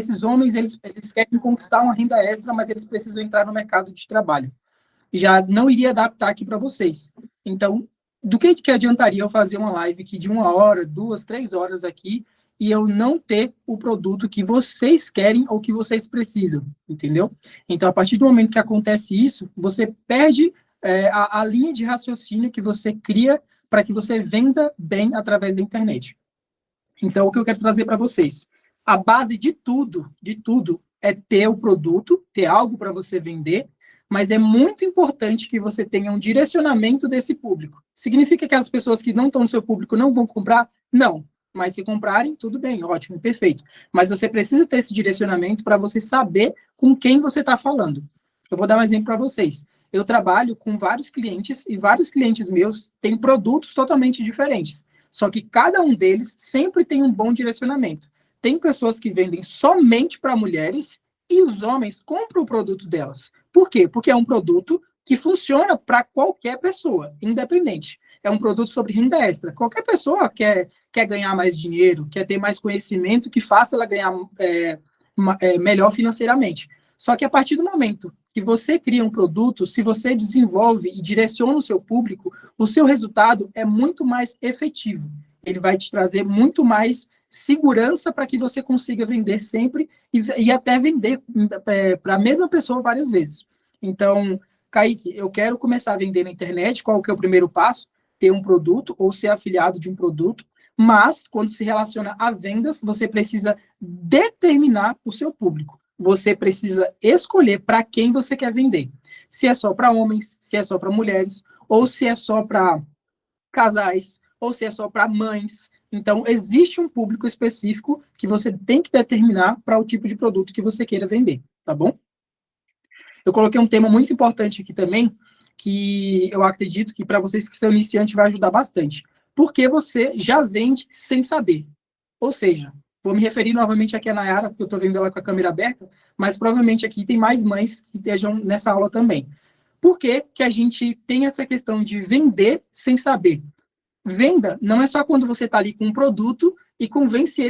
esses homens, eles querem conquistar uma renda extra, mas eles precisam entrar no mercado de trabalho. Já não iria adaptar aqui para vocês. Então, do que adiantaria eu fazer uma live aqui de 1 hora, 2, 3 horas aqui, e eu não ter o produto que vocês querem ou que vocês precisam, entendeu? Então, a partir do momento que acontece isso, você perde a linha de raciocínio que você cria para que você venda bem através da internet. Então, o que eu quero trazer para vocês? A base de tudo, é ter o produto, ter algo para você vender, mas é muito importante que você tenha um direcionamento desse público. Significa que as pessoas que não estão no seu público não vão comprar? Não. Mas se comprarem, tudo bem, ótimo, perfeito. Mas você precisa ter esse direcionamento para você saber com quem você está falando. Eu vou dar um exemplo para vocês. Eu trabalho com vários clientes e vários clientes meus têm produtos totalmente diferentes. Só que cada um deles sempre tem um bom direcionamento. Tem pessoas que vendem somente para mulheres e os homens compram o produto delas. Por quê? Porque é um produto que funciona para qualquer pessoa, independente. É um produto sobre renda extra. Qualquer pessoa quer ganhar mais dinheiro, quer ter mais conhecimento que faça ela ganhar melhor financeiramente. Só que a partir do momento que você cria um produto, se você desenvolve e direciona o seu público, o seu resultado é muito mais efetivo. Ele vai te trazer muito mais segurança para que você consiga vender sempre e até vender para a mesma pessoa várias vezes. Então, Kaique, eu quero começar a vender na internet. Qual que é o primeiro passo? Ter um produto ou ser afiliado de um produto. Mas, quando se relaciona a vendas, você precisa determinar o seu público. Você precisa escolher para quem você quer vender. Se é só para homens, se é só para mulheres, ou se é só para casais, ou se é só para mães. Então, existe um público específico que você tem que determinar para o tipo de produto que você queira vender, tá bom? Eu coloquei um tema muito importante aqui também, que eu acredito que para vocês que são iniciantes vai ajudar bastante. Porque você já vende sem saber. Ou seja, vou me referir novamente aqui a Nayara, porque eu estou vendo ela com a câmera aberta, mas provavelmente aqui tem mais mães que estejam nessa aula também. Por que que a gente tem essa questão de vender sem saber? Venda não é só quando você está ali com um produto e convence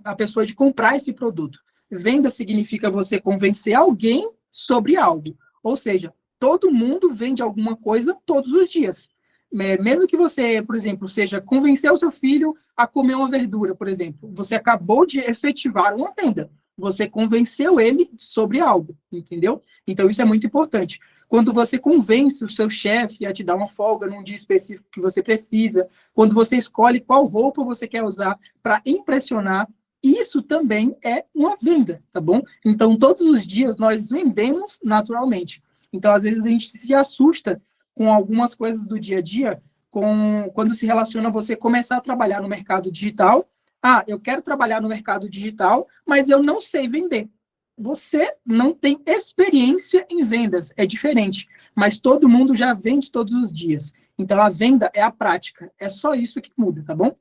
a pessoa de comprar esse produto. Venda significa você convencer alguém sobre algo. Ou seja, todo mundo vende alguma coisa todos os dias. Mesmo que você, por exemplo, seja convencer o seu filho a comer uma verdura, por exemplo, você acabou de efetivar uma venda. Você convenceu ele sobre algo, entendeu? Então, isso é muito importante. Quando você convence o seu chefe a te dar uma folga num dia específico que você precisa, quando você escolhe qual roupa você quer usar para impressionar, isso também é uma venda, tá bom? Então, todos os dias nós vendemos naturalmente. Então, às vezes a gente se assusta com algumas coisas do dia a dia, quando se relaciona a você começar a trabalhar no mercado digital. Ah, eu quero trabalhar no mercado digital, mas eu não sei vender. Você não tem experiência em vendas, é diferente, mas todo mundo já vende todos os dias. Então, a venda é a prática, é só isso que muda, tá bom?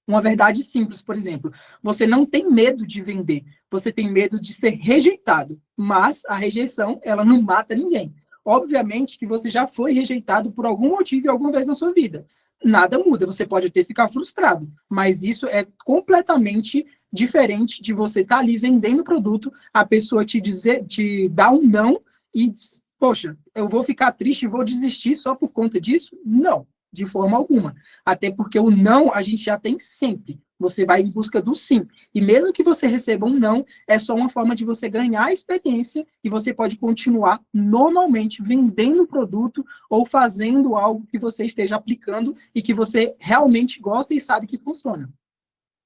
Uma verdade simples, por exemplo, você não tem medo de vender, você tem medo de ser rejeitado, mas a rejeição, ela não mata ninguém. Obviamente que você já foi rejeitado por algum motivo alguma vez na sua vida. Nada muda, você pode até ficar frustrado, mas isso é completamente diferente de você estar ali vendendo produto, a pessoa te dar um não e, poxa, eu vou ficar triste e vou desistir só por conta disso? Não, de forma alguma. Até porque o não a gente já tem sempre. Você vai em busca do sim. E mesmo que você receba um não, é só uma forma de você ganhar experiência e você pode continuar normalmente vendendo o produto ou fazendo algo que você esteja aplicando e que você realmente gosta e sabe que funciona.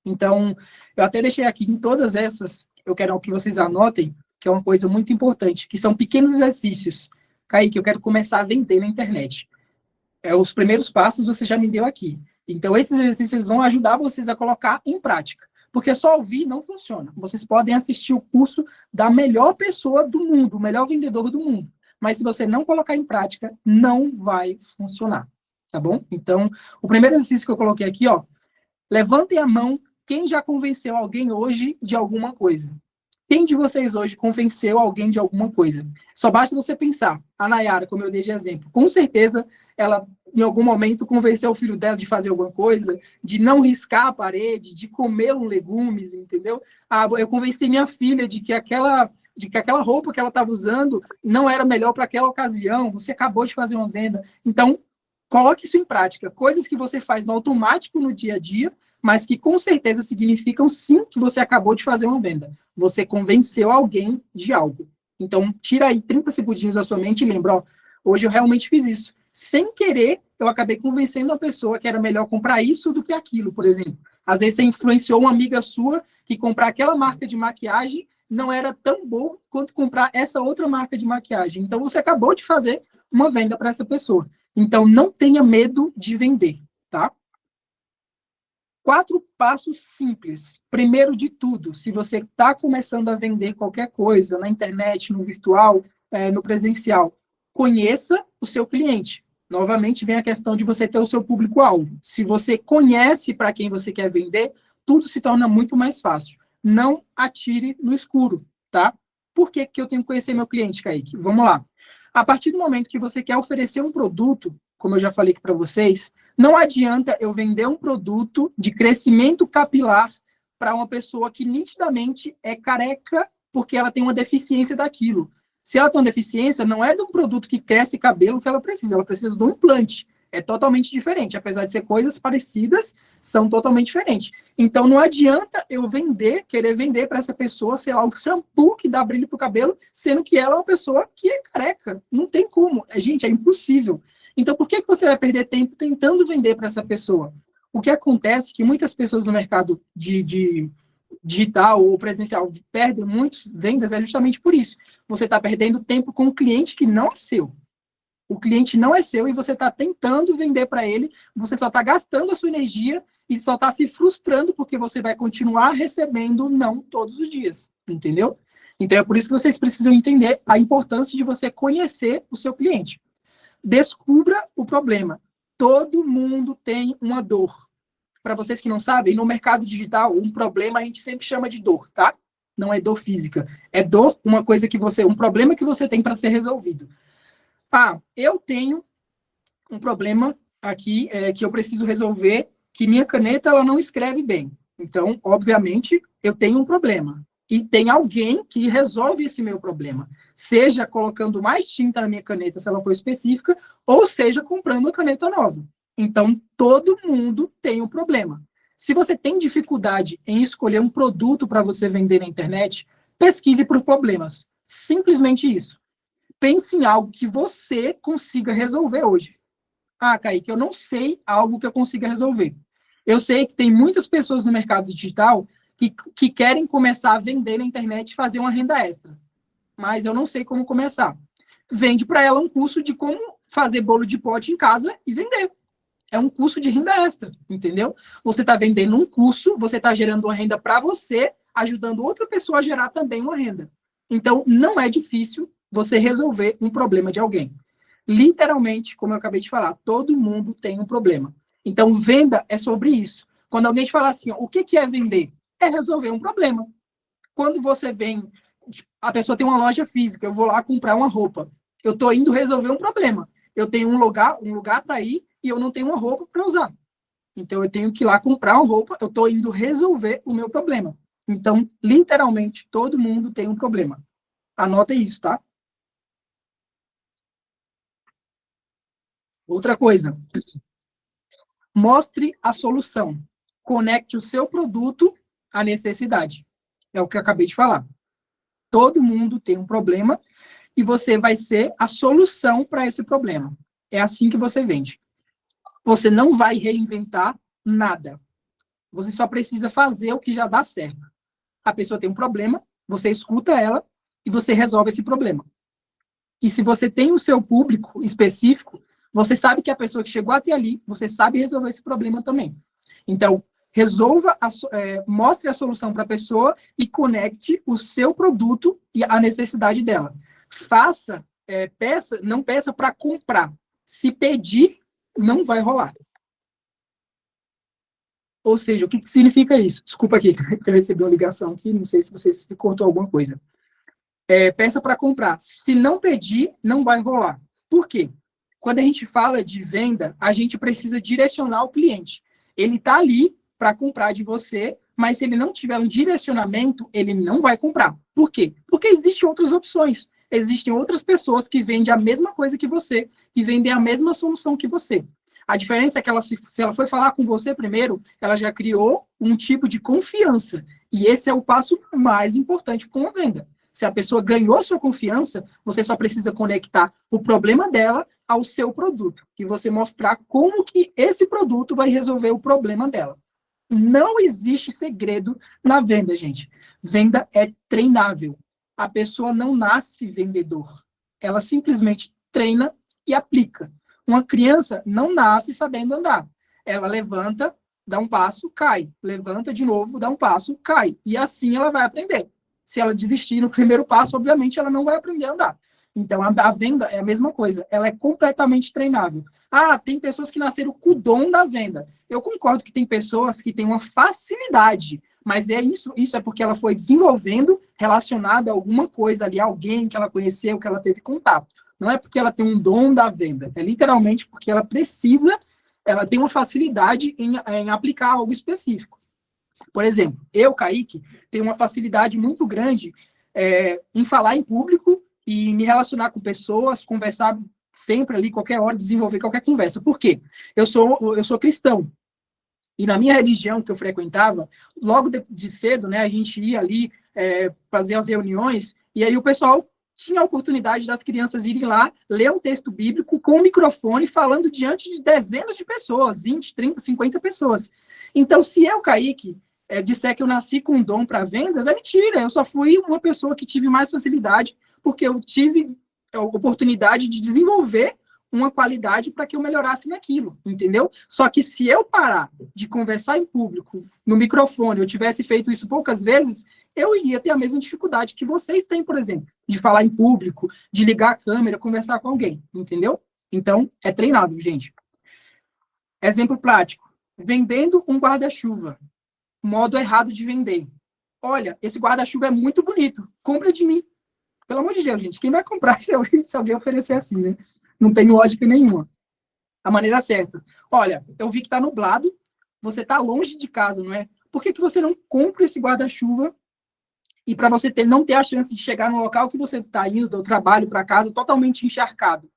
Então, eu até deixei aqui em todas essas, eu quero que vocês anotem, que é uma coisa muito importante, que são pequenos exercícios. Kaique, eu quero começar a vender na internet. Os primeiros passos você já me deu aqui. Então, esses exercícios vão ajudar vocês a colocar em prática. Porque só ouvir não funciona. Vocês podem assistir o curso da melhor pessoa do mundo, o melhor vendedor do mundo. Mas se você não colocar em prática, não vai funcionar. Tá bom? Então, o primeiro exercício que eu coloquei aqui, ó. Levantem a mão quem já convenceu alguém hoje de alguma coisa. Quem de vocês hoje convenceu alguém de alguma coisa? Só basta você pensar. A Nayara, como eu dei de exemplo, com certeza ela em algum momento, convencer o filho dela de fazer alguma coisa, de não riscar a parede, de comer um legumes, entendeu? Eu convenci minha filha de que aquela roupa que ela estava usando não era melhor para aquela ocasião, você acabou de fazer uma venda. Então, coloque isso em prática. Coisas que você faz no automático no dia a dia, mas que com certeza significam sim que você acabou de fazer uma venda. Você convenceu alguém de algo. Então, tira aí 30 segundinhos da sua mente e lembra, ó, hoje eu realmente fiz isso. Sem querer, eu acabei convencendo a pessoa que era melhor comprar isso do que aquilo, por exemplo. Às vezes você influenciou uma amiga sua que comprar aquela marca de maquiagem não era tão bom quanto comprar essa outra marca de maquiagem. Então, você acabou de fazer uma venda para essa pessoa. Então, não tenha medo de vender, tá? 4 passos simples. Primeiro de tudo, se você está começando a vender qualquer coisa na internet, no virtual, no presencial, conheça o seu cliente. Novamente, vem a questão de você ter o seu público-alvo. Se você conhece para quem você quer vender, tudo se torna muito mais fácil. Não atire no escuro, tá? Por que eu tenho que conhecer meu cliente, Kaique? Vamos lá. A partir do momento que você quer oferecer um produto, como eu já falei aqui para vocês, não adianta eu vender um produto de crescimento capilar para uma pessoa que nitidamente é careca porque ela tem uma deficiência daquilo. Se ela tem uma deficiência, não é de um produto que cresce cabelo que ela precisa de um implante. É totalmente diferente. Apesar de ser coisas parecidas, são totalmente diferentes. Então, não adianta eu querer vender para essa pessoa, sei lá, um shampoo que dá brilho para o cabelo, sendo que ela é uma pessoa que é careca. Não tem como. Gente, é impossível. Então, por que você vai perder tempo tentando vender para essa pessoa? O que acontece é que muitas pessoas no mercado de digital ou presencial perdem muitas vendas é justamente por isso. Você está perdendo tempo com um cliente que não é seu. O cliente não é seu e você está tentando vender para ele, você só está gastando a sua energia e só está se frustrando porque você vai continuar recebendo não todos os dias, entendeu? Então é por isso que vocês precisam entender a importância de você conhecer o seu cliente. Descubra o problema. Todo mundo tem uma dor. Para vocês que não sabem, no mercado digital, um problema a gente sempre chama de dor, tá? Não é dor física. É dor, um problema que você tem para ser resolvido. Eu tenho um problema aqui que eu preciso resolver, que minha caneta ela não escreve bem. Então, obviamente, eu tenho um problema. E tem alguém que resolve esse meu problema. Seja colocando mais tinta na minha caneta, se ela for específica, ou seja, comprando uma caneta nova. Então, todo mundo tem um problema. Se você tem dificuldade em escolher um produto para você vender na internet, pesquise por problemas. Simplesmente isso. Pense em algo que você consiga resolver hoje. Kaique, eu não sei algo que eu consiga resolver. Eu sei que tem muitas pessoas no mercado digital que querem começar a vender na internet e fazer uma renda extra. Mas eu não sei como começar. Vende para ela um curso de como fazer bolo de pote em casa e vender. É um curso de renda extra, entendeu? Você está vendendo um curso, você está gerando uma renda para você, ajudando outra pessoa a gerar também uma renda. Então, não é difícil você resolver um problema de alguém. Literalmente, como eu acabei de falar, todo mundo tem um problema. Então, venda é sobre isso. Quando alguém te fala assim, o que é vender? É resolver um problema. Quando você vem, a pessoa tem uma loja física, eu vou lá comprar uma roupa. Eu estou indo resolver um problema. Eu tenho um lugar para ir e eu não tenho uma roupa para usar. Então, eu tenho que ir lá comprar uma roupa, eu estou indo resolver o meu problema. Então, literalmente, todo mundo tem um problema. Anota isso, tá? Outra coisa, mostre a solução. Conecte o seu produto à necessidade. É o que eu acabei de falar. Todo mundo tem um problema e você vai ser a solução para esse problema. É assim que você vende. Você não vai reinventar nada. Você só precisa fazer o que já dá certo. A pessoa tem um problema, você escuta ela e você resolve esse problema. E se você tem o seu público específico, você sabe que a pessoa que chegou até ali, você sabe resolver esse problema também. Então, mostre a solução para a pessoa e conecte o seu produto e a necessidade dela. Não peça para comprar. Se pedir, não vai rolar. Ou seja, o que significa isso? Desculpa aqui, eu recebi uma ligação aqui, não sei se você se cortou alguma coisa. Peça para comprar. Se não pedir, não vai rolar. Por quê? Quando a gente fala de venda, a gente precisa direcionar o cliente. Ele está ali para comprar de você, mas se ele não tiver um direcionamento, ele não vai comprar. Por quê? Porque existem outras opções. Existem outras pessoas que vendem a mesma coisa que você, que vendem a mesma solução que você. A diferença é que se ela foi falar com você primeiro, ela já criou um tipo de confiança. E esse é o passo mais importante com a venda. Se a pessoa ganhou sua confiança, você só precisa conectar o problema dela ao seu produto e você mostrar como que esse produto vai resolver o problema dela. Não existe segredo na venda, gente. Venda é treinável. A pessoa não nasce vendedor. Ela simplesmente treina e aplica. Uma criança não nasce sabendo andar. Ela levanta, dá um passo, cai. Levanta de novo, dá um passo, cai. E assim ela vai aprender. Se ela desistir no primeiro passo, obviamente ela não vai aprender a andar. Então, a venda é a mesma coisa. Ela é completamente treinável. Ah, tem pessoas que nasceram com o dom da venda. Eu concordo que tem pessoas que têm uma facilidade, mas isso é porque ela foi desenvolvendo relacionada a alguma coisa ali, alguém que ela conheceu, que ela teve contato. Não é porque ela tem um dom da venda, é literalmente porque ela tem uma facilidade em aplicar algo específico. Por exemplo, eu, Kaique, tenho uma facilidade muito grande em falar em público e me relacionar com pessoas, conversar sempre ali, qualquer hora, desenvolver qualquer conversa. Por quê? Eu sou cristão. E na minha religião que eu frequentava, logo de cedo, né, a gente ia ali fazer as reuniões, e aí o pessoal tinha a oportunidade das crianças irem lá, ler um texto bíblico com o microfone, falando diante de dezenas de pessoas, 20, 30, 50 pessoas. Então, se eu, Kaique, disser que eu nasci com um dom para venda, é mentira. Eu só fui uma pessoa que tive mais facilidade, porque eu tive a oportunidade de desenvolver uma qualidade para que eu melhorasse naquilo, entendeu? Só que se eu parar de conversar em público, no microfone, eu tivesse feito isso poucas vezes, eu iria ter a mesma dificuldade que vocês têm, por exemplo, de falar em público, de ligar a câmera, conversar com alguém, entendeu? Então, é treinável, gente. Exemplo prático. Vendendo um guarda-chuva. Modo errado de vender. Olha, esse guarda-chuva é muito bonito. Compra de mim. Pelo amor de Deus, gente. Quem vai comprar se alguém oferecer assim, né? Não tem lógica nenhuma. A maneira certa. Olha, eu vi que está nublado, você está longe de casa, não é? Por que você não compra esse guarda-chuva e para você não ter a chance de chegar no local que você está indo, do trabalho para casa, totalmente encharcado?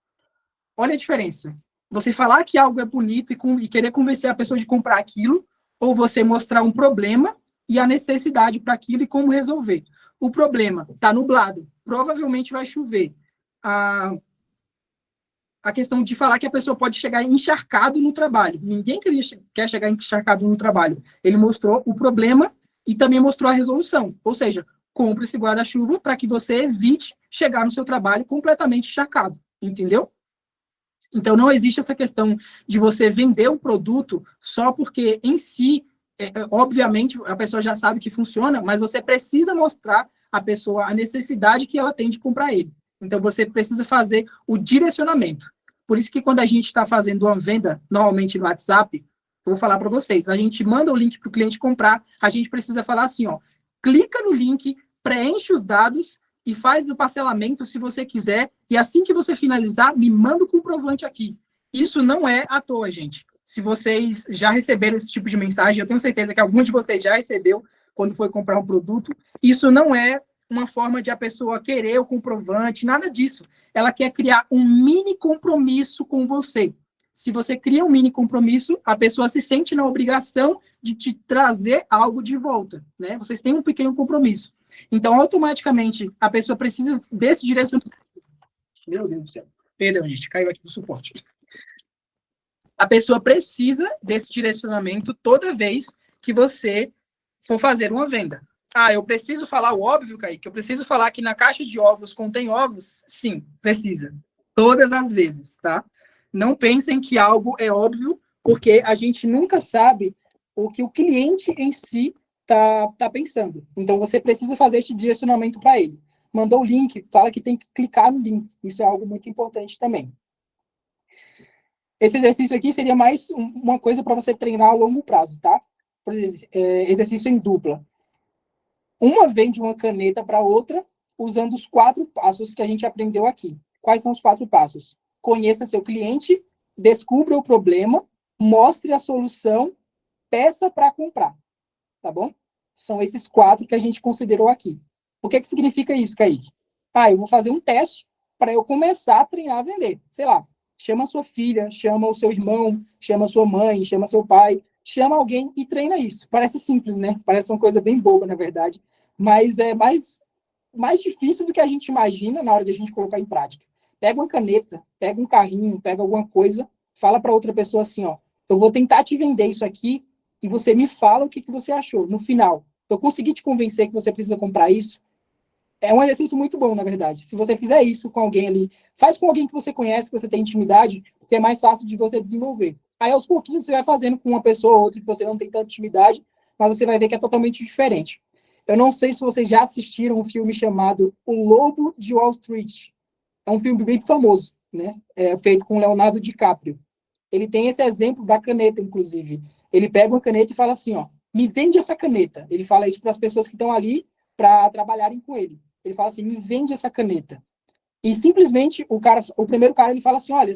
Olha a diferença. Você falar que algo é bonito e querer convencer a pessoa de comprar aquilo, ou você mostrar um problema e a necessidade para aquilo e como resolver. O problema está nublado, provavelmente vai chover. A questão de falar que a pessoa pode chegar encharcado no trabalho. Ninguém quer chegar encharcado no trabalho. Ele mostrou o problema e também mostrou a resolução. Ou seja, compre esse guarda-chuva para que você evite chegar no seu trabalho completamente encharcado. Entendeu? Então, não existe essa questão de você vender um produto só porque, em si, obviamente, a pessoa já sabe que funciona, mas você precisa mostrar à pessoa a necessidade que ela tem de comprar ele. Então, você precisa fazer o direcionamento. Por isso que quando a gente está fazendo uma venda, normalmente no WhatsApp, vou falar para vocês, a gente manda o link para o cliente comprar, a gente precisa falar assim, ó, clica no link, preenche os dados e faz o parcelamento se você quiser, e assim que você finalizar, me manda o comprovante aqui. Isso não é à toa, gente. Se vocês já receberam esse tipo de mensagem, eu tenho certeza que algum de vocês já recebeu quando foi comprar um produto, isso não é uma forma de a pessoa querer o comprovante, nada disso. Ela quer criar um mini compromisso com você. Se você cria um mini compromisso, a pessoa se sente na obrigação de te trazer algo de volta, né? Vocês têm um pequeno compromisso. Então, automaticamente, a pessoa precisa desse direcionamento. Meu Deus do céu. Perdão, gente, caiu aqui do suporte. A pessoa precisa desse direcionamento toda vez que você for fazer uma venda. Ah, eu preciso falar o óbvio, Kaique? Eu preciso falar que na caixa de ovos contém ovos? Sim, precisa. Todas as vezes, tá? Não pensem que algo é óbvio, porque a gente nunca sabe o que o cliente em si tá pensando. Então, você precisa fazer esse direcionamento para ele. Mandou o link, fala que tem que clicar no link. Isso é algo muito importante também. Esse exercício aqui seria mais uma coisa para você treinar a longo prazo, tá? Por exemplo, exercício em dupla. Uma vende uma caneta para outra, usando os 4 passos que a gente aprendeu aqui. Quais são os 4 passos? conheça seu cliente, descubra o problema, mostre a solução, peça para comprar, tá bom? São esses 4 que a gente considerou aqui. O que significa isso, Kaique? Eu vou fazer um teste para eu começar a treinar a vender. Sei lá, chama a sua filha, chama o seu irmão, chama a sua mãe, chama seu pai, chama alguém e treina isso. Parece simples, né? Parece uma coisa bem boba, na verdade, mas é mais difícil do que a gente imagina na hora de a gente colocar em prática. Pega uma caneta, pega um carrinho, pega alguma coisa, fala para outra pessoa assim, ó, eu vou tentar te vender isso aqui e você me fala o que você achou. No final, eu consegui te convencer que você precisa comprar isso. É um exercício muito bom, na verdade. Se você fizer isso com alguém ali, faz com alguém que você conhece, que você tem intimidade, porque é mais fácil de você desenvolver. Aí, aos pouquinhos, você vai fazendo com uma pessoa ou outra que você não tem tanta intimidade, mas você vai ver que é totalmente diferente. Eu não sei se vocês já assistiram um filme chamado O Lobo de Wall Street. É um filme bem famoso, né? É feito com Leonardo DiCaprio. Ele tem esse exemplo da caneta, inclusive. Ele pega uma caneta e fala assim, ó, me vende essa caneta. Ele fala isso para as pessoas que estão ali para trabalharem com ele. Ele fala assim, me vende essa caneta. E simplesmente o primeiro cara, ele fala assim, olha,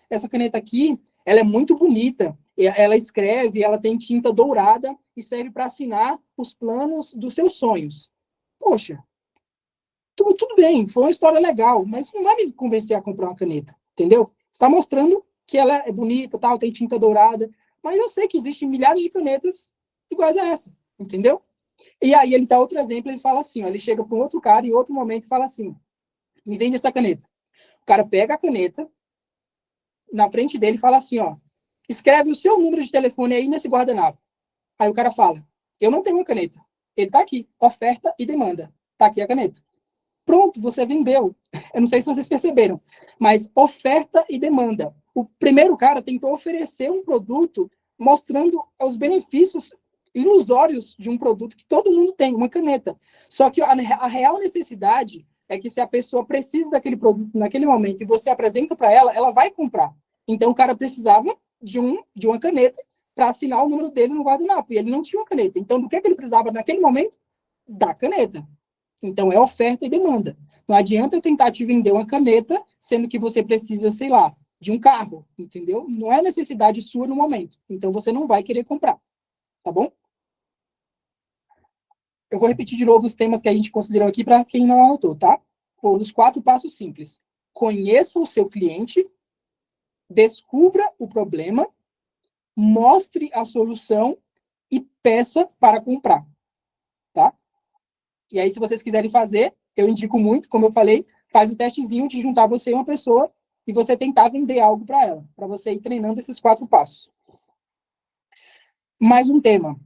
essa caneta aqui, ela é muito bonita. Ela escreve, ela tem tinta dourada e serve para assinar os planos dos seus sonhos. Poxa, tudo bem, foi uma história legal, mas não vai me convencer a comprar uma caneta, entendeu? Está mostrando que ela é bonita, tal, tem tinta dourada, mas eu sei que existem milhares de canetas iguais a essa, entendeu? E aí ele dá outro exemplo, ele fala assim, ó, ele chega para um outro cara em outro momento e fala assim, me vende essa caneta. O cara pega a caneta, na frente dele e fala assim, ó, escreve o seu número de telefone aí nesse guardanapo. Aí o cara fala, eu não tenho uma caneta. Ele tá aqui, oferta e demanda. Tá aqui a caneta. Pronto, você vendeu. Eu não sei se vocês perceberam, mas oferta e demanda. O primeiro cara tentou oferecer um produto mostrando os benefícios ilusórios de um produto que todo mundo tem, uma caneta. Só que a real necessidade é que se a pessoa precisa daquele produto naquele momento e você apresenta para ela, ela vai comprar. Então o cara precisava de uma caneta para assinar o número dele no guardanapo, e ele não tinha uma caneta. Então do que ele precisava naquele momento? Da caneta. Então, é oferta e demanda. Não adianta eu tentar te vender uma caneta, sendo que você precisa, sei lá, de um carro, entendeu? Não é necessidade sua no momento. Então, você não vai querer comprar, tá bom? Eu vou repetir de novo os temas que a gente considerou aqui para quem não anotou, tá? Foram os 4 passos simples. Conheça o seu cliente, descubra o problema, mostre a solução e peça para comprar, tá? E aí, se vocês quiserem fazer, eu indico muito, como eu falei, faz o testezinho de juntar você e uma pessoa e você tentar vender algo para ela, para você ir treinando esses 4 passos. Mais um tema.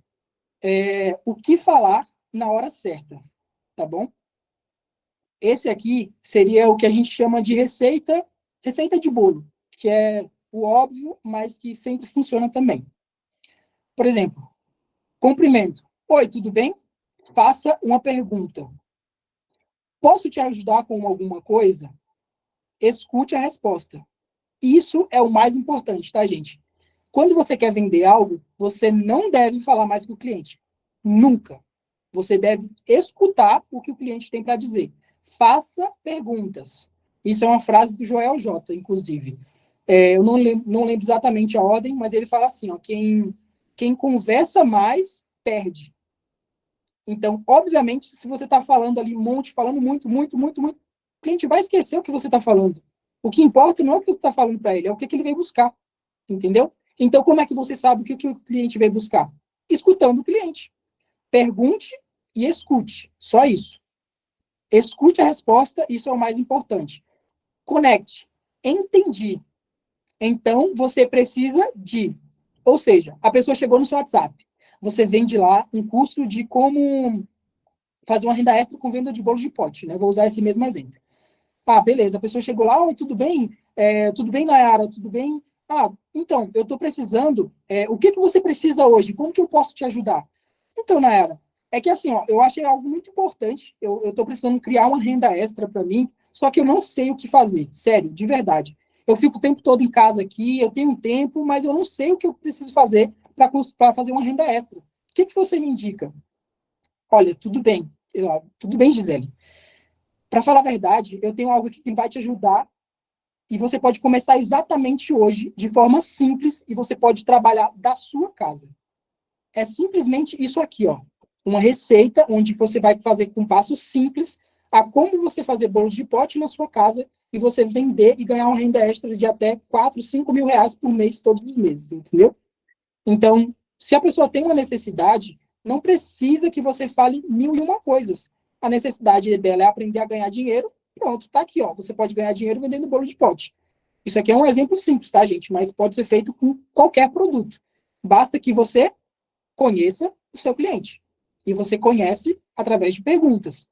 O que falar na hora certa, tá bom? Esse aqui seria o que a gente chama de receita de bolo, que é o óbvio, mas que sempre funciona também. Por exemplo, cumprimento. Oi, tudo bem? Faça uma pergunta. Posso te ajudar com alguma coisa? Escute a resposta. Isso é o mais importante, tá, gente? Quando você quer vender algo, você não deve falar mais com o cliente. Nunca. Você deve escutar o que o cliente tem para dizer. Faça perguntas. Isso é uma frase do Joel J, inclusive. Eu não lembro exatamente a ordem, mas ele fala assim, ó, quem conversa mais, perde. Então, obviamente, se você está falando ali falando muito, o cliente vai esquecer o que você está falando. O que importa não é o que você está falando para ele, é o que ele veio buscar. Entendeu? Então, como é que você sabe o que o cliente veio buscar? Escutando o cliente. Pergunte e escute. Só isso. Escute a resposta, isso é o mais importante. Conecte. Entendi. Então, você precisa de. Ou seja, a pessoa chegou no seu WhatsApp. Você vende lá um curso de como fazer uma renda extra com venda de bolos de pote, né? Vou usar esse mesmo exemplo. Beleza, a pessoa chegou lá, oi, tudo bem? Tudo bem, Nayara? Tudo bem? Então, eu estou precisando, o que você precisa hoje? Como que eu posso te ajudar? Então, Nayara, é que assim, ó, eu achei algo muito importante, eu estou precisando criar uma renda extra para mim, só que eu não sei o que fazer, sério, de verdade. Eu fico o tempo todo em casa aqui, eu tenho tempo, mas eu não sei o que eu preciso fazer para fazer uma renda extra. O que você me indica? Olha, tudo bem, Gisele. Para falar a verdade, eu tenho algo aqui que vai te ajudar E você pode começar exatamente hoje, de forma simples, e você pode trabalhar da sua casa. É simplesmente isso aqui, ó. Uma receita onde você vai fazer com passos simples a como você fazer bolos de pote na sua casa e você vender e ganhar uma renda extra de até 4, 5 mil reais por mês, todos os meses, entendeu? Então, se a pessoa tem uma necessidade, não precisa que você fale mil e uma coisas. A necessidade dela é aprender a ganhar dinheiro. Pronto, tá aqui, ó. Você pode ganhar dinheiro vendendo bolo de pote. Isso aqui é um exemplo simples, tá, gente? Mas pode ser feito com qualquer produto. Basta que você conheça o seu cliente. E você conhece através de perguntas.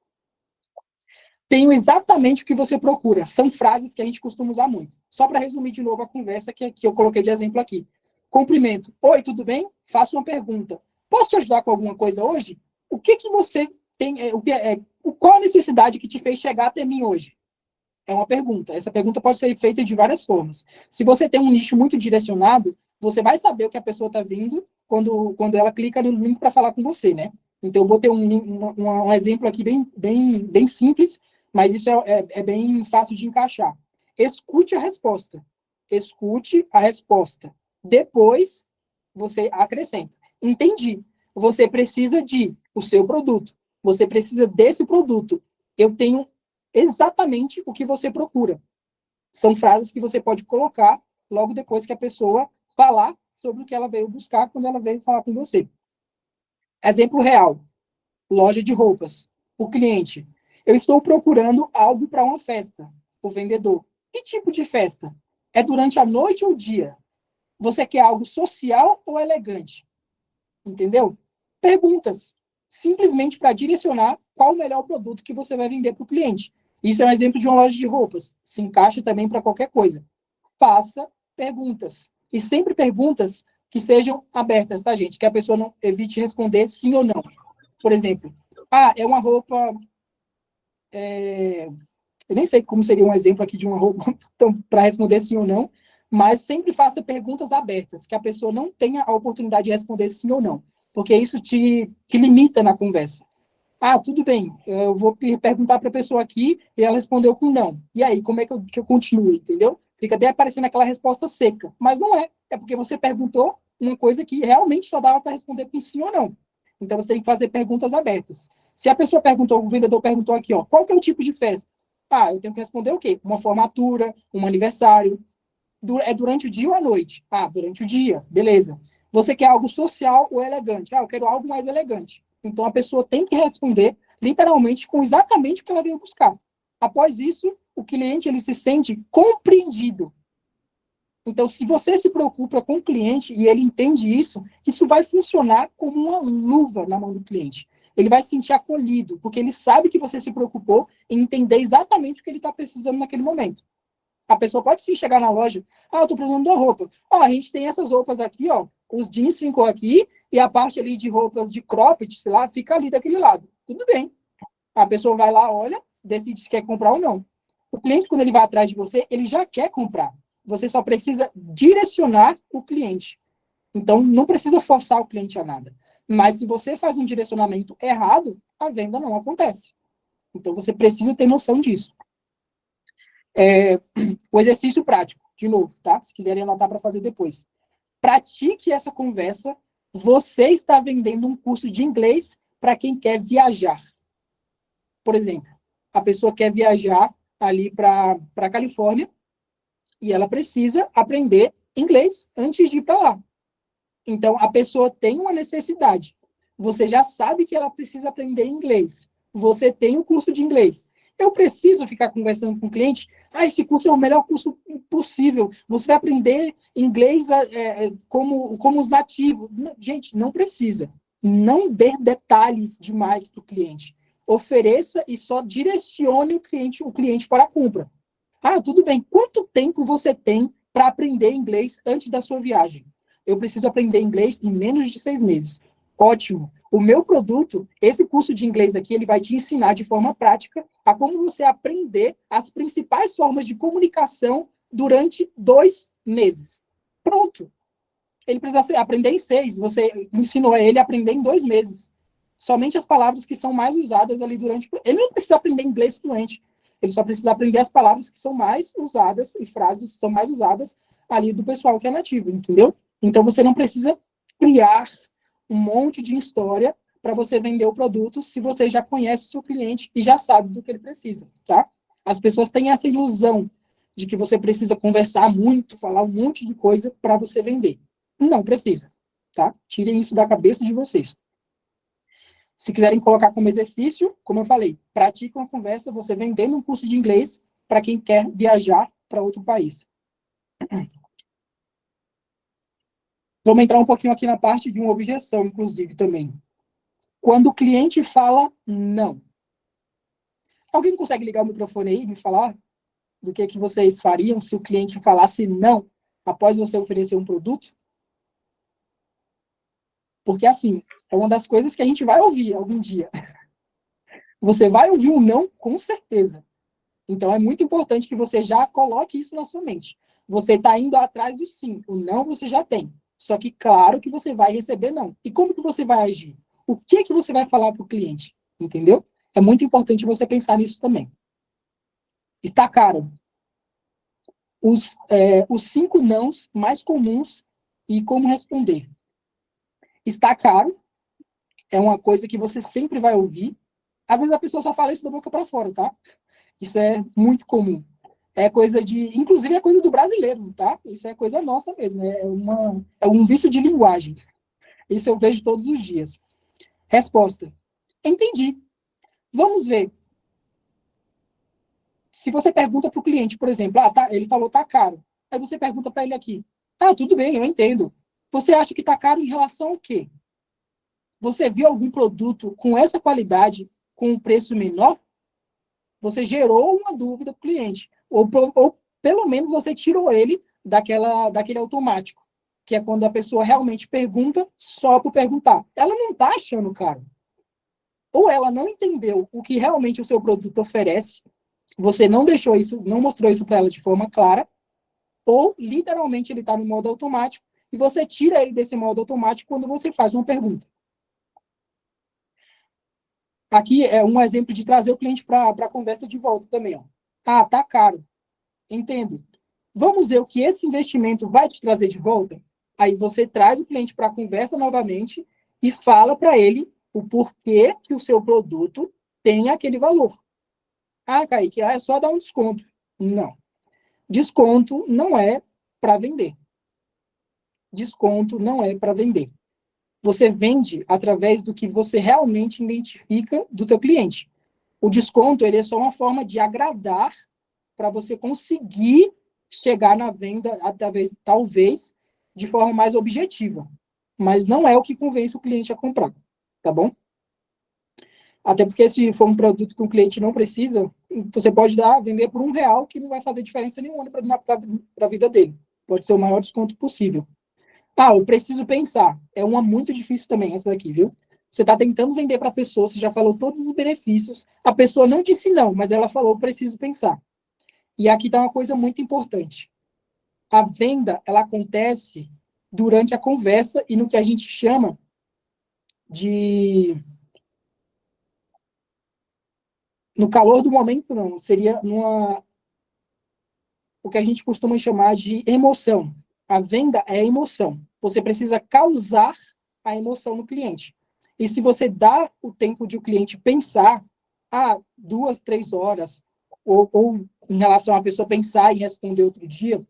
Tenho exatamente o que você procura. São frases que a gente costuma usar muito. Só para resumir de novo a conversa que eu coloquei de exemplo aqui. Cumprimento. Oi, tudo bem? Faço uma pergunta. Posso te ajudar com alguma coisa hoje? O que você tem? Qual a necessidade que te fez chegar até mim hoje? É uma pergunta. Essa pergunta pode ser feita de várias formas. Se você tem um nicho muito direcionado, você vai saber o que a pessoa está vindo quando ela clica no link para falar com você, né? Então, eu vou ter um exemplo aqui bem simples, mas isso é bem fácil de encaixar. Escute a resposta. Escute a resposta. Depois, você acrescenta. Entendi. Você precisa de o seu produto. Você precisa desse produto. Eu tenho exatamente o que você procura. São frases que você pode colocar logo depois que a pessoa falar sobre o que ela veio buscar quando ela veio falar com você. Exemplo real. Loja de roupas. O cliente. Eu estou procurando algo para uma festa. O vendedor. Que tipo de festa? É durante a noite ou o dia? Você quer algo social ou elegante? Entendeu? Perguntas. Simplesmente para direcionar qual o melhor produto que você vai vender para o cliente. Isso é um exemplo de uma loja de roupas. Se encaixa também para qualquer coisa. Faça perguntas. E sempre perguntas que sejam abertas, tá, gente? Que a pessoa não evite responder sim ou não. Por exemplo, é uma roupa. Eu nem sei como seria um exemplo aqui de uma roupa para responder sim ou não, mas sempre faça perguntas abertas, que a pessoa não tenha a oportunidade de responder sim ou não, porque isso te limita na conversa. Tudo bem, eu vou perguntar para a pessoa aqui e ela respondeu com não. E aí, como é que eu continuo, entendeu? Fica até aparecendo aquela resposta seca, mas não é. É porque você perguntou uma coisa que realmente só dava para responder com sim ou não. Então, você tem que fazer perguntas abertas. Se a pessoa perguntou, o vendedor perguntou aqui, ó, qual que é o tipo de festa? Eu tenho que responder o quê? Uma formatura, um aniversário. É durante o dia ou à noite? Durante o dia, beleza. Você quer algo social ou elegante? Eu quero algo mais elegante. Então, a pessoa tem que responder literalmente com exatamente o que ela veio buscar. Após isso, o cliente ele se sente compreendido. Então, se você se preocupa com o cliente e ele entende isso, isso vai funcionar como uma luva na mão do cliente. Ele vai se sentir acolhido, porque ele sabe que você se preocupou em entender exatamente o que ele está precisando naquele momento. A pessoa pode sim chegar na loja, eu estou precisando de uma roupa. A gente tem essas roupas aqui, ó, os jeans ficam aqui e a parte ali de roupas de cropped, sei lá, fica ali daquele lado. Tudo bem. A pessoa vai lá, olha, decide se quer comprar ou não. O cliente, quando ele vai atrás de você, ele já quer comprar. Você só precisa direcionar o cliente. Então, não precisa forçar o cliente a nada. Mas se você faz um direcionamento errado, a venda não acontece. Então, você precisa ter noção disso. O exercício prático, de novo, tá? Se quiserem anotar para fazer depois. Pratique essa conversa. Você está vendendo um curso de inglês para quem quer viajar. Por exemplo, a pessoa quer viajar ali para a Califórnia e ela precisa aprender inglês antes de ir para lá. Então, a pessoa tem uma necessidade. Você já sabe que ela precisa aprender inglês. Você tem o curso de inglês. Eu preciso ficar conversando com o cliente. Esse curso é o melhor curso possível. Você vai aprender inglês como os nativos. Gente, não precisa. Não dê detalhes demais para o cliente. Ofereça e só direcione o cliente para a compra. Tudo bem. Quanto tempo você tem para aprender inglês antes da sua viagem? Eu preciso aprender inglês em menos de 6 meses. Ótimo. O meu produto, esse curso de inglês aqui, ele vai te ensinar de forma prática a como você aprender as principais formas de comunicação durante 2 meses. Pronto. Ele precisa aprender em 6. Você ensinou a ele a aprender em 2 meses. Somente as palavras que são mais usadas ali durante... Ele não precisa aprender inglês fluente. Ele só precisa aprender as palavras que são mais usadas e frases que são mais usadas ali do pessoal que é nativo, entendeu? Então, você não precisa criar um monte de história para você vender o produto se você já conhece o seu cliente e já sabe do que ele precisa, tá? As pessoas têm essa ilusão de que você precisa conversar muito, falar um monte de coisa para você vender. Não precisa, tá? Tirem isso da cabeça de vocês. Se quiserem colocar como exercício, como eu falei, pratique uma conversa, você vendendo um curso de inglês para quem quer viajar para outro país. Vamos entrar um pouquinho aqui na parte de uma objeção, inclusive, também. Quando o cliente fala não. Alguém consegue ligar o microfone aí e me falar do que vocês fariam se o cliente falasse não após você oferecer um produto? Porque, assim, é uma das coisas que a gente vai ouvir algum dia. Você vai ouvir um não, com certeza. Então, é muito importante que você já coloque isso na sua mente. Você está indo atrás do sim. O não você já tem. Só que, claro que você vai receber não. E como que você vai agir? O que você vai falar para o cliente? Entendeu? É muito importante você pensar nisso também. Está caro. Os 5 nãos mais comuns e como responder. Está caro. É uma coisa que você sempre vai ouvir. Às vezes a pessoa só fala isso da boca para fora, tá? Isso é muito comum. É coisa de. Inclusive, é coisa do brasileiro, tá? Isso é coisa nossa mesmo. É um vício de linguagem. Isso eu vejo todos os dias. Resposta: entendi. Vamos ver. Se você pergunta para o cliente, por exemplo, ele falou tá caro. Aí você pergunta para ele aqui: tudo bem, eu entendo. Você acha que tá caro em relação ao quê? Você viu algum produto com essa qualidade, com um preço menor? Você gerou uma dúvida para o cliente. Ou pelo menos você tirou ele daquele automático, que é quando a pessoa realmente pergunta só por perguntar. Ela não está achando caro. Ou ela não entendeu o que realmente o seu produto oferece, você não deixou isso, não mostrou isso para ela de forma clara, ou literalmente ele está no modo automático e você tira ele desse modo automático quando você faz uma pergunta. Aqui é um exemplo de trazer o cliente para a conversa de volta também. Ó. Tá caro. Entendo. Vamos ver o que esse investimento vai te trazer de volta? Aí você traz o cliente para a conversa novamente e fala para ele o porquê que o seu produto tem aquele valor. Kaique, é só dar um desconto. Não. Desconto não é para vender. Desconto não é para vender. Você vende através do que você realmente identifica do teu cliente. O desconto ele é só uma forma de agradar para você conseguir chegar na venda, talvez, de forma mais objetiva. Mas não é o que convence o cliente a comprar, tá bom? Até porque se for um produto que o cliente não precisa, você pode vender por R$ 1, que não vai fazer diferença nenhuma para a vida dele. Pode ser o maior desconto possível. Eu preciso pensar. É uma muito difícil também, essa daqui, viu? Você está tentando vender para a pessoa, você já falou todos os benefícios, a pessoa não disse não, mas ela falou, preciso pensar. E aqui está uma coisa muito importante. A venda, ela acontece durante a conversa e no que a gente chama de... No calor do momento, não. Seria o que a gente costuma chamar de emoção. A venda é emoção. Você precisa causar a emoção no cliente. E se você dá o tempo de o cliente pensar, 2, 3 horas, ou em relação à pessoa pensar e responder outro dia,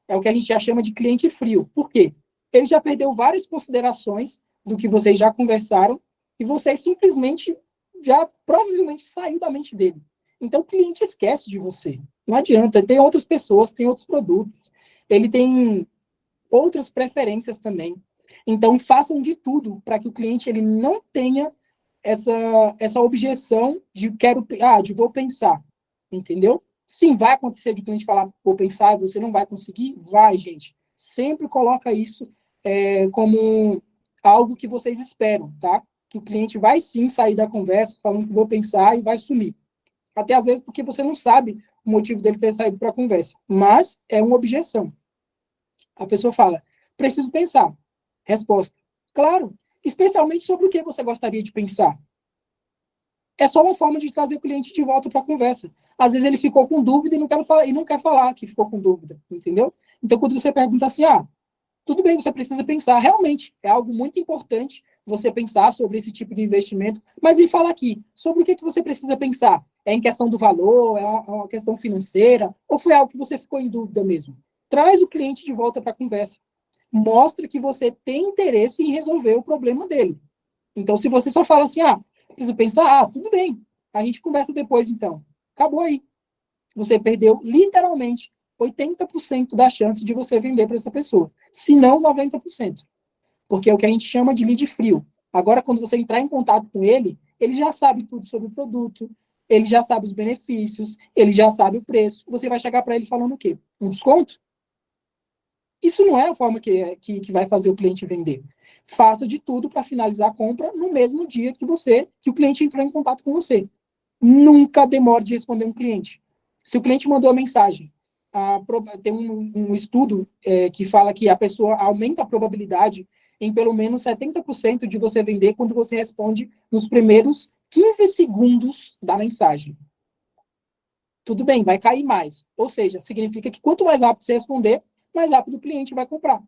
é o que a gente já chama de cliente frio. Por quê? Ele já perdeu várias considerações do que vocês já conversaram e vocês simplesmente já provavelmente saiu da mente dele. Então o cliente esquece de você. Não adianta, tem outras pessoas, tem outros produtos, ele tem outras preferências também. Então façam de tudo para que o cliente ele não tenha essa objeção de vou pensar, entendeu? Sim, vai acontecer de cliente falar vou pensar, você não vai conseguir? Vai, gente. Sempre coloca isso como algo que vocês esperam, tá? Que o cliente vai sim sair da conversa falando que vou pensar e vai sumir. Até às vezes porque você não sabe o motivo dele ter saído para a conversa. Mas é uma objeção. A pessoa fala, preciso pensar. Resposta, claro. Especialmente sobre o que você gostaria de pensar. É só uma forma de trazer o cliente de volta para a conversa. Às vezes ele ficou com dúvida e não quer falar que ficou com dúvida, entendeu? Então, quando você pergunta assim, tudo bem, você precisa pensar. Realmente, é algo muito importante você pensar sobre esse tipo de investimento. Mas me fala aqui, sobre o que você precisa pensar? É em questão do valor? É uma questão financeira? Ou foi algo que você ficou em dúvida mesmo? Traz o cliente de volta para a conversa. Mostra que você tem interesse em resolver o problema dele. Então, se você só fala assim, precisa pensar, tudo bem, a gente conversa depois então. Acabou aí. Você perdeu literalmente 80% da chance de você vender para essa pessoa, se não 90%. Porque é o que a gente chama de lead frio. Agora, quando você entrar em contato com ele, ele já sabe tudo sobre o produto, ele já sabe os benefícios, ele já sabe o preço. Você vai chegar para ele falando o quê? Um desconto? Isso não é a forma que vai fazer o cliente vender. Faça de tudo para finalizar a compra no mesmo dia que o cliente entrou em contato com você. Nunca demore de responder um cliente. Se o cliente mandou a mensagem, tem um estudo que fala que a pessoa aumenta a probabilidade em pelo menos 70% de você vender quando você responde nos primeiros 15 segundos da mensagem. Tudo bem, vai cair mais. Ou seja, significa que quanto mais rápido você responder, mais rápido o cliente vai comprar.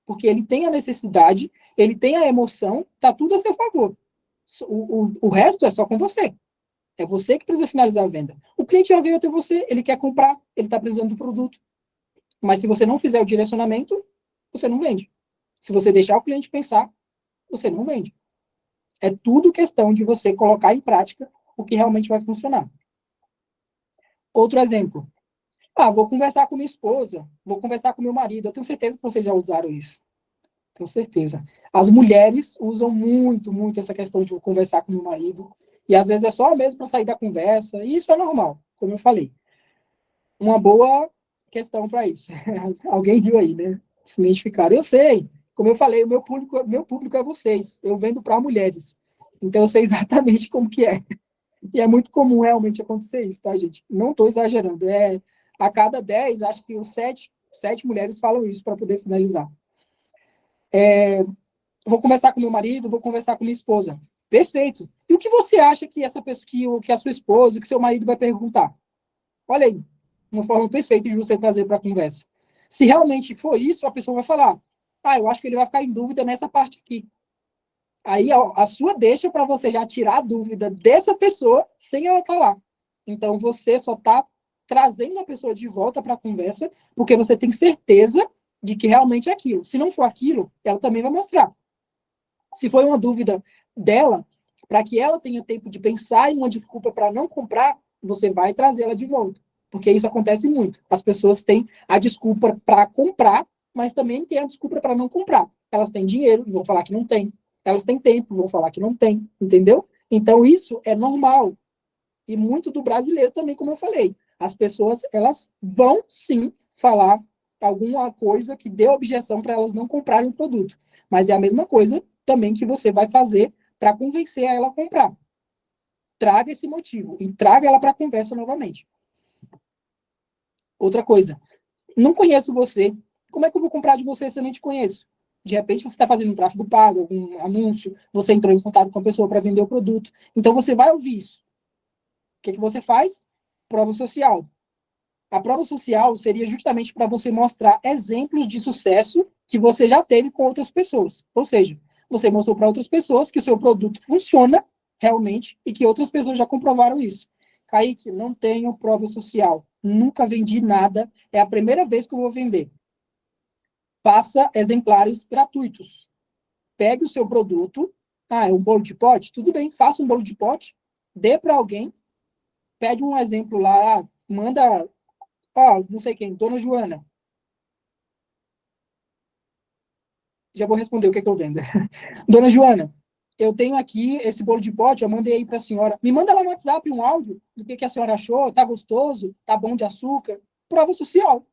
Porque ele tem a necessidade, ele tem a emoção, tá tudo a seu favor. O resto é só com você. É você que precisa finalizar a venda. O cliente já veio até você, ele quer comprar, ele está precisando do produto. Mas se você não fizer o direcionamento, você não vende. Se você deixar o cliente pensar, você não vende. É tudo questão de você colocar em prática o que realmente vai funcionar. Outro exemplo. Vou conversar com minha esposa, vou conversar com meu marido. Eu tenho certeza que vocês já usaram isso. Tenho certeza. As mulheres usam muito, muito essa questão de conversar com meu marido. E às vezes é só mesmo para sair da conversa. E isso é normal, como eu falei. Uma boa questão para isso. Alguém viu aí, né? Se identificaram. Eu sei. Como eu falei, o meu público é vocês. Eu vendo para mulheres. Então eu sei exatamente como que é. E é muito comum realmente acontecer isso, tá, gente? Não estou exagerando. A cada 10, acho que os 7 mulheres falam isso para poder finalizar. Vou conversar com meu marido, vou conversar com minha esposa. Perfeito. E o que você acha que essa pessoa, que a sua esposa, que seu marido vai perguntar? Olha aí, uma forma perfeita de você trazer para a conversa. Se realmente for isso, a pessoa vai falar: eu acho que ele vai ficar em dúvida nessa parte aqui. Aí a sua deixa para você já tirar a dúvida dessa pessoa sem ela estar lá. Então você só está trazendo a pessoa de volta para a conversa porque você tem certeza de que realmente é aquilo. Se não for aquilo, ela também vai mostrar. Se foi uma dúvida dela, para que ela tenha tempo de pensar em uma desculpa para não comprar, você vai trazer ela de volta. Porque isso acontece muito. As pessoas têm a desculpa para comprar, mas também têm a desculpa para não comprar. Elas têm dinheiro e vão falar que não tem. Elas têm tempo, vão falar que não tem, entendeu? Então, isso é normal. E muito do brasileiro também, como eu falei. As pessoas, elas vão, sim, falar alguma coisa que dê objeção para elas não comprarem o produto. Mas é a mesma coisa também que você vai fazer para convencer ela a comprar. Traga esse motivo e traga ela para a conversa novamente. Outra coisa, não conheço você. Como é que eu vou comprar de você se eu nem te conheço? De repente você está fazendo um tráfego pago, um anúncio, você entrou em contato com a pessoa para vender o produto. Então você vai ouvir isso. O que você faz? Prova social. A prova social seria justamente para você mostrar exemplos de sucesso que você já teve com outras pessoas. Ou seja, você mostrou para outras pessoas que o seu produto funciona realmente e que outras pessoas já comprovaram isso. Kaique, não tenho prova social. Nunca vendi nada. É a primeira vez que eu vou vender. Faça exemplares gratuitos. Pegue o seu produto. É um bolo de pote? Tudo bem, faça um bolo de pote. Dê para alguém. Pede um exemplo lá. Manda, não sei quem, Dona Joana. Já vou responder o que eu vendo. Dona Joana, eu tenho aqui esse bolo de pote, eu mandei aí para a senhora. Me manda lá no WhatsApp um áudio do que a senhora achou. Tá gostoso? Tá bom de açúcar? Prova social.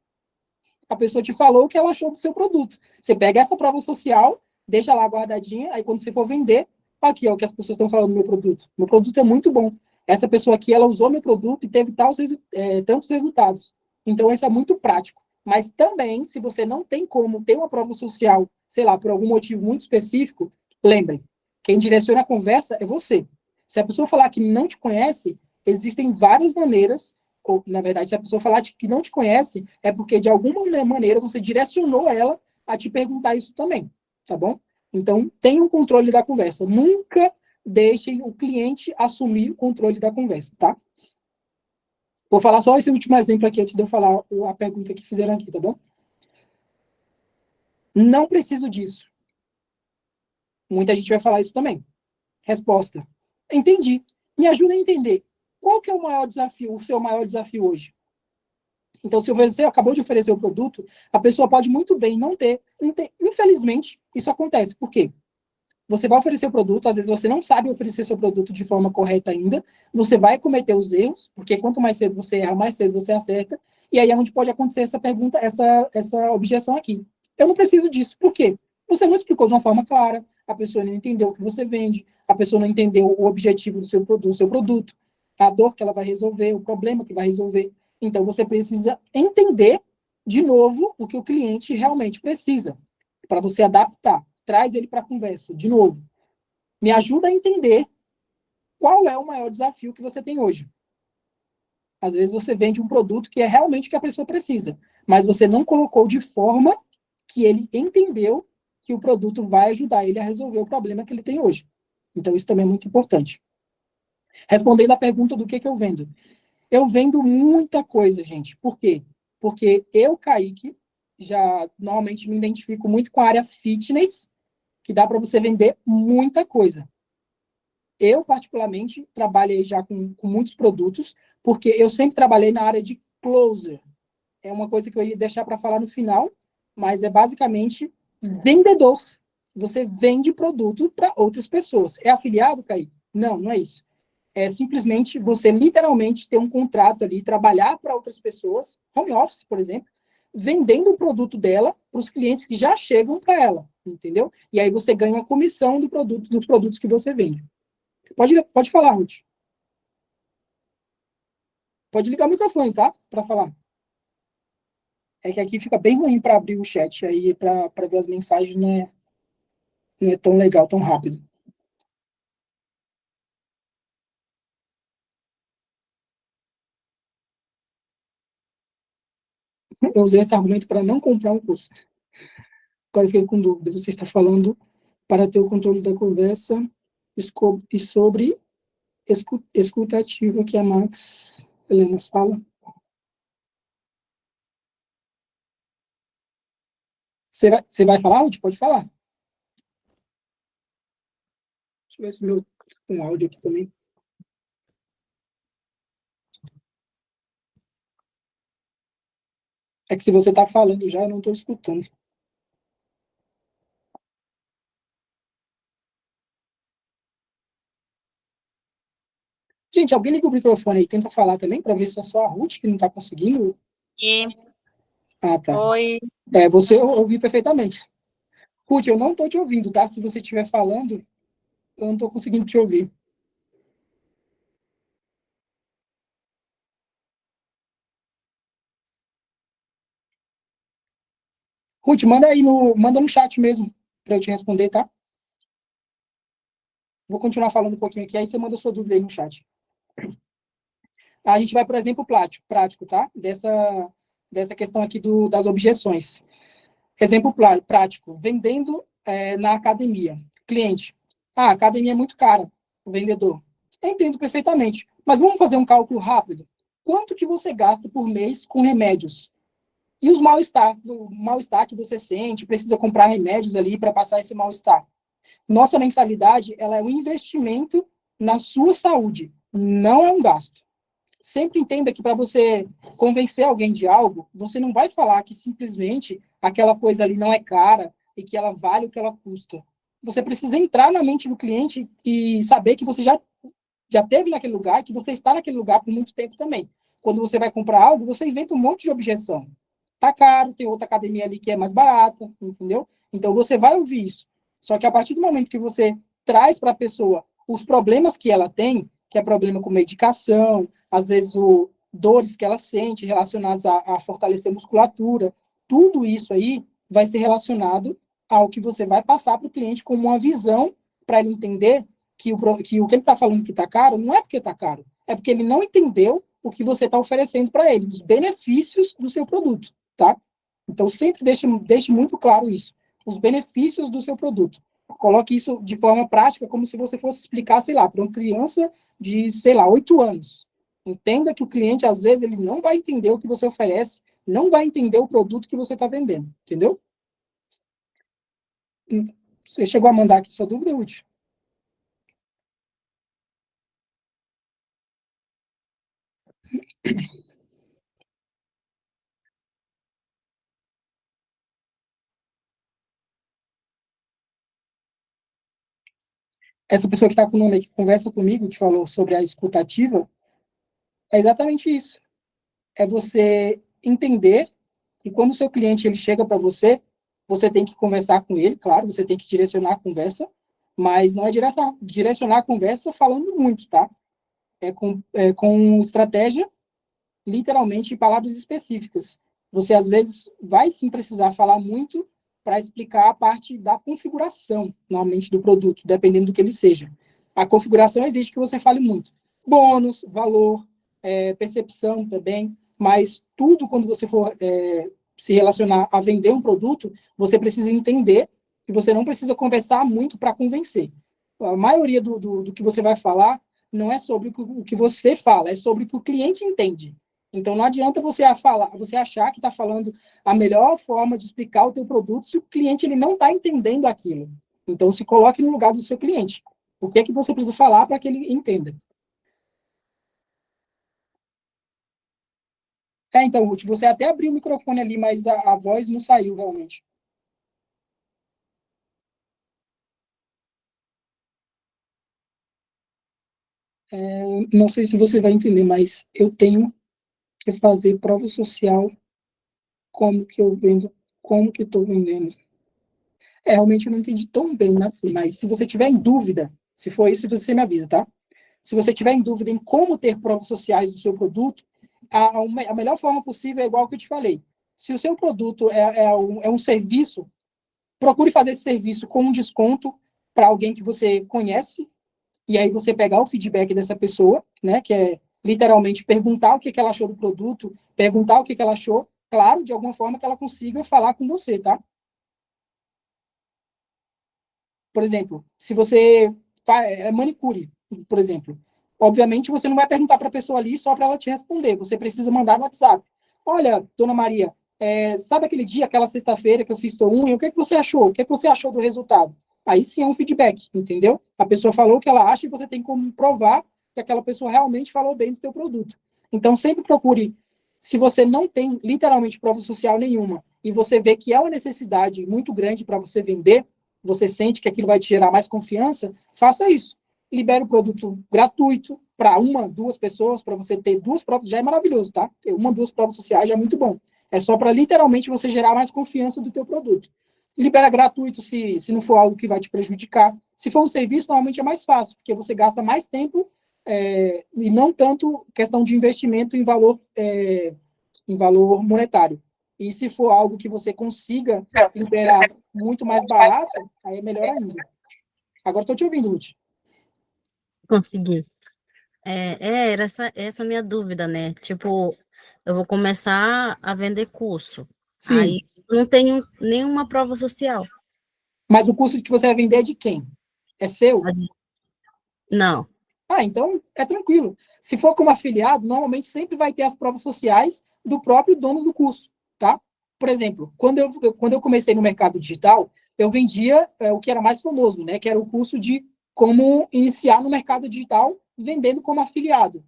A pessoa te falou o que ela achou do seu produto. Você pega essa prova social, deixa lá guardadinha, aí quando você for vender, aqui, o que as pessoas estão falando do meu produto. Meu produto é muito bom. Essa pessoa aqui, ela usou meu produto e teve tantos resultados. Então, isso é muito prático. Mas também, se você não tem como ter uma prova social, sei lá, por algum motivo muito específico, lembre, quem direciona a conversa é você. Se a pessoa falar que não te conhece, existem várias maneiras, ou, na verdade, se a pessoa falar que não te conhece, é porque, de alguma maneira, você direcionou ela a te perguntar isso também, tá bom? Então, tenha um controle da conversa. Nunca deixem o cliente assumir o controle da conversa, tá? Vou falar só esse último exemplo aqui, antes de eu falar a pergunta que fizeram aqui, tá bom? Não preciso disso. Muita gente vai falar isso também. Resposta. Entendi. Me ajuda a entender. Qual que é o maior desafio, o seu maior desafio hoje? Então, se você acabou de oferecer o produto, a pessoa pode muito bem não ter. Infelizmente, isso acontece. Por quê? Você vai oferecer o produto, às vezes você não sabe oferecer seu produto de forma correta ainda, você vai cometer os erros, porque quanto mais cedo você erra, mais cedo você acerta, e aí é onde pode acontecer essa pergunta, essa objeção aqui. Eu não preciso disso. Por quê? Você não explicou de uma forma clara, a pessoa não entendeu o que você vende, a pessoa não entendeu o objetivo do seu produto, a dor que ela vai resolver, o problema que vai resolver. Então, você precisa entender, de novo, o que o cliente realmente precisa, para você adaptar. Traz ele para a conversa, de novo. Me ajuda a entender qual é o maior desafio que você tem hoje. Às vezes você vende um produto que é realmente o que a pessoa precisa, mas você não colocou de forma que ele entendeu que o produto vai ajudar ele a resolver o problema que ele tem hoje. Então, isso também é muito importante. Respondendo à pergunta do que eu vendo. Eu vendo muita coisa, gente. Por quê? Porque eu, Kaique, já normalmente me identifico muito com a área fitness, que dá para você vender muita coisa. Eu, particularmente, trabalhei já com muitos produtos, porque eu sempre trabalhei na área de closer. É uma coisa que eu ia deixar para falar no final, mas é basicamente vendedor. Você vende produto para outras pessoas. É afiliado, Caí? Não, não é isso. É simplesmente você literalmente ter um contrato ali, trabalhar para outras pessoas, home office, por exemplo, vendendo o produto dela para os clientes que já chegam para ela, entendeu? E aí você ganha uma comissão do produto, dos produtos que você vende. Pode falar, Ruth. Pode ligar o microfone, tá? Para falar. É que aqui fica bem ruim para abrir o chat, aí para ver as mensagens não é tão legal, tão rápido. Eu usei esse argumento para não comprar um curso. Agora eu fiquei com dúvida. Você está falando para ter o controle da conversa e sobre escutativa que a Max Helena fala. Você vai falar, Ruth? Pode falar. Deixa eu ver se meu com áudio aqui também. É que se você está falando já, eu não estou escutando. Gente, alguém liga o microfone aí, tenta falar também, para ver se é só a Ruth que não está conseguindo. E... Ah, tá. Oi. Você ouviu perfeitamente. Ruth, eu não estou te ouvindo, tá? Se você estiver falando, eu não estou conseguindo te ouvir. Ruth, manda no chat mesmo, para eu te responder, tá? Vou continuar falando um pouquinho aqui, aí você manda sua dúvida aí no chat. A gente vai, por exemplo, prático, tá? Dessa questão aqui das objeções. Exemplo prático, vendendo na academia. Cliente, a academia é muito cara, o vendedor. Eu entendo perfeitamente, mas vamos fazer um cálculo rápido. Quanto que você gasta por mês com remédios? E os mal-estar, o mal-estar que você sente, precisa comprar remédios ali para passar esse mal-estar. Nossa mensalidade, ela é um investimento na sua saúde, não é um gasto. Sempre entenda que para você convencer alguém de algo, você não vai falar que simplesmente aquela coisa ali não é cara e que ela vale o que ela custa. Você precisa entrar na mente do cliente e saber que você já teve naquele lugar, que você está naquele lugar por muito tempo também. Quando você vai comprar algo, você inventa um monte de objeção. Tá caro, tem outra academia ali que é mais barata, entendeu? Então você vai ouvir isso. Só que a partir do momento que você traz para a pessoa os problemas que ela tem, que é problema com medicação, às vezes dores que ela sente relacionados a fortalecer a musculatura, tudo isso aí vai ser relacionado ao que você vai passar para o cliente como uma visão para ele entender que o que ele está falando que está caro não é porque está caro, é porque ele não entendeu o que você está oferecendo para ele, os benefícios do seu produto, tá? Então, sempre deixe muito claro isso, os benefícios do seu produto. Coloque isso de forma prática, como se você fosse explicar, sei lá, para uma criança de, sei lá, 8 anos. Entenda que o cliente, às vezes, ele não vai entender o que você oferece, não vai entender o produto que você está vendendo, entendeu? Você chegou a mandar aqui sua dúvida, Ruth? Essa pessoa que está com o nome aí, que conversa comigo, que falou sobre a escutativa, é exatamente isso. É você entender que quando o seu cliente ele chega para você, você tem que conversar com ele, claro, você tem que direcionar a conversa, mas não é direcionar a conversa falando muito, tá? Com estratégia, literalmente, em palavras específicas. Você, às vezes, vai sim precisar falar muito para explicar a parte da configuração, normalmente, do produto, dependendo do que ele seja. A configuração exige que você fale muito. Bônus, valor, percepção também, mas tudo quando você for se relacionar a vender um produto, você precisa entender que você não precisa conversar muito para convencer. A maioria do que você vai falar não é sobre o que você fala, é sobre o que o cliente entende. Então, não adianta você achar que está falando a melhor forma de explicar o teu produto se o cliente ele não está entendendo aquilo. Então, se coloque no lugar do seu cliente. O que é que você precisa falar para que ele entenda? Então, Ruth, você até abriu o microfone ali, mas a voz não saiu realmente. Não sei se você vai entender, mas eu tenho que fazer prova social, como que eu vendo, como que estou vendendo. Realmente eu não entendi tão bem assim, mas se você tiver em dúvida, se for isso, você me avisa, tá? Se você tiver em dúvida em como ter provas sociais do seu produto, a melhor forma possível é igual que eu te falei. Se o seu produto é um serviço, procure fazer esse serviço com um desconto para alguém que você conhece, e aí você pegar o feedback dessa pessoa, né, que é literalmente perguntar o que, que ela achou do produto, perguntar o que, que ela achou, claro, de alguma forma que ela consiga falar com você, tá? Por exemplo, se você é manicure, por exemplo, obviamente você não vai perguntar para a pessoa ali só para ela te responder, você precisa mandar no WhatsApp. Olha, dona Maria, sabe aquele dia, aquela sexta-feira que eu fiz tua unha, o que, é que você achou? O que, é que você achou do resultado? Aí sim é um feedback, entendeu? A pessoa falou o que ela acha e você tem como provar que aquela pessoa realmente falou bem do teu produto. Então, sempre procure, se você não tem literalmente prova social nenhuma e você vê que é uma necessidade muito grande para você vender, você sente que aquilo vai te gerar mais confiança, faça isso. Libere o produto gratuito para uma, duas pessoas, para você ter duas provas, já é maravilhoso, tá? Ter uma, duas provas sociais já é muito bom. É só para literalmente você gerar mais confiança do teu produto. Libera gratuito se não for algo que vai te prejudicar. Se for um serviço, normalmente é mais fácil, porque você gasta mais tempo e não tanto questão de investimento em valor monetário. E se for algo que você consiga liberar muito mais barato, aí é melhor ainda. Agora estou te ouvindo, Ruth. Consegui. Era essa minha dúvida, né? Tipo, eu vou começar a vender curso. Sim, Aí não tenho nenhuma prova social. mas o custo que você vai vender é de quem? É seu? Não. Então é tranquilo. Se for como afiliado, normalmente sempre vai ter as provas sociais do próprio dono do curso, tá? Por exemplo, quando eu comecei no mercado digital, eu vendia o que era mais famoso, né? Que era o curso de como iniciar no mercado digital vendendo como afiliado.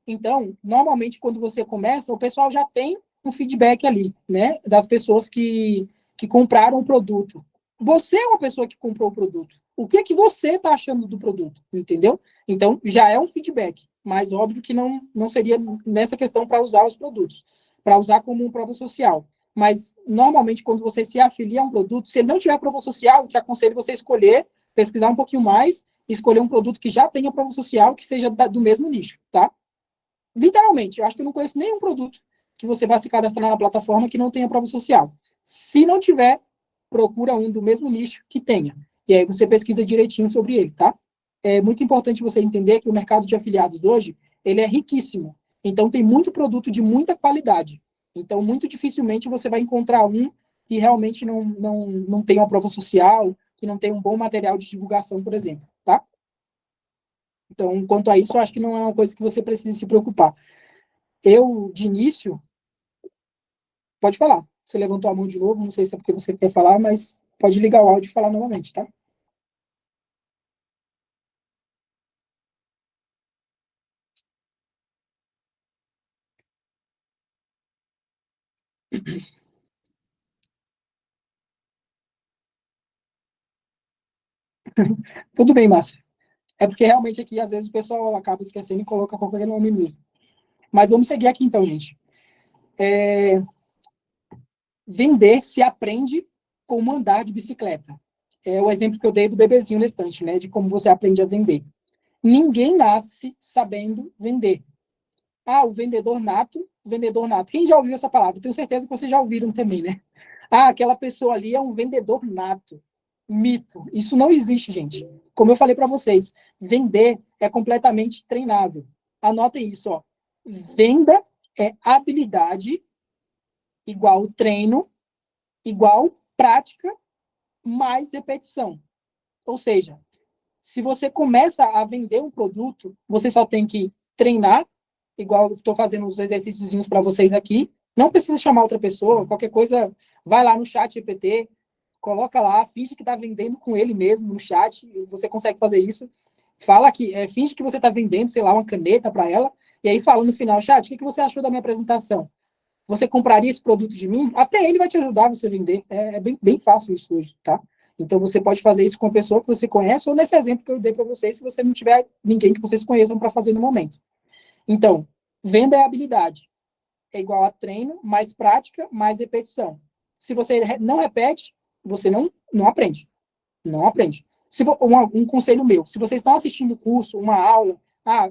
Então, normalmente, quando você começa, o pessoal já tem um feedback ali, né? Das pessoas que compraram o produto. Você é uma pessoa que comprou o produto. O que é que você está achando do produto? Entendeu? Então, já é um feedback. Mas óbvio que não seria nessa questão para usar os produtos, para usar como prova social. Mas, normalmente, quando você se afilia a um produto, se ele não tiver prova social, eu te aconselho você escolher, pesquisar um pouquinho mais, escolher um produto que já tenha prova social, que seja do mesmo nicho, tá? Literalmente, eu acho que eu não conheço nenhum produto que você vai se cadastrar na plataforma que não tenha prova social. Se não tiver, procura um do mesmo nicho que tenha. E aí você pesquisa direitinho sobre ele, tá? é muito importante você entender que o mercado de afiliados hoje, ele é riquíssimo. Então, tem muito produto de muita qualidade. Então, muito dificilmente você vai encontrar um que realmente não tem uma prova social, que não tem um bom material de divulgação, por exemplo, tá? Então, quanto a isso, eu acho que não é uma coisa que você precisa se preocupar. Eu, de início, pode falar. Você levantou a mão de novo, não sei se é porque você quer falar, mas pode ligar o áudio e falar novamente, tá? Tudo bem, Márcio. É porque realmente aqui, às vezes, o pessoal acaba esquecendo e coloca qualquer nome mesmo. Mas vamos seguir aqui então, gente. Vender se aprende como andar de bicicleta. É o exemplo que eu dei do bebezinho na estante, né? De como você aprende a vender. Ninguém nasce sabendo vender. Ah, o vendedor nato, o vendedor nato. Quem já ouviu essa palavra? Tenho certeza que vocês já ouviram também, né? Ah, aquela pessoa ali é um vendedor nato. Mito. Isso não existe, gente. Como eu falei para vocês, vender é completamente treinável. Anotem isso, ó. Venda é habilidade igual treino, igual prática mais repetição. Ou seja, se você começa a vender um produto, você só tem que treinar, igual estou fazendo os exercícios para vocês aqui. Não precisa chamar outra pessoa, qualquer coisa, vai lá no chat GPT, coloca lá, finge que está vendendo com ele mesmo no chat, você consegue fazer isso. Fala que, finge que você está vendendo, sei lá, uma caneta para ela, e aí fala no final, chat, o que você achou da minha apresentação? Você compraria esse produto de mim? Até ele vai te ajudar a você vender. É bem fácil isso hoje, tá? Então, você pode fazer isso com a pessoa que você conhece, ou nesse exemplo que eu dei para vocês, se você não tiver ninguém que vocês conheçam para fazer no momento. Então, venda é habilidade. É igual a treino, mais prática, mais repetição. Se você não repete, você não aprende. Não aprende. Um conselho meu, se vocês estão assistindo o curso, uma aula,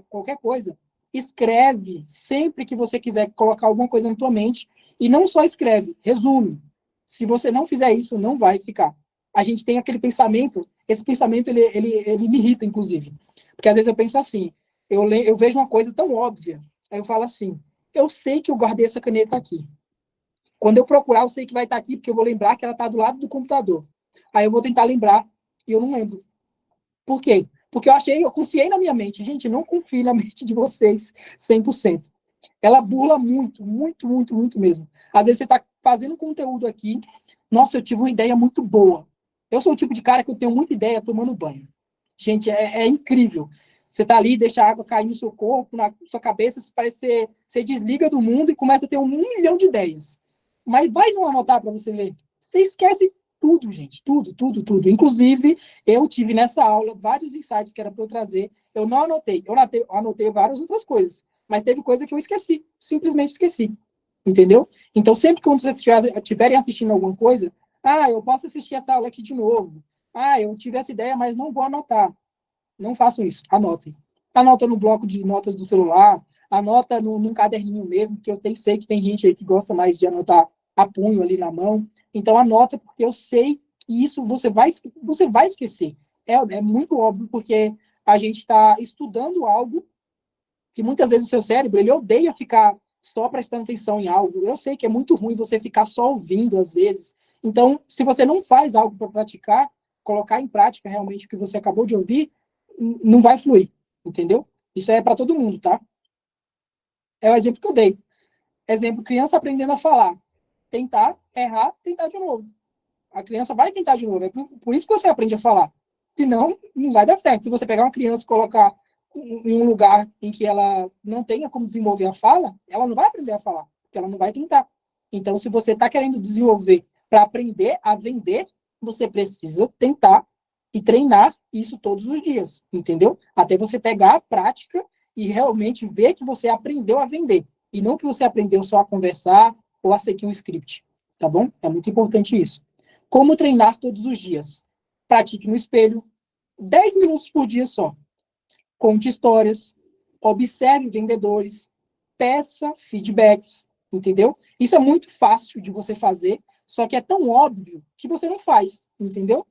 qualquer coisa, escreve sempre que você quiser colocar alguma coisa na tua mente, e não só escreve, resume. Se você não fizer isso, não vai ficar. A gente tem aquele pensamento, esse pensamento ele me irrita, inclusive. Porque às vezes eu penso assim, eu vejo uma coisa tão óbvia, aí eu falo assim, eu sei que eu guardei essa caneta aqui. Quando eu procurar, eu sei que vai estar aqui, porque eu vou lembrar que ela está do lado do computador. Aí eu vou tentar lembrar, e eu não lembro. Por quê? Porque eu confiei na minha mente. Gente, não confie na mente de vocês 100%. Ela burla muito, muito, muito, muito mesmo. Às vezes você está fazendo conteúdo aqui, nossa, eu tive uma ideia muito boa. Eu sou o tipo de cara que eu tenho muita ideia tomando banho. Gente, é incrível. Você está ali, deixa a água cair no seu corpo, na sua cabeça, parece que você desliga do mundo e começa a ter 1 milhão de ideias. Mas vai não anotar para você ver. Você esquece tudo, gente. Tudo, tudo, tudo. Inclusive, eu tive nessa aula vários insights que era para eu trazer. Eu não anotei. Eu anotei várias outras coisas. Mas teve coisa que eu esqueci. Simplesmente esqueci. Entendeu? Então, sempre que vocês estiverem assistindo alguma coisa, eu posso assistir essa aula aqui de novo. Eu tive essa ideia, mas não vou anotar. Não façam isso. Anotem. Anota no bloco de notas do celular, anota num caderninho mesmo, porque sei que tem gente aí que gosta mais de anotar a punho ali na mão. Então, anota, porque eu sei que isso você vai esquecer. É muito óbvio, porque a gente está estudando algo que muitas vezes o seu cérebro ele odeia ficar só prestando atenção em algo. Eu sei que é muito ruim você ficar só ouvindo às vezes. Então, se você não faz algo para praticar, colocar em prática realmente o que você acabou de ouvir, não vai fluir, entendeu? Isso é para todo mundo, tá? É o exemplo que eu dei. Exemplo, criança aprendendo a falar. Tentar, errar, tentar de novo. A criança vai tentar de novo. É por isso que você aprende a falar. Senão, não vai dar certo. Se você pegar uma criança e colocar em um lugar em que ela não tenha como desenvolver a fala, ela não vai aprender a falar, porque ela não vai tentar. Então, se você está querendo desenvolver para aprender a vender, você precisa tentar e treinar isso todos os dias, entendeu? Até você pegar a prática e realmente ver que você aprendeu a vender, e não que você aprendeu só a conversar ou a seguir um script, tá bom? É muito importante isso. Como treinar todos os dias? Pratique no espelho, 10 minutos por dia só. Conte histórias, observe vendedores, peça feedbacks, entendeu? Isso é muito fácil de você fazer, só que é tão óbvio que você não faz, entendeu?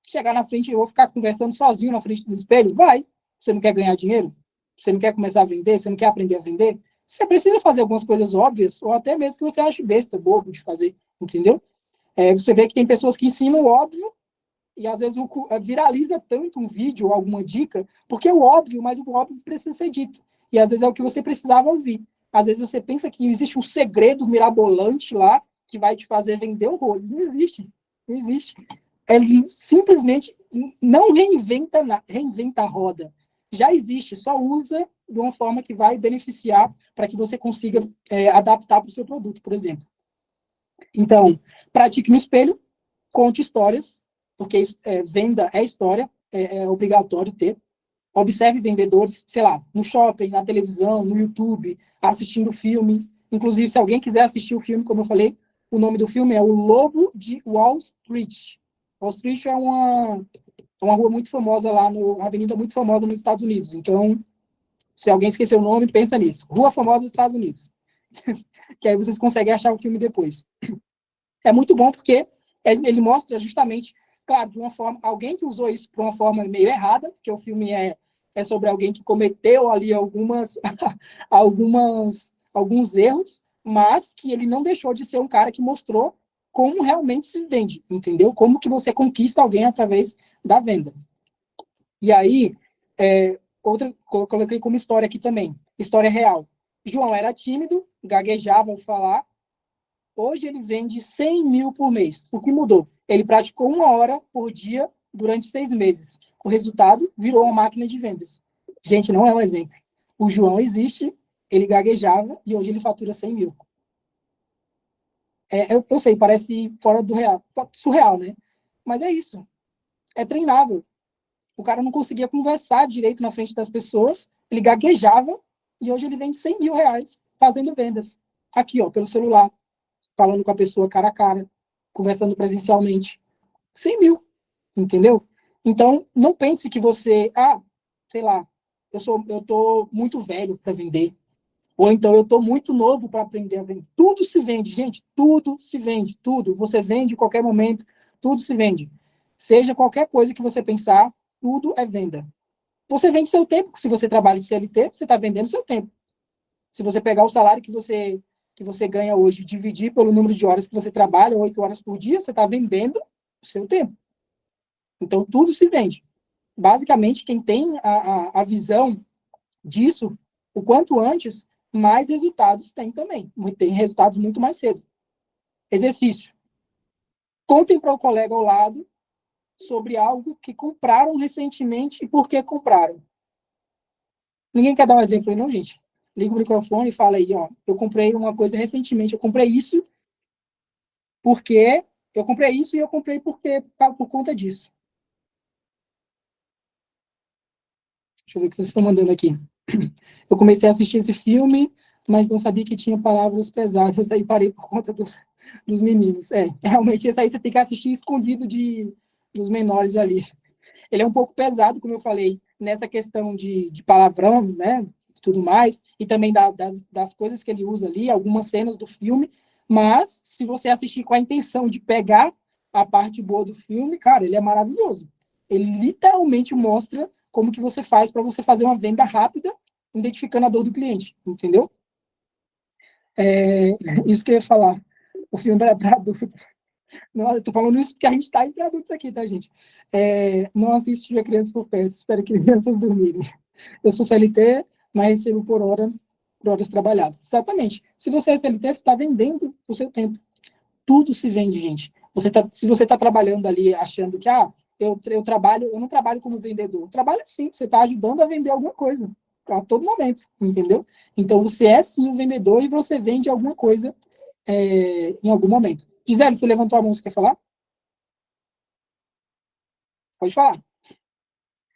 chegar na frente, eu vou ficar conversando sozinho na frente do espelho? Vai. Você não quer ganhar dinheiro? Você não quer começar a vender? Você não quer aprender a vender? Você precisa fazer algumas coisas óbvias, ou até mesmo que você ache besta, bobo de fazer, entendeu? Você vê que tem pessoas que ensinam o óbvio, e às vezes viraliza tanto um vídeo ou alguma dica, porque é o óbvio, mas o óbvio precisa ser dito. E às vezes é o que você precisava ouvir. Às vezes você pensa que existe um segredo mirabolante lá que vai te fazer vender horrores. Não existe. Não existe. Ele simplesmente não reinventa a roda. Já existe, só usa de uma forma que vai beneficiar para que você consiga adaptar para o seu produto, por exemplo. Então, pratique no espelho, conte histórias, porque venda é história, é obrigatório ter. Observe vendedores, sei lá, no shopping, na televisão, no YouTube, assistindo filme. Inclusive, se alguém quiser assistir o filme, como eu falei, o nome do filme é O Lobo de Wall Street. Wall Street é uma rua muito famosa lá, uma avenida muito famosa nos Estados Unidos. Então, se alguém esqueceu o nome, pensa nisso. Rua famosa dos Estados Unidos. Que aí vocês conseguem achar o filme depois. É muito bom porque ele mostra justamente, claro, de uma forma, alguém que usou isso por uma forma meio errada, porque o filme é sobre alguém que cometeu ali alguns erros, mas que ele não deixou de ser um cara que mostrou como realmente se vende, entendeu? Como que você conquista alguém através da venda. E aí, coloquei como história aqui também, história real. João era tímido, gaguejava ao falar. Hoje ele vende 100 mil por mês. O que mudou? Ele praticou 1 hora por dia durante 6 meses. O resultado virou uma máquina de vendas. Gente, não é um exemplo. O João existe, ele gaguejava e hoje ele fatura 100 mil. Eu sei, parece fora do real, surreal, né? Mas é isso. É treinável. O cara não conseguia conversar direito na frente das pessoas, ele gaguejava e hoje ele vende 100 mil reais fazendo vendas. Aqui, ó, pelo celular, falando com a pessoa cara a cara, conversando presencialmente. 100 mil, entendeu? Então, não pense que você, sei lá, eu tô muito velho para vender, ou então eu tô muito novo para aprender a vender. Tudo se vende, gente, tudo se vende, tudo. Você vende em qualquer momento, tudo se vende. Seja qualquer coisa que você pensar, tudo é venda. Você vende seu tempo, se você trabalha em CLT, você está vendendo seu tempo. Se você pegar o salário que você ganha hoje, dividir pelo número de horas que você trabalha, 8 horas por dia, você está vendendo o seu tempo. Então, tudo se vende. Basicamente, quem tem a visão disso, o quanto antes, mais resultados tem também. Tem resultados muito mais cedo. Exercício. Contem para o colega ao lado sobre algo que compraram recentemente e por que compraram. Ninguém quer dar um exemplo aí, não, gente? Liga o microfone e fala aí, ó, eu comprei uma coisa recentemente, eu comprei isso porque eu comprei isso e eu comprei por conta disso. Deixa eu ver o que vocês estão mandando aqui. Eu comecei a assistir esse filme, mas não sabia que tinha palavras pesadas, aí parei por conta dos meninos. Realmente, esse aí você tem que assistir escondido dos menores ali. Ele é um pouco pesado, como eu falei, nessa questão de palavrão, né, e tudo mais, e também das coisas que ele usa ali, algumas cenas do filme, mas se você assistir com a intenção de pegar a parte boa do filme, cara, ele é maravilhoso. Ele literalmente mostra como que você faz para você fazer uma venda rápida, identificando a dor do cliente, entendeu? Isso que eu ia falar. O filme é para adulto. Não, eu tô falando isso porque a gente está entre adultos aqui, tá, gente? Não assiste se tiver crianças por perto, espero que crianças dormirem. Eu sou CLT, mas recebo por horas trabalhadas. Exatamente. Se você é CLT, você está vendendo o seu tempo. Tudo se vende, gente. Se você está trabalhando ali achando que, eu não trabalho como vendedor. Trabalha sim, você está ajudando a vender alguma coisa a todo momento, entendeu? Então, você é sim um vendedor e você vende alguma coisa em algum momento. Gisele, você levantou a mão, você quer falar? Pode falar.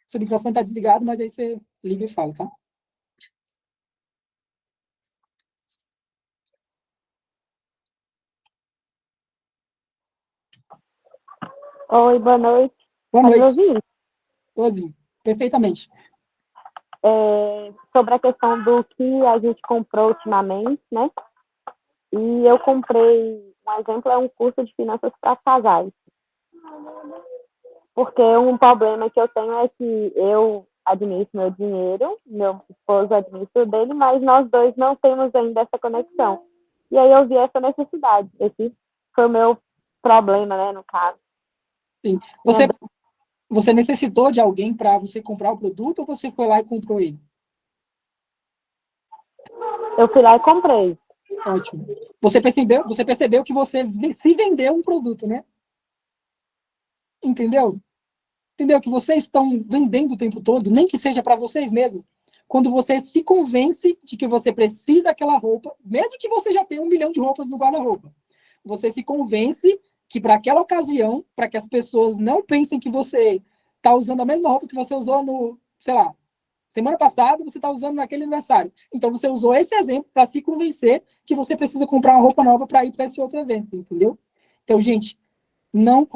Seu microfone está desligado, mas aí você liga e fala, tá? Oi, boa noite. Boa Tá me noite. ouvindo? Rosinho, perfeitamente. Sobre a questão do que a gente comprou ultimamente, né? E eu comprei, um exemplo é um curso de finanças para casais. Porque um problema que eu tenho é que eu administro meu dinheiro, meu esposo administra o dele, mas nós dois não temos ainda essa conexão. E aí eu vi essa necessidade. Esse foi o meu problema, né, no caso. Sim. Você necessitou de alguém para você comprar o produto ou você foi lá e comprou ele? Eu fui lá e comprei. Ótimo. Você percebeu que você se vendeu um produto, né? Entendeu? Entendeu? Que vocês estão vendendo o tempo todo, nem que seja para vocês mesmos. Quando você se convence de que você precisa daquela roupa, mesmo que você já tenha 1 milhão de roupas no guarda-roupa, você se convence que para aquela ocasião, para que as pessoas não pensem que você está usando a mesma roupa que você usou no, sei lá, semana passada, você está usando naquele aniversário. Então você usou esse exemplo para se convencer que você precisa comprar uma roupa nova para ir para esse outro evento, entendeu? Então, gente, não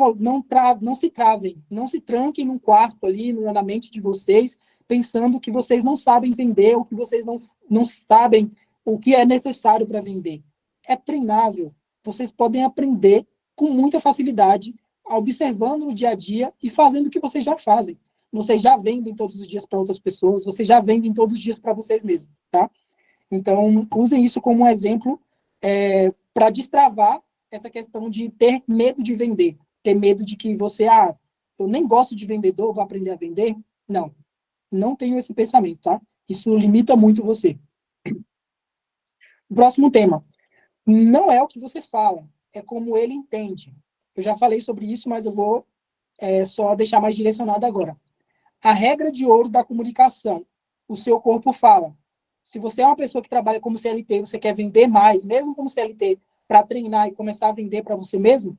se travem, não se tranquem num quarto ali, na mente de vocês, pensando que vocês não sabem vender, ou que vocês não sabem o que é necessário para vender. É treinável. Vocês podem aprender com muita facilidade, observando no dia a dia e fazendo o que vocês já fazem. Vocês já vendem todos os dias para outras pessoas, vocês já vendem todos os dias para vocês mesmos, tá? Então, usem isso como um exemplo para destravar essa questão de ter medo de vender, ter medo de que você, eu nem gosto de vendedor, vou aprender a vender. Não, não tenho esse pensamento, tá? Isso limita muito você. O próximo tema. Não é o que você fala, é como ele entende. Eu já falei sobre isso, mas eu vou só deixar mais direcionado agora. A regra de ouro da comunicação. O seu corpo fala. Se você é uma pessoa que trabalha como CLT, você quer vender mais, mesmo como CLT, para treinar e começar a vender para você mesmo,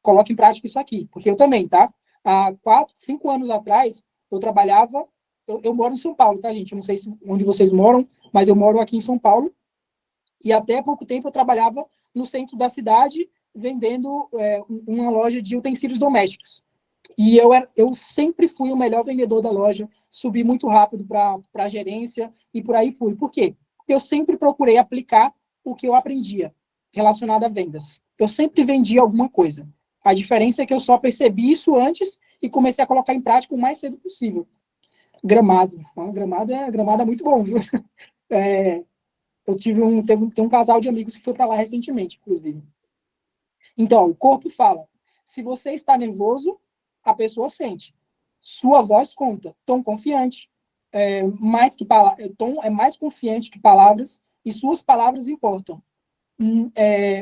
coloque em prática isso aqui. Porque eu também, tá? Há 4, 5 anos atrás, eu trabalhava... Eu moro em São Paulo, tá, gente? Eu não sei onde vocês moram, mas eu moro aqui em São Paulo. E até pouco tempo eu trabalhava no centro da cidade, vendendo uma loja de utensílios domésticos. E eu sempre fui o melhor vendedor da loja, subi muito rápido para a gerência e por aí fui. Por quê? Porque eu sempre procurei aplicar o que eu aprendia relacionado a vendas. Eu sempre vendia alguma coisa. A diferença é que eu só percebi isso antes e comecei a colocar em prática o mais cedo possível. Gramado. Gramado é muito bom, viu? Eu tem um casal de amigos que foi para lá recentemente, inclusive. Então, o corpo fala. Se você está nervoso, a pessoa sente. Sua voz conta. Tom confiante. Tom é mais confiante que palavras e suas palavras importam.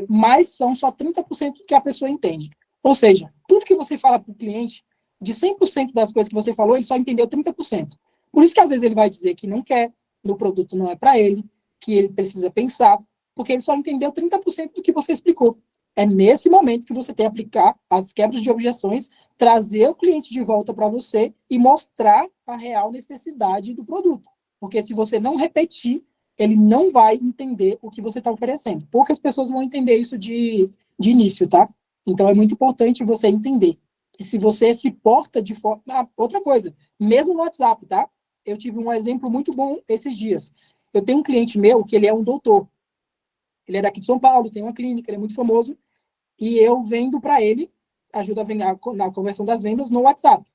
Mas são só 30% do que a pessoa entende. Ou seja, tudo que você fala para o cliente, de 100% das coisas que você falou, ele só entendeu 30%. Por isso que às vezes ele vai dizer que não quer, no produto não é para ele, que ele precisa pensar, porque ele só entendeu 30% do que você explicou. É nesse momento que você tem que aplicar as quebras de objeções, trazer o cliente de volta para você e mostrar a real necessidade do produto. Porque se você não repetir, ele não vai entender o que você está oferecendo. Poucas pessoas vão entender isso de início, tá? Então, é muito importante você entender que se você se porta de forma... outra coisa, mesmo no WhatsApp, tá? Eu tive um exemplo muito bom esses dias. Eu tenho um cliente meu que ele é um doutor. Ele é daqui de São Paulo, tem uma clínica, ele é muito famoso. E eu vendo para ele, ajuda a vender na conversão das vendas no WhatsApp,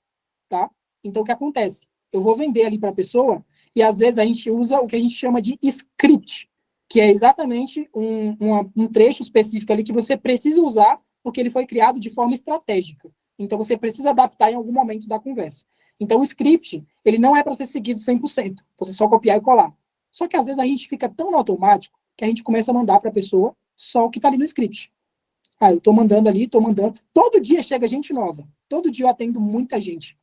tá? Então, o que acontece? Eu vou vender ali para a pessoa e, às vezes, a gente usa o que a gente chama de script, que é exatamente um trecho específico ali que você precisa usar porque ele foi criado de forma estratégica. Então, você precisa adaptar em algum momento da conversa. Então, o script, ele não é para ser seguido 100%. Você só copiar e colar. Só que, às vezes, a gente fica tão no automático que a gente começa a mandar para a pessoa só o que está ali no script. Eu estou mandando ali, estou mandando. Todo dia chega gente nova. Todo dia eu atendo muita gente.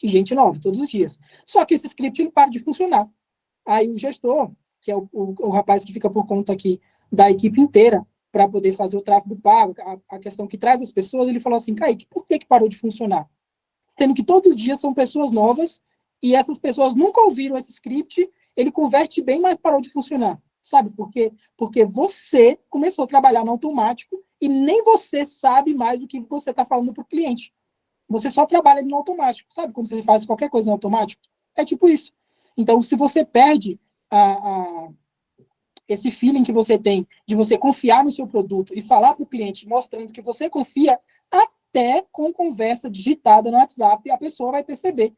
E gente nova, todos os dias. Só que esse script ele para de funcionar. Aí o gestor, que é o rapaz que fica por conta aqui da equipe inteira, para poder fazer o tráfego pago, a questão que traz as pessoas, ele falou assim, Kaique, por que parou de funcionar? Sendo que todo dia são pessoas novas e essas pessoas nunca ouviram esse script, ele converte bem, mas parou de funcionar. Sabe por quê? Porque você começou a trabalhar no automático e nem você sabe mais o que você está falando para o cliente. Você só trabalha no automático. Sabe quando você faz qualquer coisa no automático? É tipo isso. Então, se você perde esse feeling que você tem de você confiar no seu produto e falar para o cliente mostrando que você confia, a até com conversa digitada no WhatsApp, a pessoa vai perceber.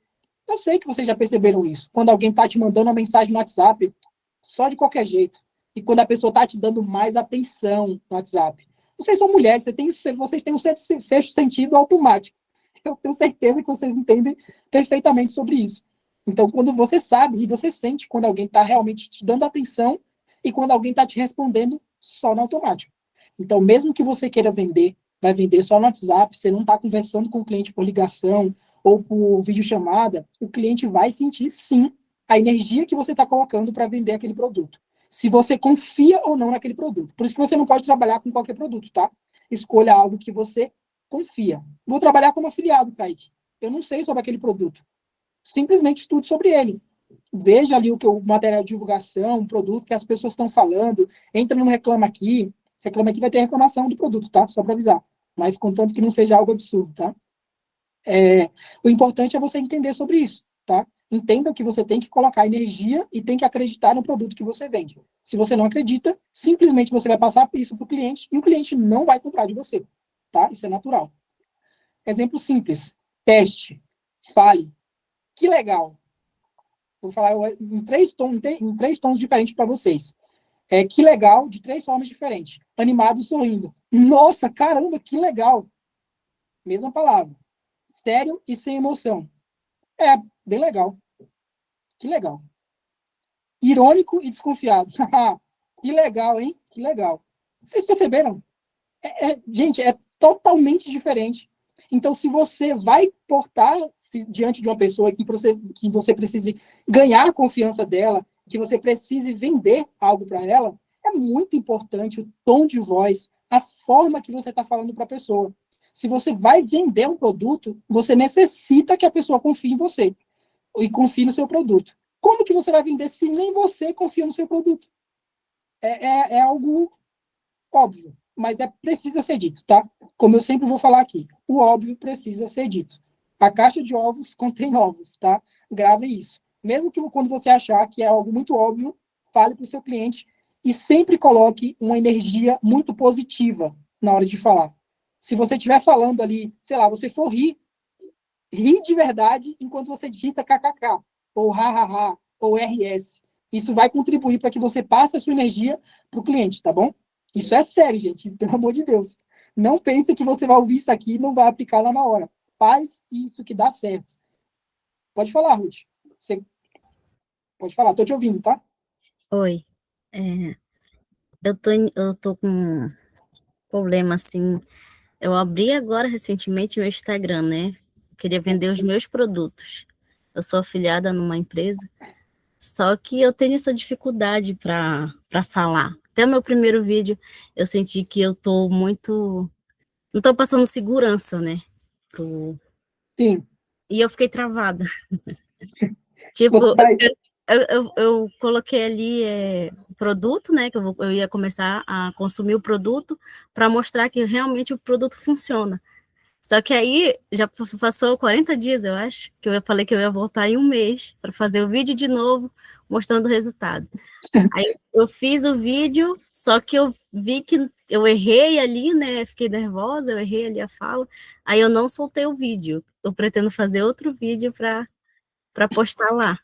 Eu sei que vocês já perceberam isso. Quando alguém está te mandando uma mensagem no WhatsApp, só de qualquer jeito. E quando a pessoa está te dando mais atenção no WhatsApp. Vocês são mulheres, vocês têm um sexto sentido automático. Eu tenho certeza que vocês entendem perfeitamente sobre isso. Então, quando você sabe e você sente quando alguém está realmente te dando atenção e quando alguém está te respondendo só no automático. Então, mesmo que você queira vender, vai vender só no WhatsApp, você não está conversando com o cliente por ligação ou por videochamada, o cliente vai sentir, sim, a energia que você está colocando para vender aquele produto. Se você confia ou não naquele produto. Por isso que você não pode trabalhar com qualquer produto, tá? Escolha algo que você confia. Vou trabalhar como afiliado, Kaique. Eu não sei sobre aquele produto. Simplesmente estude sobre ele. Veja ali o material de divulgação, o produto que as pessoas estão falando. Entra no Reclama Aqui. Reclama Aqui vai ter reclamação do produto, tá? Só para avisar. Mas contanto que não seja algo absurdo, tá? O importante é você entender sobre isso, tá? Entenda que você tem que colocar energia e tem que acreditar no produto que você vende. Se você não acredita, simplesmente você vai passar isso para o cliente e o cliente não vai comprar de você, tá? Isso é natural. Exemplo simples. Teste. Fale. Que legal. Vou falar em três tons diferentes para vocês. Que legal, de 3 formas diferentes. Animado, sorrindo. Nossa, caramba, que legal. Mesma palavra. Sério e sem emoção. Bem legal. Que legal. Irônico e desconfiado. Que legal, hein? Que legal. Vocês perceberam? Gente, é totalmente diferente. Então, se você vai portar-se diante de uma pessoa que você precise ganhar a confiança dela, que você precise vender algo para ela, é muito importante o tom de voz, a forma que você está falando para a pessoa. Se você vai vender um produto, você necessita que a pessoa confie em você e confie no seu produto. Como que você vai vender se nem você confia no seu produto? É algo óbvio, mas precisa ser dito, tá? Como eu sempre vou falar aqui, o óbvio precisa ser dito. A caixa de ovos contém ovos, tá? Grave isso. Mesmo que quando você achar que é algo muito óbvio, fale para o seu cliente e sempre coloque uma energia muito positiva na hora de falar. Se você estiver falando ali, sei lá, você for rir de verdade enquanto você digita kkk, ou hahaha, ou rs. Isso vai contribuir para que você passe a sua energia para o cliente, tá bom? Isso é sério, gente, pelo amor de Deus. Não pense que você vai ouvir isso aqui e não vai aplicar lá na hora. Faz isso que dá certo. Pode falar, Ruth. Você pode falar, tô te ouvindo, tá? Oi. Eu tô com um problema, assim. Eu abri agora, recentemente, meu Instagram, né? Queria vender os meus produtos. Eu sou afiliada numa empresa, só que eu tenho essa dificuldade para falar. Até o meu primeiro vídeo, eu senti que eu tô muito... Não tô passando segurança, né? Sim. E eu fiquei travada. Tipo, eu coloquei ali o produto, né? Que eu ia começar a consumir o produto para mostrar que realmente o produto funciona. Só que aí já passou 40 dias, eu acho, que eu falei que eu ia voltar em um mês para fazer o vídeo de novo, mostrando o resultado. Aí eu fiz o vídeo, só que eu vi que eu errei ali, né? Fiquei nervosa, eu errei ali a fala. Aí eu não soltei o vídeo. Eu pretendo fazer outro vídeo para postar lá.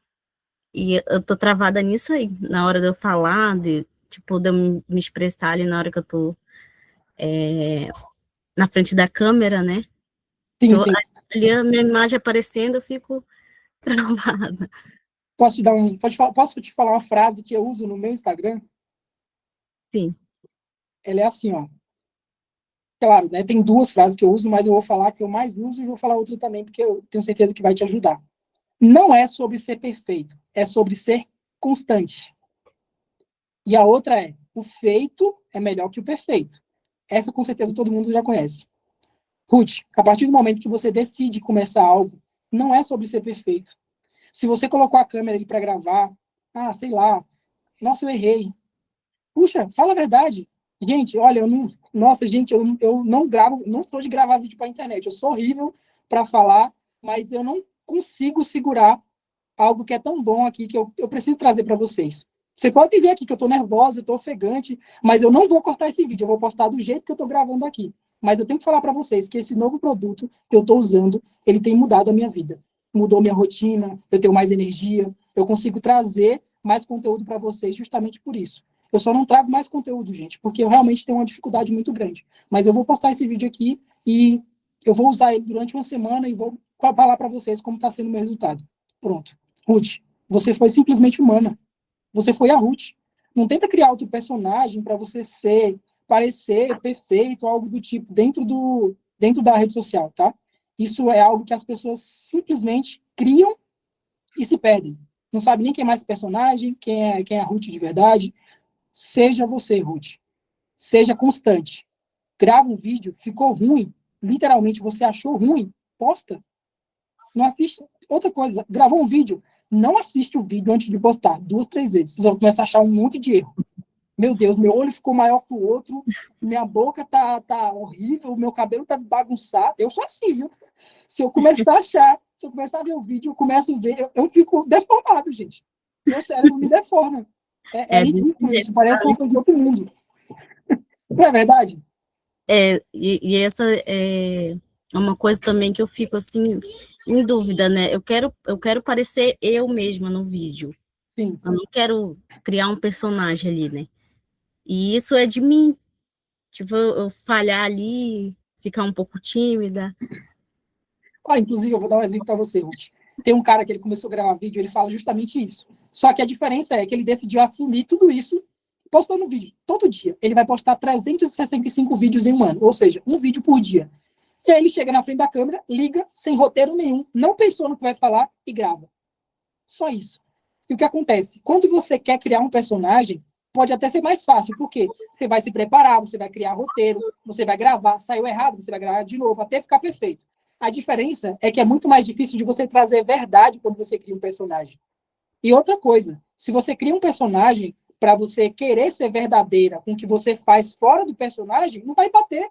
E eu tô travada nisso aí, na hora de eu falar, de eu me expressar ali na hora que eu tô na frente da câmera, né? Sim, sim. Ali a minha imagem aparecendo, eu fico travada. Posso te falar uma frase que eu uso no meu Instagram? Sim. Ela é assim, ó. Claro, né? Tem 2 frases que eu uso, mas eu vou falar que eu mais uso e vou falar outra também, porque eu tenho certeza que vai te ajudar. Não é sobre ser perfeito, é sobre ser constante. E a outra é, o feito é melhor que o perfeito. Essa, com certeza, todo mundo já conhece. Ruth, a partir do momento que você decide começar algo, não é sobre ser perfeito. Se você colocou a câmera ali para gravar, sei lá, nossa, eu errei. Puxa, fala a verdade. Gente, olha, eu não gravo, não sou de gravar vídeo para a internet. Eu sou horrível para falar, mas eu não consigo segurar algo que é tão bom aqui que eu preciso trazer para vocês. Você pode ver aqui que eu estou nervosa, eu estou ofegante, mas eu não vou cortar esse vídeo, eu vou postar do jeito que eu estou gravando aqui. Mas eu tenho que falar para vocês que esse novo produto que eu estou usando, ele tem mudado a minha vida. Mudou minha rotina, eu tenho mais energia, eu consigo trazer mais conteúdo para vocês justamente por isso. Eu só não trago mais conteúdo, gente, porque eu realmente tenho uma dificuldade muito grande. Mas eu vou postar esse vídeo aqui e eu vou usar ele durante uma semana e vou falar para vocês como está sendo o meu resultado. Pronto. Ruth, você foi simplesmente humana. Você foi a Ruth. Não tenta criar outro personagem para você parecer perfeito, algo do tipo, dentro da rede social, tá? Isso é algo que as pessoas simplesmente criam e se perdem. Não sabe nem quem é mais personagem, quem é a Ruth de verdade. Seja você, Ruth. Seja constante. Grava um vídeo, ficou ruim, literalmente você achou ruim, posta. Não assiste. Outra coisa, gravou um vídeo, não assiste o vídeo antes de postar, 2, 3 vezes. Você vai começar a achar um monte de erro. Meu Deus, meu olho ficou maior que o outro, minha boca tá horrível, meu cabelo tá desbagunçado. Eu sou assim, viu? Se eu começar a ver o vídeo, eu começo a ver, eu fico deformado, gente. Meu cérebro me deforma. É ridículo isso, parece uma coisa de outro mundo. Não é verdade? E essa é uma coisa também que eu fico, assim, em dúvida, né? Eu quero parecer eu mesma no vídeo. Sim. Eu não quero criar um personagem ali, né? E isso é de mim. Tipo, eu falhar ali, ficar um pouco tímida. Inclusive, eu vou dar um exemplo para você, Ruth. Tem um cara que ele começou a gravar vídeo, ele fala justamente isso. Só que a diferença é que ele decidiu assumir tudo isso postando vídeo todo dia. Ele vai postar 365 vídeos em um ano, ou seja, um vídeo por dia. E aí ele chega na frente da câmera, liga, sem roteiro nenhum, não pensou no que vai falar e grava. Só isso. E o que acontece? Quando você quer criar um personagem, pode até ser mais fácil, porque você vai se preparar, você vai criar roteiro, você vai gravar, saiu errado, você vai gravar de novo, até ficar perfeito. A diferença é que é muito mais difícil de você trazer verdade quando você cria um personagem. E outra coisa, se você cria um personagem para você querer ser verdadeira com o que você faz fora do personagem, não vai bater.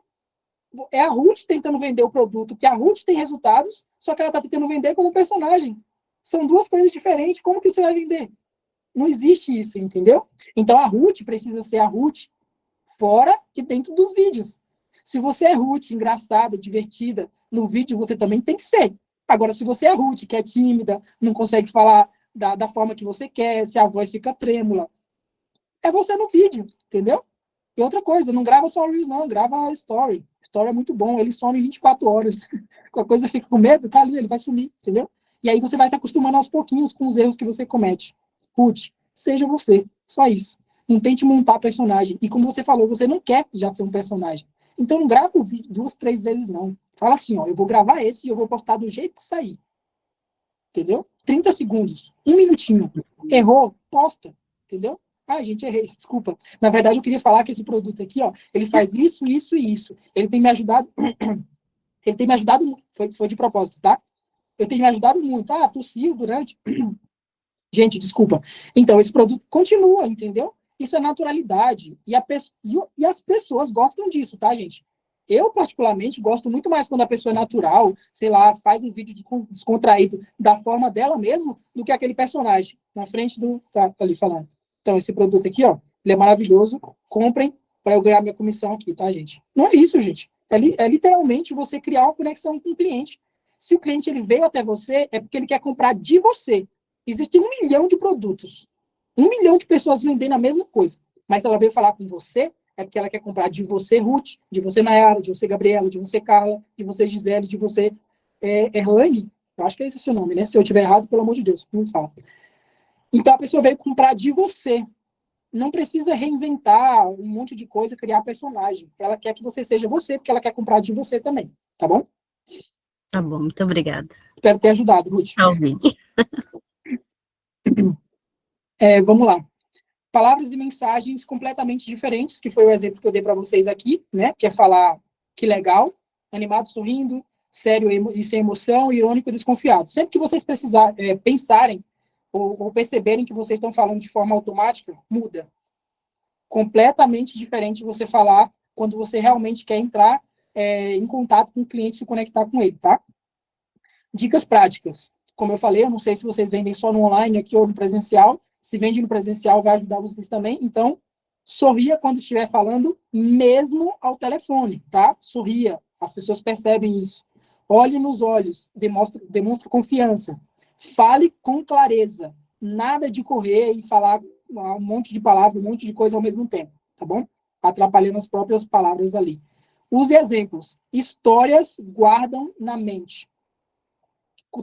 É a Ruth tentando vender o produto, que a Ruth tem resultados, só que ela está tentando vender como personagem. São duas coisas diferentes. Como que você vai vender? Não existe isso, entendeu? Então a Ruth precisa ser a Ruth fora e dentro dos vídeos. Se você é Ruth, engraçada, divertida, no vídeo você também tem que ser. Agora, se você é Ruth, que é tímida, não consegue falar da forma que você quer, se a voz fica trêmula, é você no vídeo, entendeu? E outra coisa, não grava só Reels, não, grava Story. Story é muito bom, ele some em 24 horas. Qualquer coisa fica com medo, tá ali, ele vai sumir, entendeu? E aí você vai se acostumando aos pouquinhos com os erros que você comete. Ruth, seja você, só isso. Não tente montar personagem. E como você falou, você não quer já ser um personagem. Então não grava o vídeo 2, 3 vezes, não. Fala assim, ó, eu vou gravar esse e eu vou postar do jeito que sair. Entendeu? 30 segundos, 1 minutinho. Errou, posta. Entendeu? Gente, errei, desculpa. Na verdade, eu queria falar que esse produto aqui, ó, ele faz isso, isso e isso. Ele tem me ajudado, foi de propósito, tá? Eu tenho me ajudado muito. Tossiu durante. Gente, desculpa. Então, esse produto continua, entendeu? Isso é naturalidade. E as pessoas gostam disso, tá, gente? Eu, particularmente, gosto muito mais quando a pessoa é natural, sei lá, faz um vídeo descontraído da forma dela mesmo, do que aquele personagem na frente do. Tá ali falando. Então, esse produto aqui, ó, ele é maravilhoso. Comprem para eu ganhar minha comissão aqui, tá, gente? Não é isso, gente. É literalmente você criar uma conexão com o cliente. Se o cliente ele veio até você, é porque ele quer comprar de você. Existem 1 milhão de produtos. 1 milhão de pessoas vendendo a mesma coisa. Mas se ela veio falar com você, é porque ela quer comprar de você, Ruth, de você, Nayara, de você, Gabriela, de você, Carla, de você, Gisele, de você, Erlane. Eu acho que é esse o seu nome, né? Se eu estiver errado, pelo amor de Deus, não fala. Então, a pessoa veio comprar de você. Não precisa reinventar um monte de coisa, criar personagem. Ela quer que você seja você, porque ela quer comprar de você também. Tá bom? Tá bom, muito obrigada. Espero ter ajudado, Ruth. Tchau, vídeo. Vamos lá. Palavras e mensagens completamente diferentes, que foi o exemplo que eu dei para vocês aqui, né? Que é falar que legal, animado, sorrindo, sério e sem emoção, irônico e desconfiado. Sempre que vocês pensarem ou perceberem que vocês estão falando de forma automática, muda. Completamente diferente você falar quando você realmente quer entrar em contato com o cliente, se conectar com ele, tá? Dicas práticas. Como eu falei, eu não sei se vocês vendem só no online aqui ou no presencial. Se vende no presencial, vai ajudar vocês também. Então, Sorria quando estiver falando, mesmo ao telefone, tá? Sorria. As pessoas percebem isso. Olhe nos olhos, demonstra confiança. Fale com clareza. Nada de correr e falar um monte de palavras, um monte de coisa ao mesmo tempo, tá bom? Atrapalhando as próprias palavras ali. Use exemplos. Histórias guardam na mente.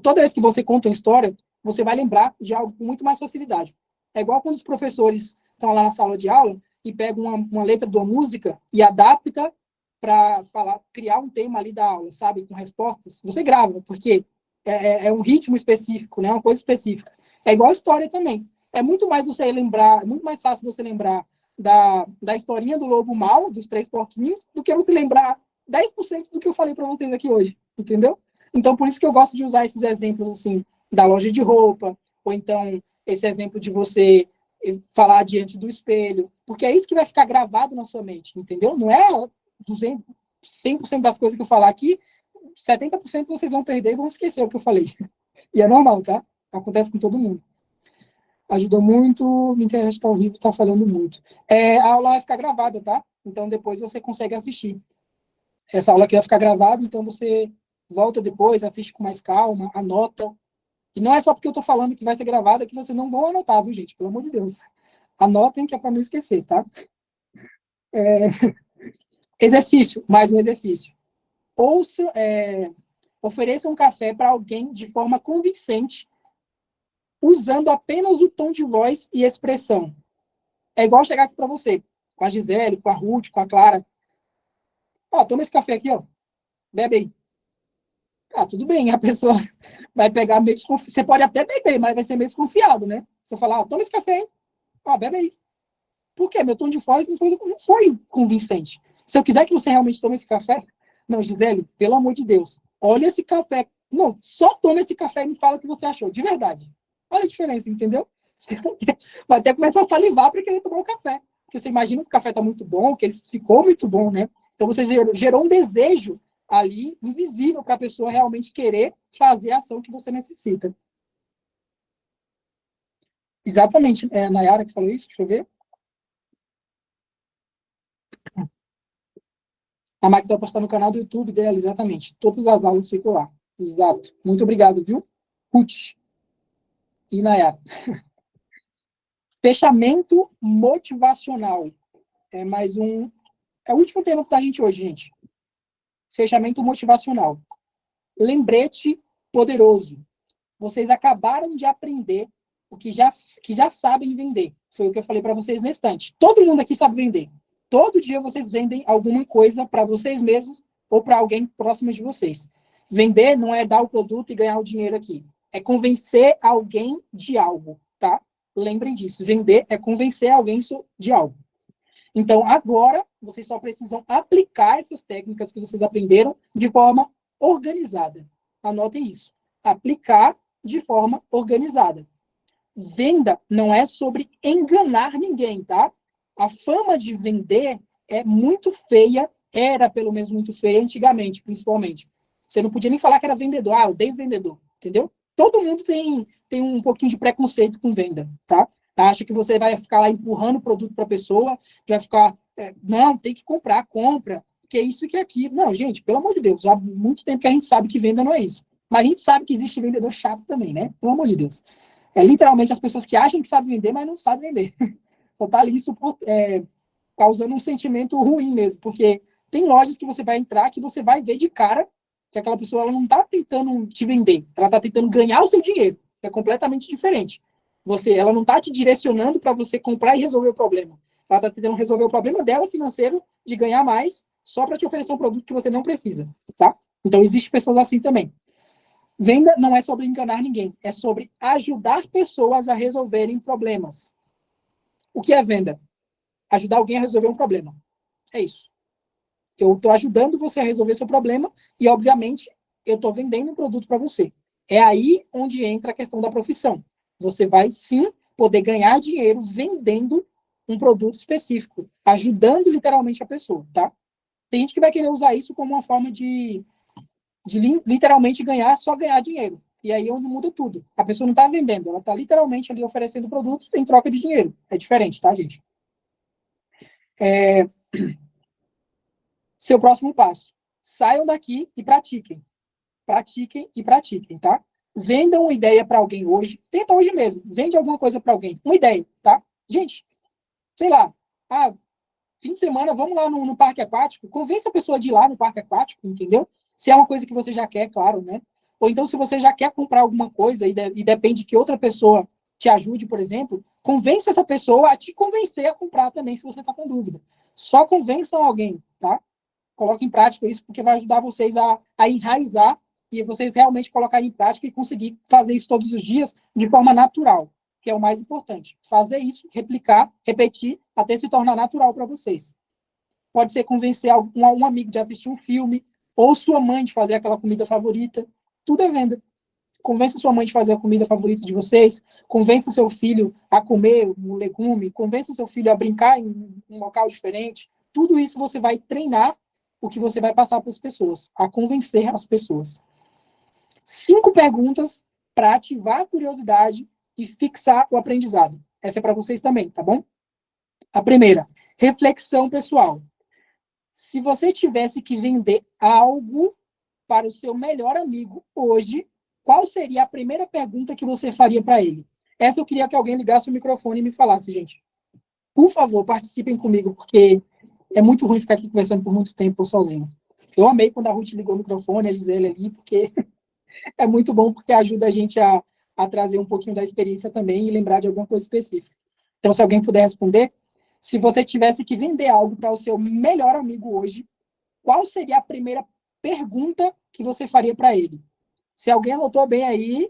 Toda vez que você conta uma história, você vai lembrar de algo com muito mais facilidade. É igual quando os professores estão lá na sala de aula e pegam uma letra de uma música e adapta para criar um tema ali da aula, sabe? Com respostas. Você grava, porque é um ritmo específico, né? Uma coisa específica. É igual a história também. É muito mais você lembrar, muito mais fácil você lembrar da historinha do lobo mau, dos 3 porquinhos, do que você lembrar 10% do que eu falei para vocês aqui hoje, entendeu? Então, por isso que eu gosto de usar esses exemplos, assim, da loja de roupa, ou então esse exemplo de você falar diante do espelho, porque é isso que vai ficar gravado na sua mente, entendeu? Não é 100% das coisas que eu falar aqui, 70% vocês vão perder e vão esquecer o que eu falei. E é normal, tá? Acontece com todo mundo. Ajudou muito, minha internet está horrível, está falando muito. A aula vai ficar gravada, tá? Então, depois você consegue assistir. Essa aula aqui vai ficar gravada, então você volta depois, assiste com mais calma, anota. E não é só porque eu estou falando que vai ser gravada que vocês não vão anotar, viu, gente? Pelo amor de Deus. Anotem que é para não esquecer, tá? Exercício, mais um exercício. Ofereça um café para alguém de forma convincente, usando apenas o tom de voz e expressão. É igual chegar aqui para você, com a Gisele, com a Ruth, com a Clara. Ó, toma esse café aqui, ó. Bebe aí. Ah, tudo bem, a pessoa vai pegar meio desconfiado. Você pode até beber, mas vai ser meio desconfiado, né? Se eu falar, ó, toma esse café aí. Ó, bebe aí. Por quê? Meu tom de voz não foi convincente. Se eu quiser que você realmente tome esse café, não, Gisele, pelo amor de Deus, olha esse café. Não, só toma esse café e me fala o que você achou, de verdade. Olha a diferença, entendeu? Você vai até começar a salivar para querer tomar o café. Porque você imagina que o café está muito bom, que ele ficou muito bom, né? Então você gerou um desejo ali, invisível, para a pessoa realmente querer fazer a ação que você necessita. Exatamente. É a Nayara que falou isso? Deixa eu ver. A Max vai postar no canal do YouTube dela, exatamente. Todas as aulas ficam lá. Exato. Muito obrigado, viu? Ruth e Nayara. Fechamento motivacional. É mais um... É o último tema da gente hoje, gente. Fechamento motivacional. Lembrete poderoso. Vocês acabaram de aprender o que já sabem vender. Foi o que eu falei para vocês na estante. Todo mundo aqui sabe vender. Todo dia vocês vendem alguma coisa para vocês mesmos ou para alguém próximo de vocês. Vender não é dar o produto e ganhar o dinheiro aqui. É convencer alguém de algo, tá? Lembrem disso. Vender é convencer alguém de algo. Então, agora, vocês só precisam aplicar essas técnicas que vocês aprenderam de forma organizada. Anotem isso. Aplicar de forma organizada. Venda não é sobre enganar ninguém, tá? A fama de vender é muito feia, era pelo menos muito feia antigamente, principalmente. Você não podia nem falar que era vendedor. Ah, eu odeio vendedor, entendeu? Todo mundo tem um pouquinho de preconceito com venda, tá? Acha que você vai ficar lá empurrando o produto para a pessoa, que vai ficar, não, tem que comprar, compra, que é isso e que é aquilo. Não, gente, pelo amor de Deus, há muito tempo que a gente sabe que venda não é isso. Mas a gente sabe que existe vendedor chato também, né? Pelo amor de Deus. É literalmente as pessoas que acham que sabem vender, mas não sabem vender. Só tá ali causando um sentimento ruim mesmo, porque tem lojas que você vai entrar que você vai ver de cara que aquela pessoa ela não está tentando te vender, ela está tentando ganhar o seu dinheiro. É completamente diferente. Ela não está te direcionando para você comprar e resolver o problema. Ela está tentando resolver o problema dela financeiro de ganhar mais só para te oferecer um produto que você não precisa, tá? Então, existem pessoas assim também. Venda não é sobre enganar ninguém, é sobre ajudar pessoas a resolverem problemas. O que é venda? Ajudar alguém a resolver um problema. É isso. Eu estou ajudando você a resolver seu problema e, obviamente, eu estou vendendo um produto para você. É aí onde entra a questão da profissão. Você vai, sim, poder ganhar dinheiro vendendo um produto específico, ajudando literalmente a pessoa, tá? Tem gente que vai querer usar isso como uma forma de literalmente só ganhar dinheiro. E aí é onde muda tudo. A pessoa não está vendendo, ela está literalmente ali oferecendo produtos em troca de dinheiro. É diferente, tá, gente? Seu próximo passo. Saiam daqui e pratiquem. Pratiquem e pratiquem, tá? Vendam uma ideia para alguém hoje. Tenta hoje mesmo. Vende alguma coisa para alguém. Uma ideia, tá? Gente, sei lá. Fim de semana, vamos lá no parque aquático. Convença a pessoa de ir lá no parque aquático, entendeu? Se é uma coisa que você já quer, claro, né? Ou então, se você já quer comprar alguma coisa e depende que outra pessoa te ajude, por exemplo, convença essa pessoa a te convencer a comprar também, se você está com dúvida. Só convençam alguém, tá? Coloque em prática isso, porque vai ajudar vocês a enraizar e vocês realmente colocarem em prática e conseguir fazer isso todos os dias de forma natural, que é o mais importante. Fazer isso, replicar, repetir, até se tornar natural para vocês. Pode ser convencer um amigo de assistir um filme, ou sua mãe de fazer aquela comida favorita. Tudo é venda. Convença sua mãe de fazer a comida favorita de vocês, convença seu filho a comer um legume, convença seu filho a brincar em um local diferente. Tudo isso você vai treinar o que você vai passar para as pessoas, a convencer as pessoas. 5 perguntas para ativar a curiosidade e fixar o aprendizado. Essa é para vocês também, tá bom? A primeira, reflexão pessoal. Se você tivesse que vender algo para o seu melhor amigo hoje, qual seria a primeira pergunta que você faria para ele? Essa eu queria que alguém ligasse o microfone e me falasse, gente. Por favor, participem comigo, porque é muito ruim ficar aqui conversando por muito tempo sozinho. Eu amei quando a Ruth ligou o microfone, a Gisele ali, porque é muito bom, porque ajuda a gente a trazer um pouquinho da experiência também e lembrar de alguma coisa específica. Então, se alguém puder responder, se você tivesse que vender algo para o seu melhor amigo hoje, qual seria a primeira pergunta que você faria para ele? Se alguém anotou bem aí,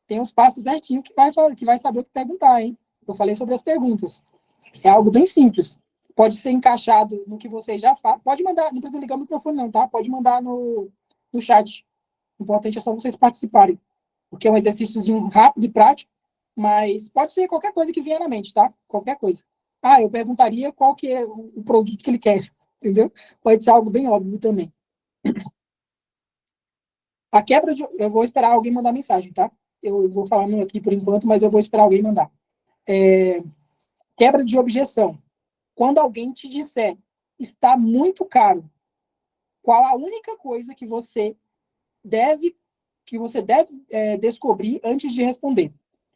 tem uns passos certinho que vai saber o que perguntar, hein? Eu falei sobre as perguntas. É algo bem simples. Pode ser encaixado no que você já faz. Pode mandar, não precisa ligar o microfone não, tá? Pode mandar no chat. O importante é só vocês participarem, porque é um exercíciozinho rápido e prático, mas pode ser qualquer coisa que venha na mente, tá? Qualquer coisa. Eu perguntaria qual que é o produto que ele quer, entendeu? Pode ser algo bem óbvio também. A quebra de... Eu vou esperar alguém mandar mensagem, tá? Eu vou falar meu aqui por enquanto, mas eu vou esperar alguém mandar. Quebra de objeção. Quando alguém te disser está muito caro, qual a única coisa que você deve descobrir antes de responder?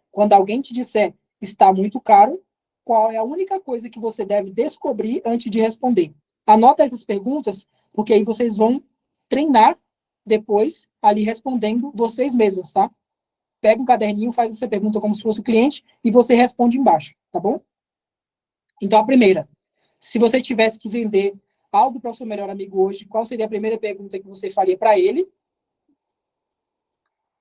Quando alguém te disser está muito caro, qual é a única coisa que você deve descobrir antes de responder? Anota essas perguntas, porque aí vocês vão treinar depois ali respondendo vocês mesmos, tá? Pega um caderninho, faz essa pergunta como se fosse o cliente e você responde embaixo, tá bom? Então, a primeira, se você tivesse que vender algo para o seu melhor amigo hoje, qual seria a primeira pergunta que você faria para ele?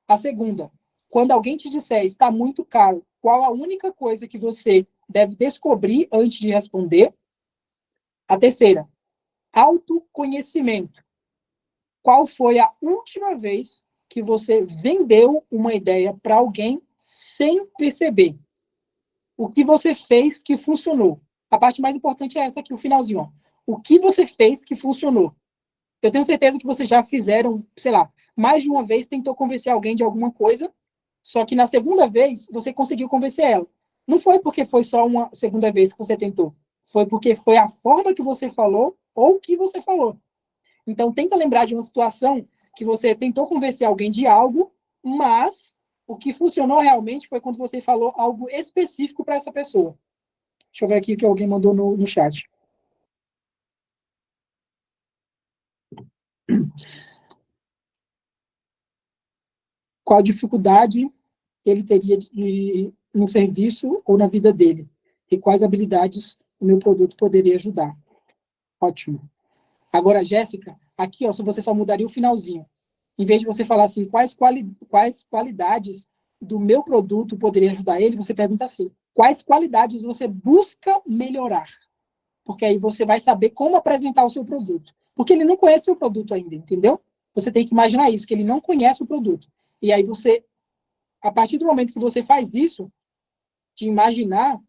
A segunda, quando alguém te disser está muito caro, qual a única coisa que você deve descobrir antes de responder? A terceira, autoconhecimento. Qual foi a última vez que você vendeu uma ideia para alguém sem perceber? O que você fez que funcionou? A parte mais importante é essa aqui, o finalzinho. Ó. O que você fez que funcionou? Eu tenho certeza que vocês já fizeram, sei lá, mais de uma vez tentou convencer alguém de alguma coisa, só que na segunda vez você conseguiu convencer ela. Não foi porque foi só uma segunda vez que você tentou. Foi porque foi a forma que você falou ou o que você falou. Então, tenta lembrar de uma situação que você tentou convencer alguém de algo, mas o que funcionou realmente foi quando você falou algo específico para essa pessoa. Deixa eu ver aqui o que alguém mandou no chat. Qual a dificuldade ele teria no serviço ou na vida dele? E quais habilidades o meu produto poderia ajudar? Ótimo. Agora, Jéssica, aqui, ó, se você só mudaria o finalzinho. Em vez de você falar assim, quais qualidades do meu produto poderia ajudar ele, você pergunta assim, quais qualidades você busca melhorar? Porque aí você vai saber como apresentar o seu produto. Porque ele não conhece o seu produto ainda, entendeu? Você tem que imaginar isso, que ele não conhece o produto. E aí você, a partir do momento que você faz isso, de imaginar...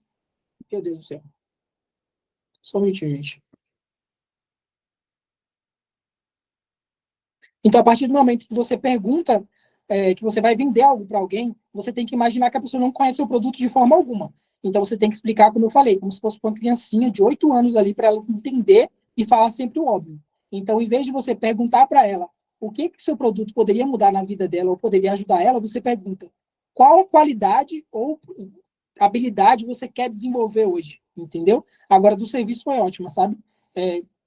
Meu Deus do céu. Só um minutinho, gente. Então, a partir do momento que você pergunta, que você vai vender algo para alguém, você tem que imaginar que a pessoa não conhece o produto de forma alguma. Então, você tem que explicar, como eu falei, como se fosse uma criancinha de 8 anos ali, para ela entender e falar sempre o óbvio. Então, em vez de você perguntar para ela o que o seu produto poderia mudar na vida dela ou poderia ajudar ela, você pergunta qual qualidade ou habilidade você quer desenvolver hoje, entendeu? Agora, do serviço foi ótima, sabe?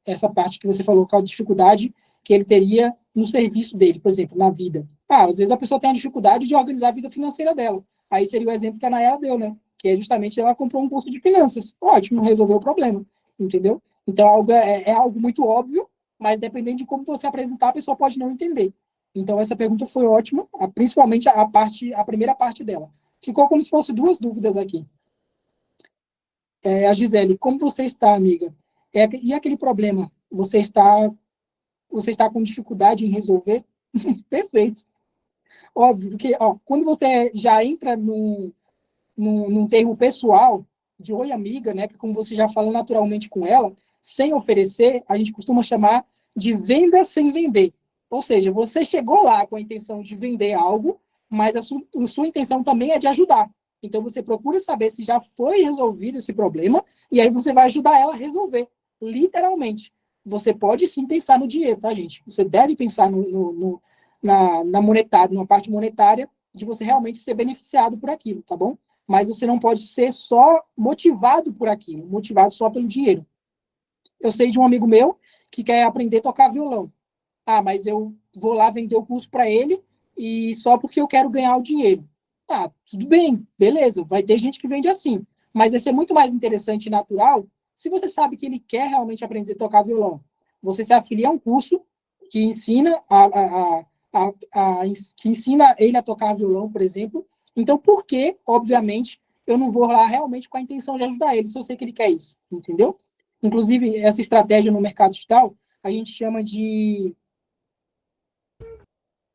Essa parte que você falou, qual a dificuldade que ele teria no serviço dele, por exemplo, na vida. Às vezes a pessoa tem a dificuldade de organizar a vida financeira dela. Aí seria o exemplo que a Nayara deu, né? Que é justamente ela comprou um curso de finanças. Ótimo, resolveu o problema, entendeu? Então, é algo muito óbvio, mas dependendo de como você apresentar, a pessoa pode não entender. Então, essa pergunta foi ótima, principalmente a primeira parte dela. Ficou como se fosse 2 dúvidas aqui. A Gisele, como você está, amiga? E aquele problema? Você está com dificuldade em resolver? Perfeito. Óbvio, porque quando você já entra num termo pessoal, de oi, amiga, né, que como você já fala naturalmente com ela, sem oferecer, a gente costuma chamar de venda sem vender. Ou seja, você chegou lá com a intenção de vender algo, mas a sua intenção também é de ajudar. Então, você procura saber se já foi resolvido esse problema, e aí você vai ajudar ela a resolver, literalmente. Você pode sim pensar no dinheiro, tá, gente? Você deve pensar na parte monetária, de você realmente ser beneficiado por aquilo, tá bom? Mas você não pode ser só motivado por aquilo, motivado só pelo dinheiro. Eu sei de um amigo meu que quer aprender a tocar violão. Mas eu vou lá vender o curso para ele e só porque eu quero ganhar o dinheiro. Tudo bem, beleza, vai ter gente que vende assim. Mas vai ser muito mais interessante e natural se você sabe que ele quer realmente aprender a tocar violão. Você se afilia a um curso que ensina que ensina ele a tocar violão, por exemplo. Então, por que, obviamente, eu não vou lá realmente com a intenção de ajudar ele, se eu sei que ele quer isso, entendeu? Inclusive, essa estratégia no mercado digital, a gente chama de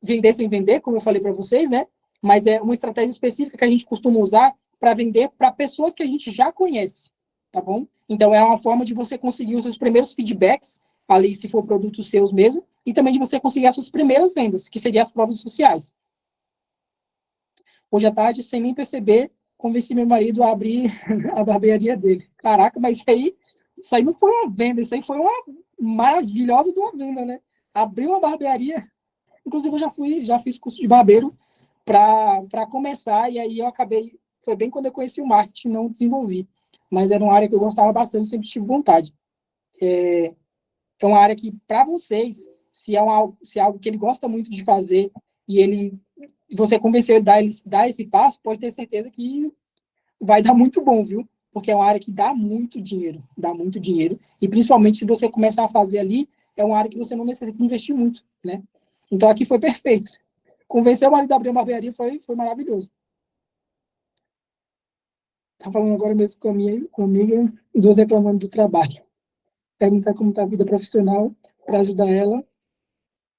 vender sem vender, como eu falei para vocês, né? Mas é uma estratégia específica que a gente costuma usar para vender para pessoas que a gente já conhece, tá bom? Então, é uma forma de você conseguir os seus primeiros feedbacks, ali, se for produtos seus mesmo, e também de você conseguir as suas primeiras vendas, que seriam as provas sociais. Hoje à tarde, sem nem perceber, convenci meu marido a abrir a barbearia dele. Caraca, mas isso aí não foi uma venda, isso aí foi uma maravilhosa de uma venda, né? Abriu uma barbearia. Inclusive, eu já fiz curso de barbeiro para começar, e aí eu acabei, foi bem quando eu conheci o marketing, não desenvolvi. Mas era uma área que eu gostava bastante, sempre tive vontade. É uma área que, para vocês, se é algo que ele gosta muito de fazer, e você convenceu ele a dar esse passo, pode ter certeza que vai dar muito bom, viu? Porque é uma área que dá muito dinheiro, e principalmente se você começar a fazer ali, é uma área que você não necessita investir muito, né? Então aqui foi perfeito. Convencer o marido a abrir uma barbearia foi maravilhoso. Tá falando agora mesmo comigo, duas reclamando do trabalho. Perguntar como está a vida profissional para ajudar ela,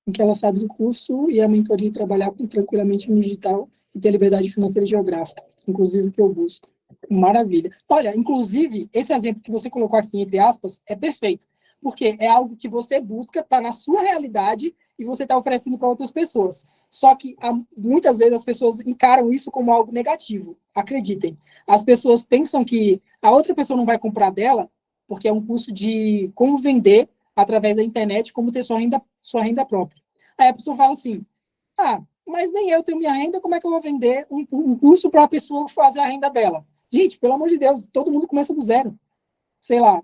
em que ela sabe do curso e a mentoria trabalhar tranquilamente no digital e ter liberdade financeira e geográfica, inclusive o que eu busco. Maravilha. Olha, inclusive, esse exemplo que você colocou aqui, entre aspas, é perfeito, porque é algo que você busca, está na sua realidade e você está oferecendo para outras pessoas. Só que muitas vezes as pessoas encaram isso como algo negativo. Acreditem. As pessoas pensam que a outra pessoa não vai comprar dela, porque é um curso de como vender através da internet, como ter sua renda própria. Aí a pessoa fala assim, mas nem eu tenho minha renda, como é que eu vou vender um curso para a pessoa fazer a renda dela? Gente, pelo amor de Deus, todo mundo começa do zero. Sei lá,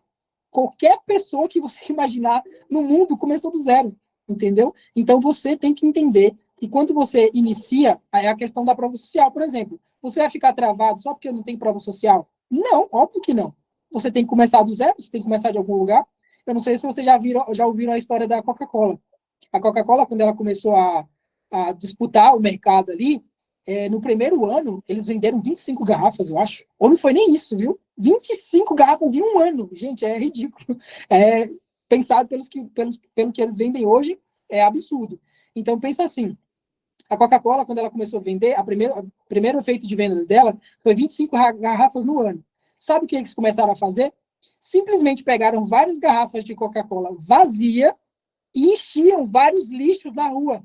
qualquer pessoa que você imaginar no mundo começou do zero, entendeu? Então, você tem que entender que quando você inicia, é a questão da prova social, por exemplo. Você vai ficar travado só porque não tem prova social? Não, óbvio que não. Você tem que começar do zero, você tem que começar de algum lugar. Eu não sei se vocês já ouviram a história da Coca-Cola. A Coca-Cola, quando ela começou a disputar o mercado ali, no primeiro ano, eles venderam 25 garrafas, eu acho. Ou não foi nem isso, viu? 25 garrafas em um ano. Gente, é ridículo. Pensado pelo que eles vendem hoje, é absurdo. Então, pensa assim, a Coca-Cola, quando ela começou a vender, o primeiro efeito de vendas dela foi 25 garrafas no ano. Sabe o que eles começaram a fazer? Simplesmente pegaram várias garrafas de Coca-Cola vazia e enchiam vários lixos na rua.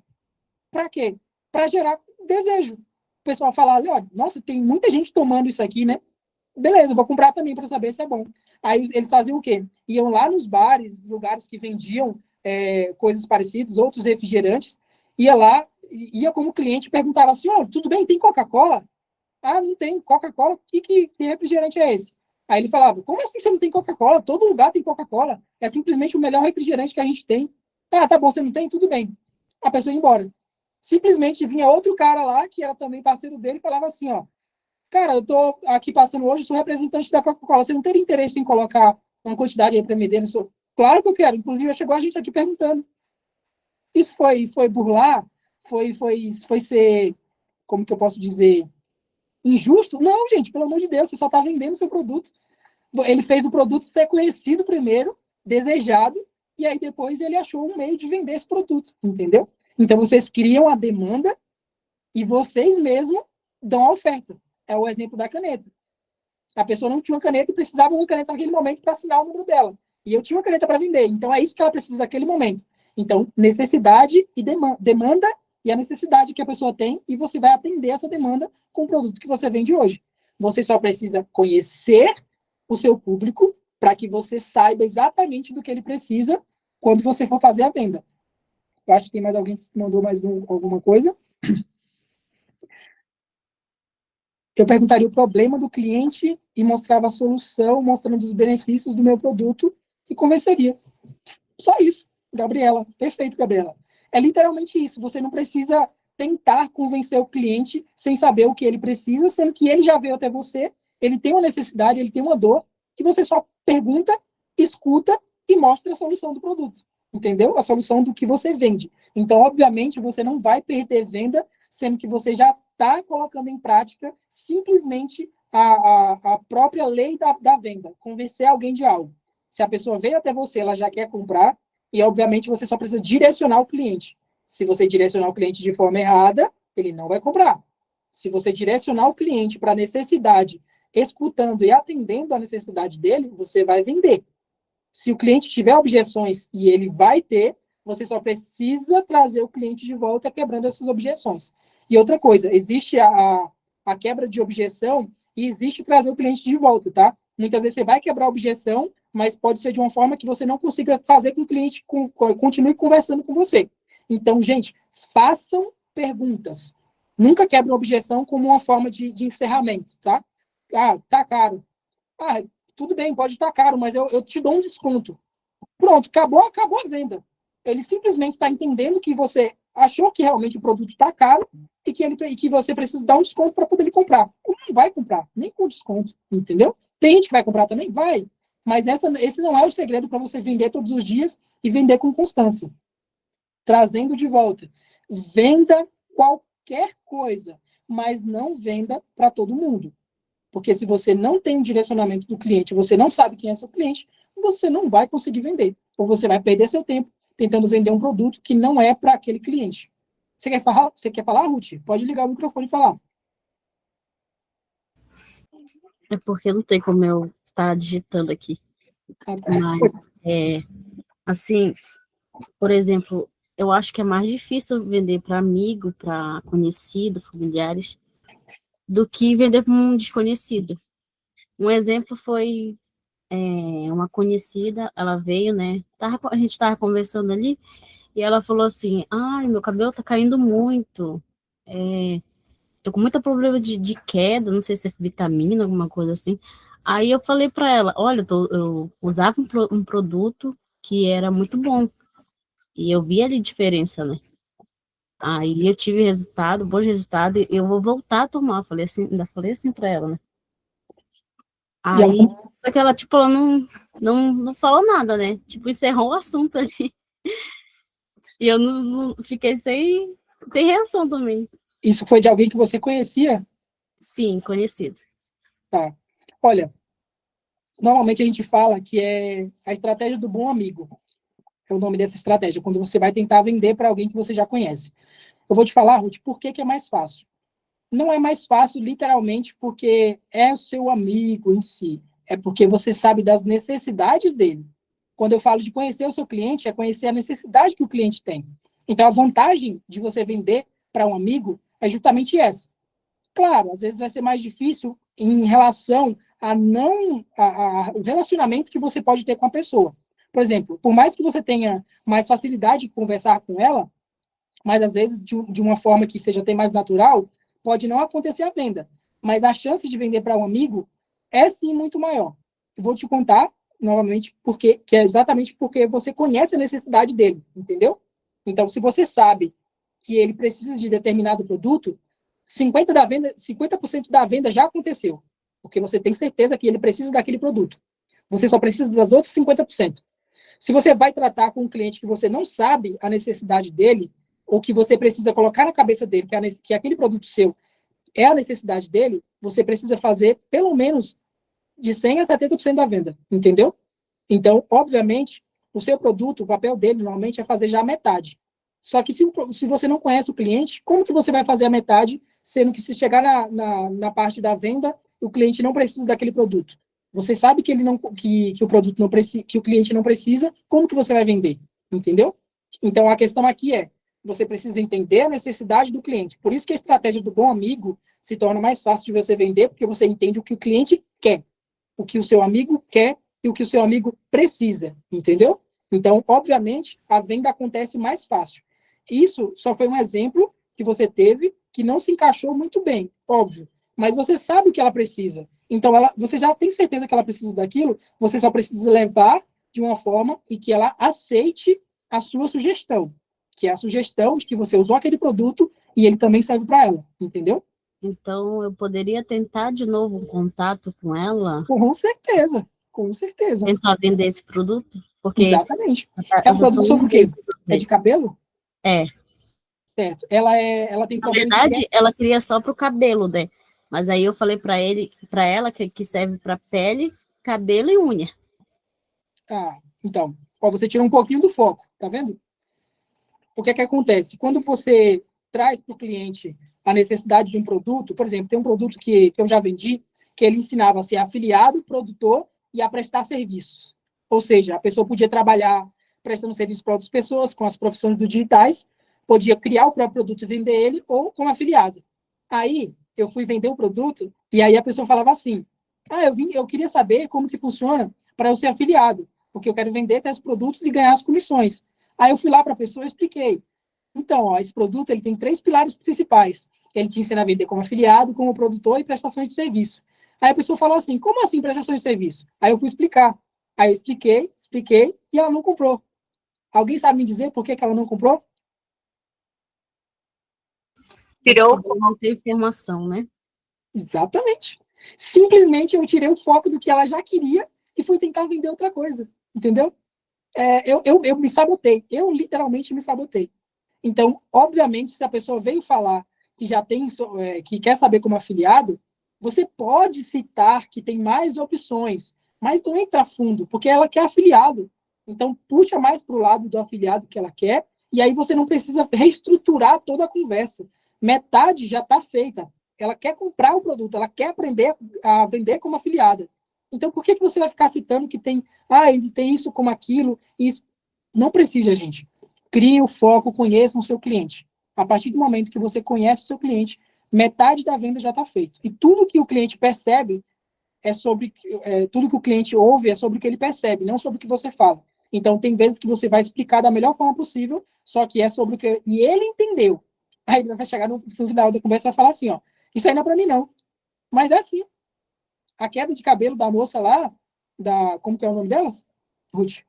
Para quê? Para gerar desejo. O pessoal fala, olha, nossa, tem muita gente tomando isso aqui, né? beleza, eu vou comprar também para saber se é bom. Aí eles faziam o quê? Iam lá nos bares, lugares que vendiam coisas parecidas, outros refrigerantes, ia lá, ia como cliente e perguntava assim, oh, tudo bem, tem Coca-Cola? Ah, não tem Coca-Cola, que refrigerante é esse? Aí ele falava, como assim você não tem Coca-Cola? Todo lugar tem Coca-Cola. É simplesmente o melhor refrigerante que a gente tem. Ah, tá bom, você não tem? Tudo bem. A pessoa ia embora. Simplesmente vinha outro cara lá, que era também parceiro dele, e falava assim, ó, cara, eu tô aqui passando hoje, sou representante da Coca-Cola, você não teria interesse em colocar uma quantidade aí para me vender? Claro que eu quero, inclusive já chegou a gente aqui perguntando. Isso foi burlar? Foi ser, como que eu posso dizer, injusto? Não, gente, pelo amor de Deus, você só está vendendo seu produto. Ele fez o produto ser conhecido primeiro, desejado, e aí depois ele achou um meio de vender esse produto, entendeu? Então vocês criam a demanda e vocês mesmos dão a oferta. É o exemplo da caneta. A pessoa não tinha uma caneta e precisava de uma caneta naquele momento para assinar o número dela. E eu tinha uma caneta para vender. Então é isso que ela precisa naquele momento. Então, necessidade e demanda e a necessidade que a pessoa tem, e você vai atender essa demanda com o produto que você vende hoje. Você só precisa conhecer o seu público para que você saiba exatamente do que ele precisa quando você for fazer a venda. Eu acho que tem mais alguém que mandou alguma coisa. Eu perguntaria o problema do cliente e mostrava a solução, mostrando os benefícios do meu produto e convenceria. Só isso, Gabriela. Perfeito, Gabriela. É literalmente isso. Você não precisa tentar convencer o cliente sem saber o que ele precisa, sendo que ele já veio até você, ele tem uma necessidade, ele tem uma dor, e você só pergunta, escuta e mostra a solução do produto. Entendeu? A solução do que você vende. Então, obviamente, você não vai perder venda, sendo que você já está colocando em prática simplesmente a própria lei da venda, convencer alguém de algo. Se a pessoa veio até você, ela já quer comprar, e obviamente você só precisa direcionar o cliente. Se você direcionar o cliente de forma errada, ele não vai comprar. Se você direcionar o cliente para a necessidade, escutando e atendendo a necessidade dele, você vai vender. Se o cliente tiver objeções, e ele vai ter, você só precisa trazer o cliente de volta quebrando essas objeções. E outra coisa, existe a quebra de objeção e existe trazer o cliente de volta, tá? Muitas vezes você vai quebrar a objeção, mas pode ser de uma forma que você não consiga fazer com que o cliente continue conversando com você. Então, gente, façam perguntas. Nunca quebre uma objeção como uma forma de encerramento, tá? Ah, tá caro. Ah, tudo bem, pode estar caro, mas eu te dou um desconto. Pronto, acabou a venda. Ele simplesmente está entendendo que você achou que realmente o produto está caro e que você precisa dar um desconto para poder ele comprar. Ele não vai comprar, nem com desconto, entendeu? Tem gente que vai comprar também? Vai. Mas esse não é o segredo para você vender todos os dias e vender com constância. Trazendo de volta. Venda qualquer coisa, mas não venda para todo mundo. Porque se você não tem um direcionamento do cliente, você não sabe quem é seu cliente, você não vai conseguir vender. Ou você vai perder seu tempo tentando vender um produto que não é para aquele cliente. Você quer falar, Ruth? Pode ligar o microfone e falar. É porque não tem como eu estar digitando aqui. Mas, assim, por exemplo, eu acho que é mais difícil vender para amigo, para conhecido, familiares, do que vender para um desconhecido. Um exemplo foi uma conhecida, ela veio, né? A gente estava conversando ali, e ela falou assim, ai, meu cabelo tá caindo muito, tô com muito problema de queda, não sei se é vitamina, alguma coisa assim. Aí eu falei para ela, olha, eu usava um produto que era muito bom, e eu vi ali diferença, né? Aí eu tive resultado, bom resultado, e eu vou voltar a tomar. Ainda falei assim para ela, né? Aí, só que ela, tipo, ela não falou nada, né? Tipo, encerrou o assunto ali. E eu não fiquei sem reação também. Isso foi de alguém que você conhecia? Sim, conhecido. Tá. Olha, normalmente a gente fala que é a estratégia do bom amigo. É o nome dessa estratégia, quando você vai tentar vender para alguém que você já conhece. Eu vou te falar, Ruth, por que é mais fácil? Não é mais fácil, literalmente, porque é o seu amigo em si. É porque você sabe das necessidades dele. Quando eu falo de conhecer o seu cliente, é conhecer a necessidade que o cliente tem. Então, a vantagem de você vender para um amigo é justamente essa. Claro, às vezes vai ser mais difícil em relação o relacionamento que você pode ter com a pessoa. Por exemplo, por mais que você tenha mais facilidade de conversar com ela, mas às vezes de uma forma que seja até mais natural, pode não acontecer a venda. Mas a chance de vender para um amigo é sim muito maior. Eu vou te contar novamente que é exatamente porque você conhece a necessidade dele, entendeu? Então, se você sabe que ele precisa de determinado produto, 50% da venda já aconteceu, porque você tem certeza que ele precisa daquele produto. Você só precisa das outras 50%. Se você vai tratar com um cliente que você não sabe a necessidade dele, ou que você precisa colocar na cabeça dele que aquele produto seu é a necessidade dele, você precisa fazer pelo menos de 100% a 70% da venda, entendeu? Então, obviamente, o seu produto, o papel dele, normalmente, é fazer já a metade. Só que se você não conhece o cliente, como que você vai fazer a metade, sendo que se chegar na parte da venda, o cliente não precisa daquele produto? Você sabe que o produto não precisa, que o cliente não precisa, como que você vai vender? Entendeu? Então, a questão aqui é, você precisa entender a necessidade do cliente. Por isso que a estratégia do bom amigo se torna mais fácil de você vender, porque você entende o que o cliente quer, o que o seu amigo quer e o que o seu amigo precisa, entendeu? Então, obviamente, a venda acontece mais fácil. Isso só foi um exemplo que você teve que não se encaixou muito bem, óbvio. Mas você sabe o que ela precisa. Então, você já tem certeza que ela precisa daquilo, você só precisa levar de uma forma e que ela aceite a sua sugestão, que é a sugestão de que você usou aquele produto e ele também serve para ela, entendeu? Então, eu poderia tentar de novo um contato com ela? Com certeza, com certeza. Tentar vender esse produto? Porque exatamente. É um produto sobre o quê? É de cabelo? É. Certo. Ela tem Na verdade, ela queria só para o cabelo, né? Mas aí eu falei para ela que serve para pele, cabelo e unha. Então, você tira um pouquinho do foco, tá vendo? O que acontece? Quando você traz para o cliente a necessidade de um produto, por exemplo, tem um produto que eu já vendi, que ele ensinava a ser afiliado, produtor e a prestar serviços. Ou seja, a pessoa podia trabalhar prestando serviço para outras pessoas, com as profissões do digitais, podia criar o próprio produto e vender ele, ou como afiliado. Aí, eu fui vender o produto, e aí a pessoa falava assim, eu queria saber como que funciona para eu ser afiliado, porque eu quero vender tais produtos e ganhar as comissões. Aí eu fui lá para a pessoa e expliquei. Então, esse produto ele tem 3 pilares principais. Ele te ensina a vender como afiliado, como produtor e prestações de serviço. Aí a pessoa falou assim, como assim prestações de serviço? Aí eu fui explicar. Aí eu expliquei, e ela não comprou. Alguém sabe me dizer por que ela não comprou? Tirou não tem informação, né? Exatamente. Simplesmente eu tirei o foco do que ela já queria e fui tentar vender outra coisa. Entendeu? Eu me sabotei. Eu literalmente me sabotei. Então, obviamente, se a pessoa veio falar que já tem, que quer saber como afiliado, você pode citar que tem mais opções, mas não entra fundo, porque ela quer afiliado. Então, puxa mais para o lado do afiliado que ela quer, e aí você não precisa reestruturar toda a conversa. Metade já está feita. Ela quer comprar o produto, ela quer aprender a vender como afiliada. Então, por que você vai ficar citando que tem, ele tem isso como aquilo? Isso não precisa, gente. Crie o foco, conheça o seu cliente. A partir do momento que você conhece o seu cliente, metade da venda já está feito. E tudo que o cliente percebe é sobre... tudo que o cliente ouve é sobre o que ele percebe, não sobre o que você fala. Então, tem vezes que você vai explicar da melhor forma possível, só que é sobre o que... E ele entendeu. Aí ele vai chegar no final da conversa e vai falar assim, isso aí não é para mim, não. Mas é assim. A queda de cabelo da moça lá, como que é o nome delas? Ruth.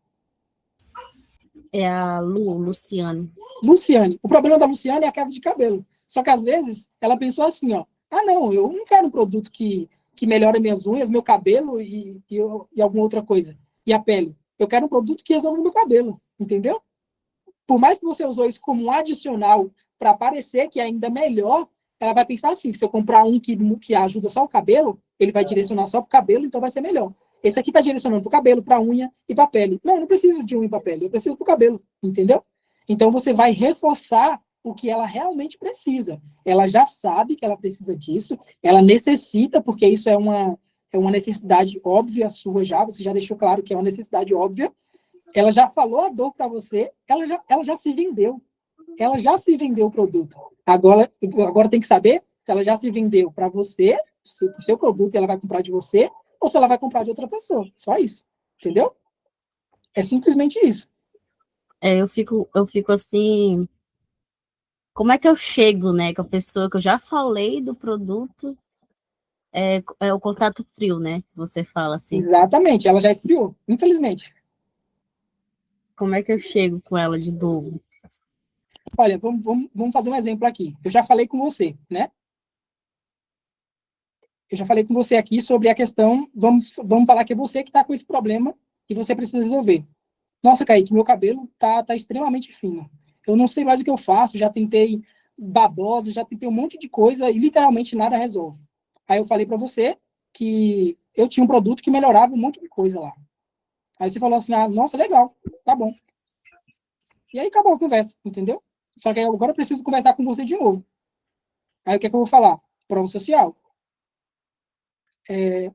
É a Luciane. Luciane. O problema da Luciane é a queda de cabelo. Só que, às vezes, ela pensou assim, não, eu não quero um produto que melhora minhas unhas, meu cabelo e alguma outra coisa. E a pele. Eu quero um produto que resolva o meu cabelo, entendeu? Por mais que você usou isso como um adicional para parecer que é ainda melhor, ela vai pensar assim, se eu comprar um que ajuda só o cabelo, ele vai direcionar só para o cabelo, então vai ser melhor. Esse aqui está direcionando para o cabelo, para a unha e para a pele. Não, eu não preciso de unha e para a pele, eu preciso para o cabelo, entendeu? Então, você vai reforçar o que ela realmente precisa. Ela já sabe que ela precisa disso, ela necessita, porque isso é uma necessidade óbvia sua já, você já deixou claro que é uma necessidade óbvia, ela já falou a dor para você, ela já se vendeu. Ela já se vendeu o produto. Agora tem que saber se ela já se vendeu para você, o seu produto, ela vai comprar de você, ou se ela vai comprar de outra pessoa. Só isso. Entendeu? É simplesmente isso. Eu fico assim, como é que eu chego, né, com a pessoa que eu já falei do produto, é o contato frio, né, você fala assim. Exatamente, ela já esfriou, infelizmente. Como é que eu chego com ela de novo? Olha, vamos fazer um exemplo aqui. Eu já falei com você, né? Eu já falei com você aqui sobre a questão, vamos falar que é você que está com esse problema e você precisa resolver. Nossa, Kaique, meu cabelo tá extremamente fino. Eu não sei mais o que eu faço, já tentei babosa, já tentei um monte de coisa e literalmente nada resolve. Aí eu falei para você que eu tinha um produto que melhorava um monte de coisa lá. Aí você falou assim, nossa, legal, tá bom. E aí acabou a conversa, entendeu? Só que agora eu preciso conversar com você de novo. Aí o que é que eu vou falar? Prova social.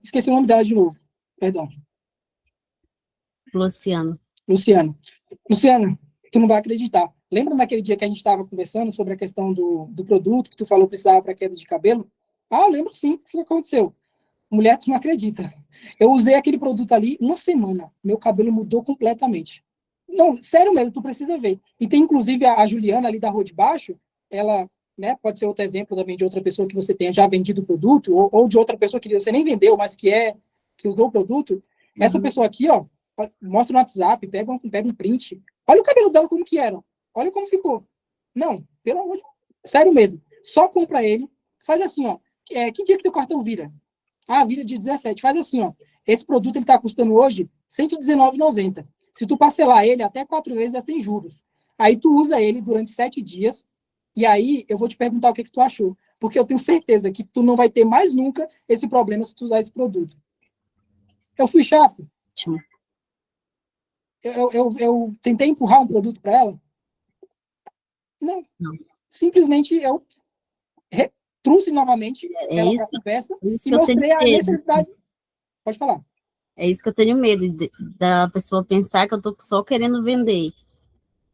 Esqueci o nome dela de novo. Perdão. Luciano. Luciana, tu não vai acreditar. Lembra naquele dia que a gente estava conversando sobre a questão do produto que tu falou que precisava para queda de cabelo? Eu lembro sim. O que aconteceu? Mulher, tu não acredita. Eu usei aquele produto ali uma semana. Meu cabelo mudou completamente. Não, sério mesmo, tu precisa ver. E tem inclusive a Juliana ali da Rua de Baixo, ela, né, pode ser outro exemplo também de outra pessoa que você tenha já vendido o produto, ou de outra pessoa que você nem vendeu, mas que usou o produto. Essa pessoa aqui, ó, mostra no WhatsApp, pega um print. Olha o cabelo dela como que era. Olha como ficou. Não, pelo amor de Deus. Sério mesmo. Só compra ele. Faz assim, ó. Que dia que teu cartão vira? Vira de 17. Faz assim, ó. Esse produto ele tá custando hoje R$ 119,90. Se tu parcelar ele até 4 vezes é sem juros. Aí tu usa ele durante 7 dias. E aí eu vou te perguntar o que tu achou. Porque eu tenho certeza que tu não vai ter mais nunca esse problema se tu usar esse produto. Eu fui chato? Ótimo. Eu tentei empurrar um produto para ela? Não. Simplesmente eu trouxe novamente ela para a conversa e mostrei a necessidade. Pode falar. É isso que eu tenho medo, da pessoa pensar que eu estou só querendo vender.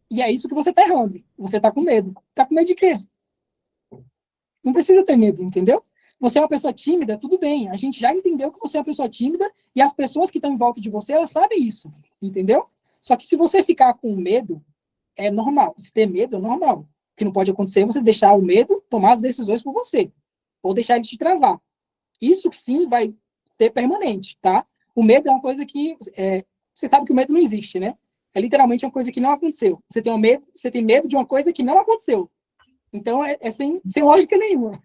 E é isso que você está errando. Você está com medo. Está com medo de quê? Não precisa ter medo, entendeu? Você é uma pessoa tímida, tudo bem. A gente já entendeu que você é uma pessoa tímida e as pessoas que estão em volta de você, elas sabem isso, entendeu? Só que se você ficar com medo, é normal. Se ter medo, é normal. O que não pode acontecer é você deixar o medo tomar as decisões por você. Ou deixar ele te travar. Isso sim vai ser permanente, tá? O medo é uma coisa que... você sabe que o medo não existe, né? É literalmente uma coisa que não aconteceu. Você tem medo de uma coisa que não aconteceu. Então, é sem lógica nenhuma.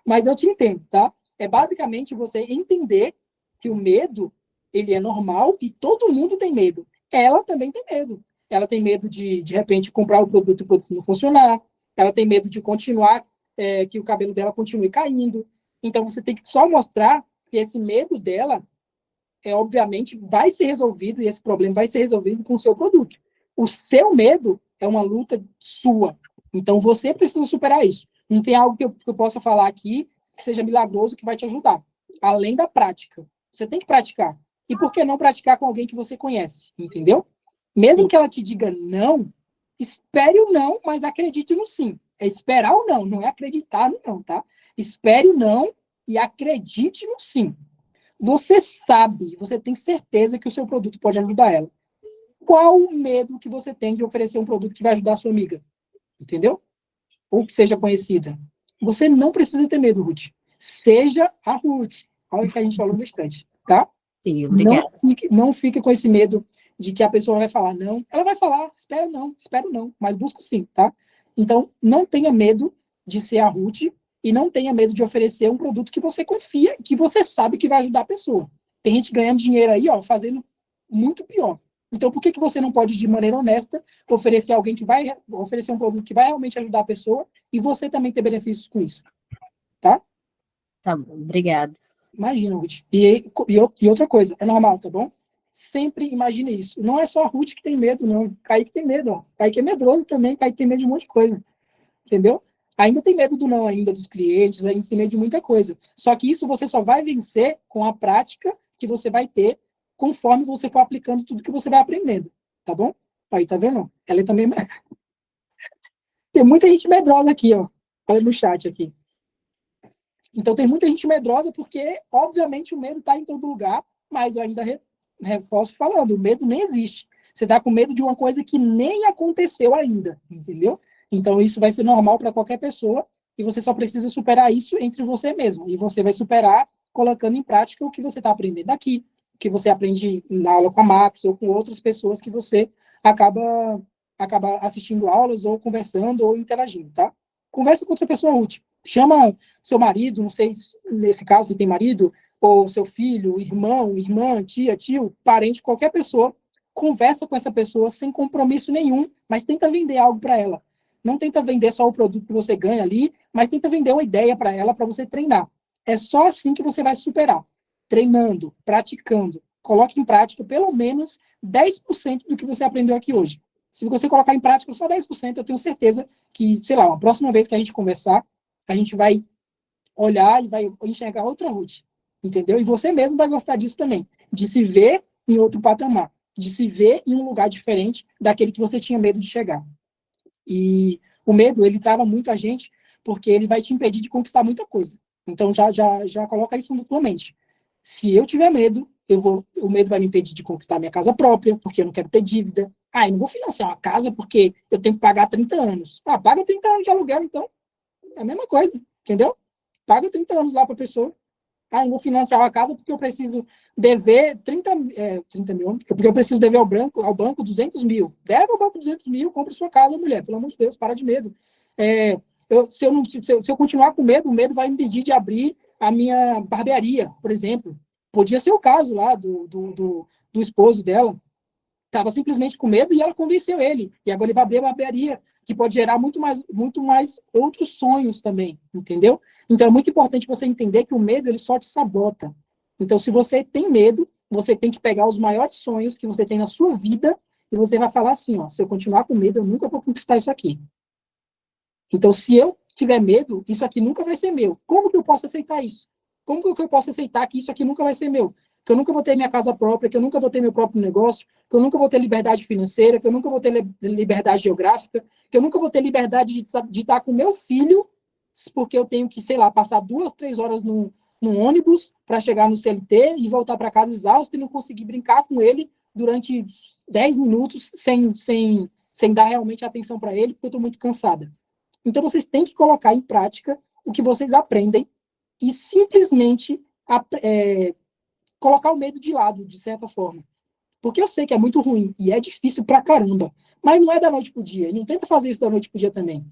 Mas eu te entendo, tá? É basicamente você entender que o medo, ele é normal e todo mundo tem medo. Ela também tem medo. Ela tem medo de repente, comprar o produto e o produto não funcionar. Ela tem medo de continuar, que o cabelo dela continue caindo. Então, você tem que só mostrar que esse medo dela, obviamente, vai ser resolvido e esse problema vai ser resolvido com o seu produto. O seu medo é uma luta sua. Então, você precisa superar isso. Não tem algo que eu possa falar aqui que seja milagroso que vai te ajudar. Além da prática. Você tem que praticar. E por que não praticar com alguém que você conhece? Entendeu? Mesmo que ela te diga não, espere o não, mas acredite no sim. É esperar o não, não é acreditar no não, tá? Espere o não e acredite no sim. Você sabe, você tem certeza que o seu produto pode ajudar ela. Qual o medo que você tem de oferecer um produto que vai ajudar a sua amiga? Entendeu? Ou que seja conhecida. Você não precisa ter medo, Ruth. Seja a Ruth. Olha o que a gente falou bastante, tá? Sim, obrigada. Não fique com esse medo de que a pessoa vai falar não. Ela vai falar, espero não, mas busco sim, tá? Então, não tenha medo de ser a Ruth e não tenha medo de oferecer um produto que você confia e que você sabe que vai ajudar a pessoa. Tem gente ganhando dinheiro aí, ó, fazendo muito pior. Então, por que você não pode, de maneira honesta, oferecer oferecer um produto que vai realmente ajudar a pessoa e você também ter benefícios com isso? Tá? Tá bom, obrigada. Imagina, Ruth. E outra coisa, é normal, tá bom? Sempre imagine isso. Não é só a Ruth que tem medo, não. Kaique tem medo, ó. Kaique é medroso também, Kaique tem medo de um monte de coisa. Entendeu? Ainda tem medo do não, ainda dos clientes, ainda tem medo de muita coisa. Só que isso você só vai vencer com a prática que você vai ter conforme você for aplicando tudo que você vai aprendendo. Tá bom? Aí, tá vendo? Ela também... Tem muita gente medrosa aqui, ó. Olha no chat aqui. Então, tem muita gente medrosa porque, obviamente, o medo está em todo lugar, mas eu ainda reforço falando, o medo nem existe. Você está com medo de uma coisa que nem aconteceu ainda, entendeu? Então, isso vai ser normal para qualquer pessoa e você só precisa superar isso entre você mesmo. E você vai superar colocando em prática o que você está aprendendo aqui, o que você aprende na aula com a Max ou com outras pessoas que você acaba assistindo aulas ou conversando ou interagindo, tá? Conversa com outra pessoa útil. Chama seu marido, não sei se nesse caso você tem marido, ou seu filho, irmão, irmã, tia, tio, parente, qualquer pessoa, conversa com essa pessoa sem compromisso nenhum, mas tenta vender algo para ela. Não tenta vender só o produto que você ganha ali, mas tenta vender uma ideia para ela, para você treinar. É só assim que você vai se superar. Treinando, praticando. Coloque em prática pelo menos 10% do que você aprendeu aqui hoje. Se você colocar em prática só 10%, eu tenho certeza que, sei lá, a próxima vez que a gente conversar, a gente vai olhar e vai enxergar outra Ruth, entendeu? E você mesmo vai gostar disso também, de se ver em outro patamar, de se ver em um lugar diferente daquele que você tinha medo de chegar. E o medo, ele trava muito a gente, porque ele vai te impedir de conquistar muita coisa. Então, já coloca isso na tua mente. Se eu tiver medo, o medo vai me impedir de conquistar minha casa própria, porque eu não quero ter dívida. Eu não vou financiar uma casa porque eu tenho que pagar 30 anos. Paga 30 anos de aluguel, então. É a mesma coisa, entendeu? Paga 30 anos lá para a pessoa. Não vou financiar uma casa porque eu preciso dever 30 mil, porque eu preciso dever ao banco 200 mil. Deve ao banco 200 mil, compre sua casa, mulher. Pelo amor de Deus, para de medo. Se eu continuar com medo, o medo vai me impedir de abrir a minha barbearia, por exemplo. Podia ser o caso lá do esposo dela. Estava simplesmente com medo e ela convenceu ele. E agora ele vai abrir a barbearia, que pode gerar muito mais outros sonhos também, entendeu? Então é muito importante você entender que o medo ele só te sabota. Então, se você tem medo, você tem que pegar os maiores sonhos que você tem na sua vida e você vai falar assim, ó, se eu continuar com medo, eu nunca vou conquistar isso aqui. Então, se eu tiver medo, isso aqui nunca vai ser meu. Como que eu posso aceitar isso? Como que eu posso aceitar que isso aqui nunca vai ser meu? Que eu nunca vou ter minha casa própria, que eu nunca vou ter meu próprio negócio, que eu nunca vou ter liberdade financeira, que eu nunca vou ter liberdade geográfica, que eu nunca vou ter liberdade de estar com meu filho, porque eu tenho que, sei lá, passar 2, 3 horas num ônibus para chegar no CLT e voltar para casa exausto e não conseguir brincar com ele durante 10 minutos sem dar realmente atenção para ele, porque eu estou muito cansada. Então, vocês têm que colocar em prática o que vocês aprendem e simplesmente colocar o medo de lado, de certa forma. Porque eu sei que é muito ruim e é difícil pra caramba, mas não é da noite pro dia. E não tenta fazer isso da noite pro dia também.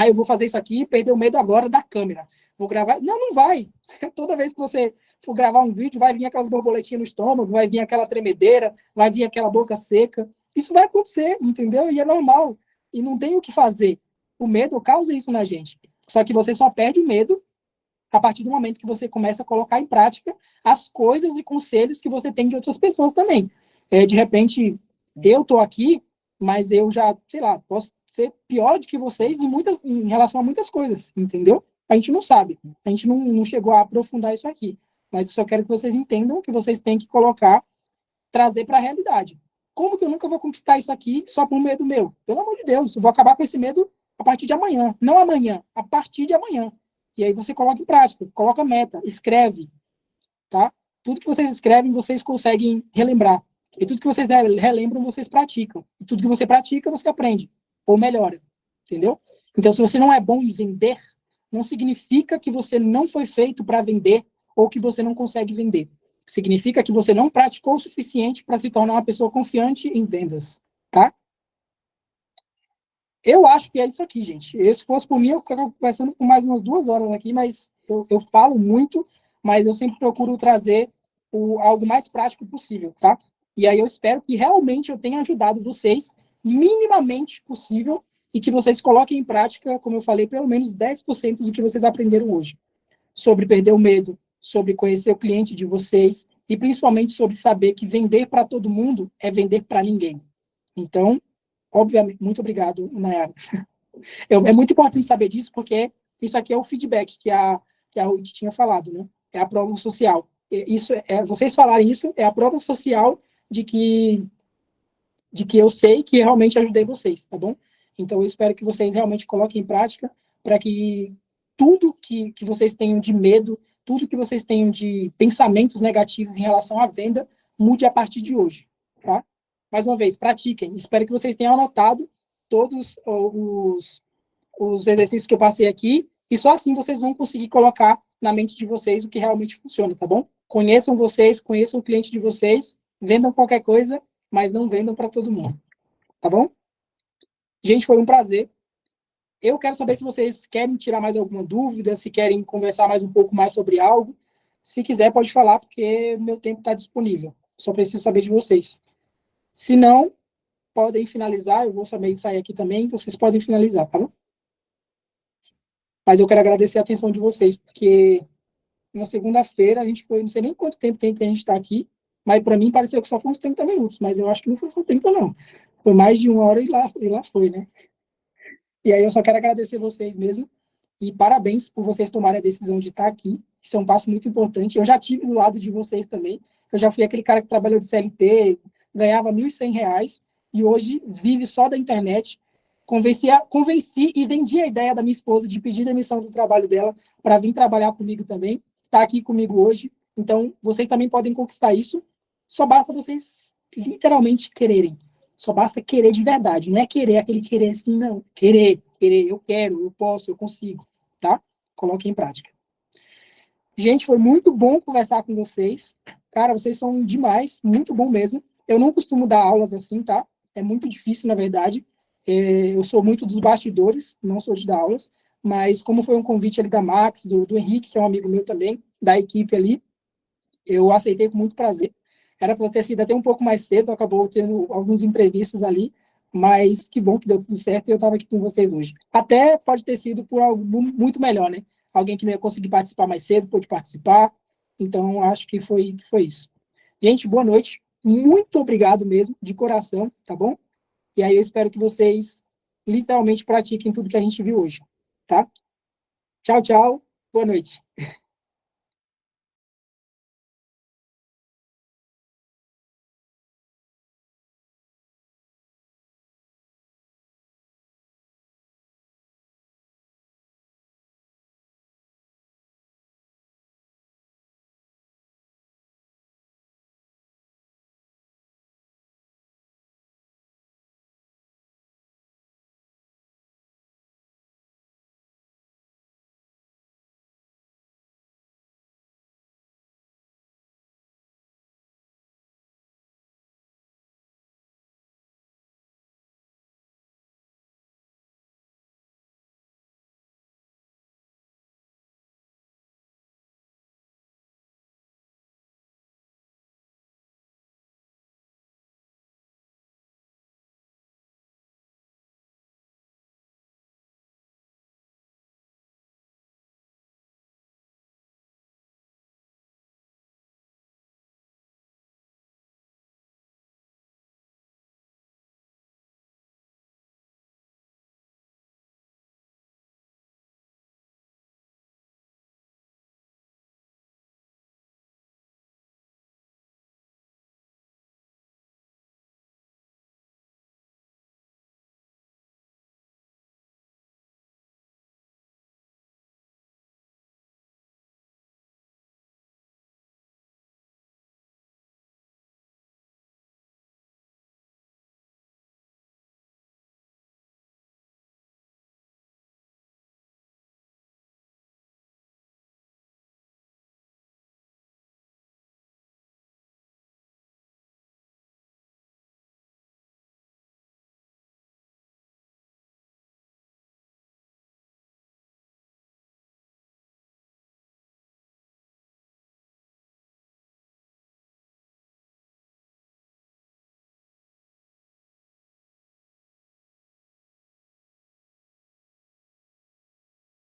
Eu vou fazer isso aqui e perder o medo agora da câmera. Vou gravar. Não vai. Toda vez que você for gravar um vídeo, vai vir aquelas borboletinhas no estômago, vai vir aquela tremedeira, vai vir aquela boca seca. Isso vai acontecer, entendeu? E é normal. E não tem o que fazer. O medo causa isso na gente. Só que você só perde o medo a partir do momento que você começa a colocar em prática as coisas e conselhos que você tem de outras pessoas também. De repente, eu estou aqui, mas eu já, sei lá, posso ser pior do que vocês em relação a muitas coisas, entendeu? A gente não sabe, a gente não chegou a aprofundar isso aqui, mas eu só quero que vocês entendam que vocês têm que trazer para a realidade. Como que eu nunca vou conquistar isso aqui só por medo meu? Pelo amor de Deus, eu vou acabar com esse medo a partir de amanhã. Não amanhã, a partir de amanhã. E aí você coloca em prática, coloca meta, escreve, tá? Tudo que vocês escrevem, vocês conseguem relembrar. E tudo que vocês relembram, vocês praticam. E tudo que você pratica, você aprende. Ou melhora. Entendeu? Então, se você não é bom em vender, não significa que você não foi feito para vender ou que você não consegue vender. Significa que você não praticou o suficiente para se tornar uma pessoa confiante em vendas, tá? Eu acho que é isso aqui, gente. Se fosse por mim, eu ficava conversando por mais umas 2 horas aqui, mas eu falo muito, mas eu sempre procuro trazer algo mais prático possível, tá? E aí eu espero que realmente eu tenha ajudado vocês minimamente possível e que vocês coloquem em prática, como eu falei, pelo menos 10% do que vocês aprenderam hoje. Sobre perder o medo, sobre conhecer o cliente de vocês e principalmente sobre saber que vender para todo mundo é vender para ninguém. Então, obviamente, muito obrigado, Nayara. É muito importante saber disso, porque isso aqui é o feedback que a Ruth tinha falado, né? É a prova social. Vocês falarem isso é a prova social de que eu sei que realmente ajudei vocês, tá bom? Então, eu espero que vocês realmente coloquem em prática para que tudo que vocês tenham de medo, tudo que vocês tenham de pensamentos negativos em relação à venda, mude a partir de hoje, tá? Mais uma vez, pratiquem. Espero que vocês tenham anotado todos os exercícios que eu passei aqui, e só assim vocês vão conseguir colocar na mente de vocês o que realmente funciona, tá bom? Conheçam vocês, conheçam o cliente de vocês, vendam qualquer coisa, mas não vendam para todo mundo, tá bom? Gente, foi um prazer. Eu quero saber se vocês querem tirar mais alguma dúvida, se querem conversar mais um pouco mais sobre algo. Se quiser, pode falar, porque meu tempo está disponível. Só preciso saber de vocês. Se não, podem finalizar. Eu vou saber sair aqui também. Vocês podem finalizar, tá bom? Mas eu quero agradecer a atenção de vocês, porque na segunda-feira a gente foi, não sei nem quanto tempo tem que a gente está aqui, mas para mim pareceu que só foi uns 30 minutos, mas eu acho que não foi só 30, não. Foi mais de 1 hora e lá foi, né? E aí eu só quero agradecer vocês mesmo e parabéns por vocês tomarem a decisão de estar aqui. Isso é um passo muito importante. Eu já tive do lado de vocês também. Eu já fui aquele cara que trabalhou de CLT, ganhava R$ 1.100 e hoje vive só da internet. Convenci e vendi a ideia da minha esposa de pedir demissão do trabalho dela para vir trabalhar comigo também. Está aqui comigo hoje. Então, vocês também podem conquistar isso. Só basta vocês literalmente quererem. Só basta querer de verdade. Não é querer aquele querer assim, não. Querer. Eu quero, eu posso, eu consigo. Tá? Coloque em prática. Gente, foi muito bom conversar com vocês. Cara, vocês são demais. Muito bom mesmo. Eu não costumo dar aulas assim, tá? É muito difícil, na verdade. Eu sou muito dos bastidores, não sou de dar aulas. Mas como foi um convite ali da Max, do Henrique, que é um amigo meu também, da equipe ali, eu aceitei com muito prazer. Era para ter sido até um pouco mais cedo, acabou tendo alguns imprevistos ali, mas que bom que deu tudo certo e eu estava aqui com vocês hoje. Até pode ter sido por algo muito melhor, né? Alguém que não ia conseguir participar mais cedo, pôde participar. Então, acho que foi isso. Gente, boa noite. Muito obrigado mesmo, de coração, tá bom? E aí eu espero que vocês literalmente pratiquem tudo que a gente viu hoje, tá? Tchau, tchau. Boa noite.